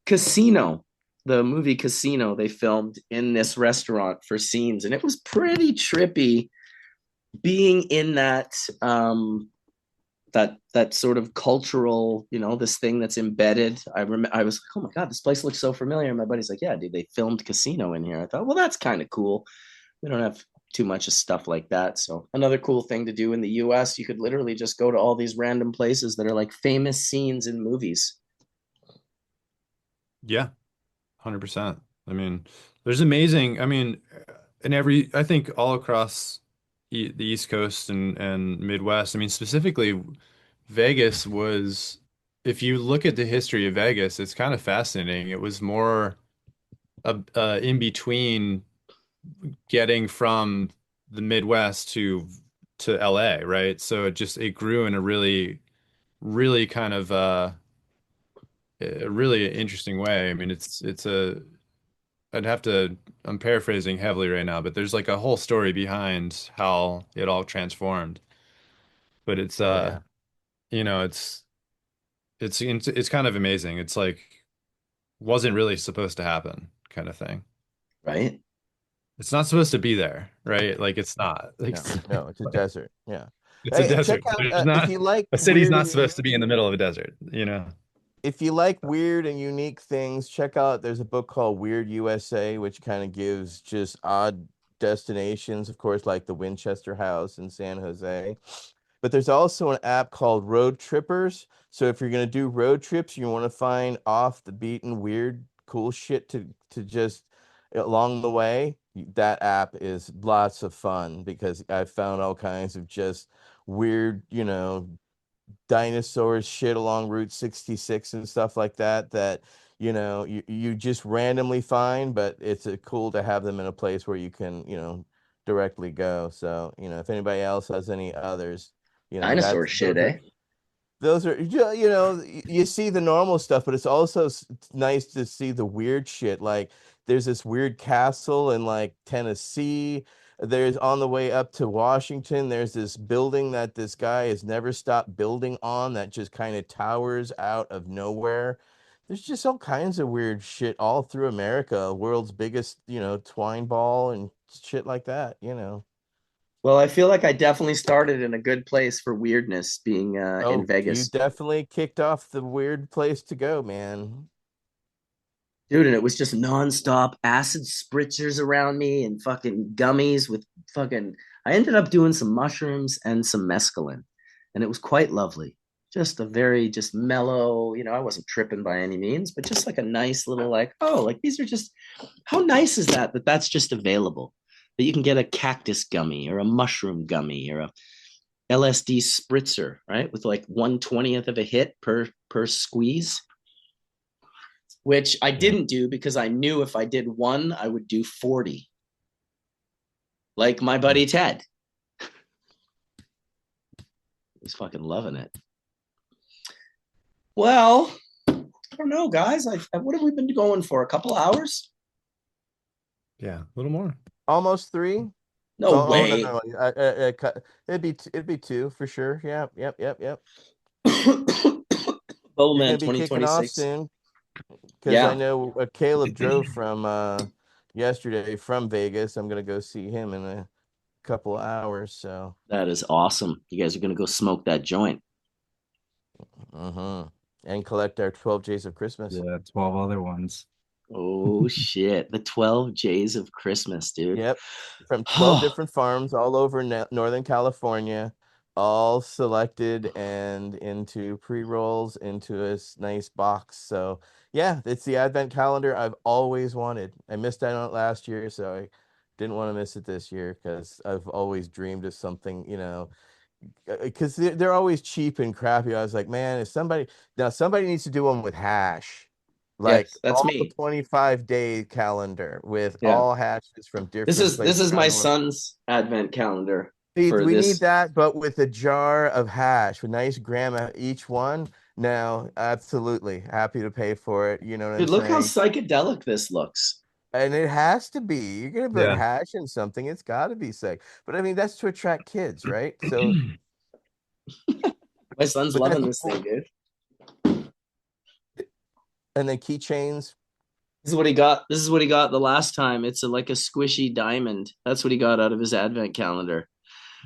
Casino, the movie Casino. They filmed in this restaurant for scenes, and it was pretty trippy being in that sort of cultural, this thing that's embedded. I was like, oh my God, this place looks so familiar. And my buddy's like, yeah, dude, they filmed Casino in here. I thought, well, that's kind of cool. We don't have too much of stuff like that. So another cool thing to do in the US, you could literally just go to all these random places that are like famous scenes in movies.
Yeah, 100%. I mean, there's amazing, I mean, I think all across the East Coast and Midwest, I mean, specifically Vegas was, if you look at the history of Vegas, it's kind of fascinating. It was more in between getting from the Midwest to LA, right? So it grew in a really kind of a really interesting way. I mean, it's a I'd have to I'm paraphrasing heavily right now, but there's like a whole story behind how it all transformed. But it's
Oh yeah.
you know, it's kind of amazing. It's like wasn't really supposed to happen kind of thing.
Right.
It's not supposed to be there, right? Like it's not. Like
No, no, it's a desert. Yeah.
it's a
Hey, check
desert.
out
There's
if
not
you like
a city's
weird
not
and
supposed to be in the middle of a desert, you know?
if you like weird and unique things, check out there's a book called Weird USA, which kind of gives just odd destinations, of course, like the Winchester House in San Jose. But there's also an app called Road Trippers. So if you're gonna do road trips, you want to find off the beaten, weird, cool shit to just along the way. That app is lots of fun because I found all kinds of just weird, dinosaurs shit along Route 66 and stuff like that that you just randomly find, but it's cool to have them in a place where you can directly go. So if anybody else has any others,
Dinosaur
that's
shit,
those are
eh?
those are you see the normal stuff, but it's also nice to see the weird shit. Like there's this weird castle in like Tennessee. There's on the way up to Washington, there's this building that this guy has never stopped building on that just kind of towers out of nowhere. There's just all kinds of weird shit all through America. World's biggest, twine ball and shit like that.
Well, I feel like I definitely started in a good place for weirdness being in
Oh, you
Vegas.
definitely kicked off the weird place to go, man.
Dude, and it was just nonstop acid spritzers around me and fucking gummies with fucking. I ended up doing some mushrooms and some mescaline, and it was quite lovely. Just a very just mellow, I wasn't tripping by any means, but just like a nice little like, oh, like these are just how nice is that that's just available. That you can get a cactus gummy or a mushroom gummy or a LSD spritzer, right? With like 1/20th of a hit per squeeze, which I didn't do because I knew if I did one, I would do 40. Like my buddy Ted. He's fucking loving it. Well, I don't know, guys. What have we been going for? A couple hours?
Yeah, a little more.
Almost 3.
No
Oh no,
way.
no. It'd be 2 for sure. Yeah, yep. You're
Bowman
gonna be kicking off
2026.
soon because I
Yeah,
know Caleb drove from yesterday from Vegas. I'm gonna go see him in a couple of hours. So,
that is awesome. You guys are going to go smoke that joint.
and collect our 12 Days of Christmas.
Yeah, 12 other ones.
Oh, shit. The 12 J's of Christmas, dude.
Yep, from 12 different farms all over Northern California, all selected and into pre-rolls into a nice box. So, yeah, it's the advent calendar I've always wanted. I missed out on it last year, so I didn't want to miss it this year because I've always dreamed of something, because they're always cheap and crappy. I was like, man, if somebody needs to do one with hash, like
Yes, that's
all the
me.
25-day calendar with
Yeah.
all hashes from
This
different
is this
places
is
around
my
the world.
son's advent calendar
See,
for
we need
this.
that, but with a jar of hash, with nice gram of each one. Now, absolutely happy to pay for it. You know what I'm
Dude, look how
saying?
psychedelic this looks.
And it has to be. You're gonna put
Yeah.
hash in something, it's got to be sick. But I mean, that's to attract kids, right? So,
My son's
but
loving
that's
this thing, dude.
and then keychains.
This is what he got. This is what he got the last time. It's like a squishy diamond. That's what he got out of his advent calendar.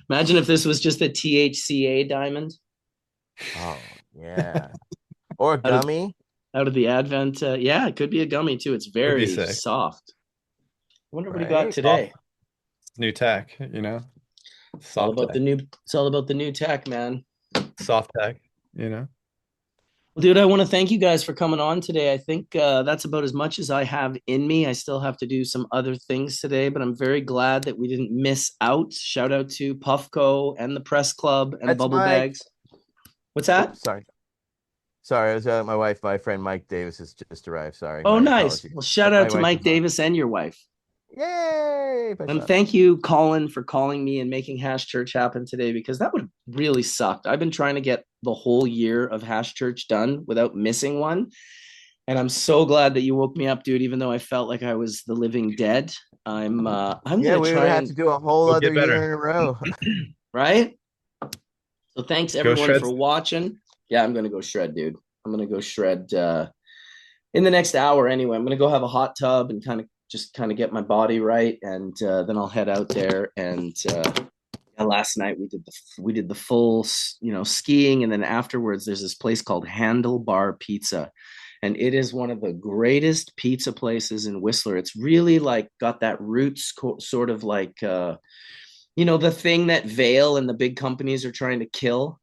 Imagine if this was just a THCA diamond
Oh, yeah. Or a
out of
gummy.
out of the advent. Yeah, it could be a gummy too. It's
Would be
very
sick.
soft. I wonder what he got
Right?
today.
New tech,
It's all
soft
about
tech,
the new. It's all about the new tech, man.
soft tech,
Well, dude, I want to thank you guys for coming on today. I think that's about as much as I have in me. I still have to do some other things today, but I'm very glad that we didn't miss out. Shout out to Puffco and the Press Club and
That's
Bubble
Mike.
Bags. What's that?
Oops, sorry. Sorry, I was my friend Mike Davis has just arrived. Sorry,
Oh,
my
nice.
apologies.
Well, shout
But
out
my
to
wife
Mike
is on.
Davis and your wife.
Yay!
And thank you, Colin, for calling me and making Hash Church happen today because that would really sucked. I've been trying to get the whole year of Hash Church done without missing one. And I'm so glad that you woke me up, dude, even though I felt like I was the living dead. I'm
Yeah,
gonna
we
try
would have
and
to do a whole
Go
other
get better.
year in a row.
right. So thanks
Go
everyone
shred.
for watching. Yeah, I'm gonna go shred, dude. I'm gonna go shred in the next hour anyway. I'm gonna go have a hot tub and kind of get my body right, and then I'll head out there. And last night we did the full skiing, and then afterwards there's this place called Handlebar Pizza, and it is one of the greatest pizza places in Whistler. It's really like got that roots sort of like the thing that Vale and the big companies are trying to kill.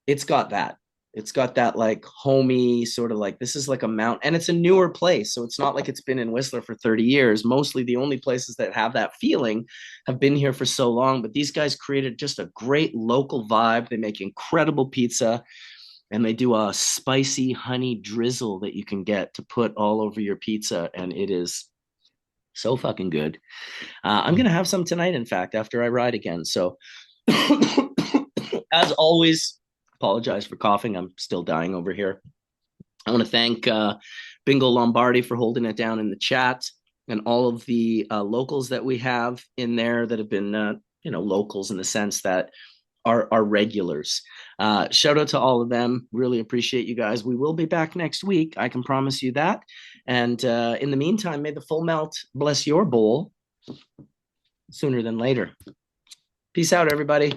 It's got that. It's got that like homey sort of like this is like a mount, and it's a newer place, so it's not like it's been in Whistler for 30 years. Mostly the only places that have that feeling have been here for so long, but these guys created just a great local vibe. They make incredible pizza, and they do a spicy honey drizzle that you can get to put all over your pizza, and it is so fucking good. I'm gonna have some tonight, in fact, after I ride again. So as always, Apologize for coughing. I'm still dying over here. I want to thank Bingo Lombardi for holding it down in the chat, and all of the locals that we have in there that have been, locals in the sense that are regulars. Shout out to all of them. Really appreciate you guys. We will be back next week. I can promise you that. And in the meantime, may the full melt bless your bowl sooner than later. Peace out, everybody.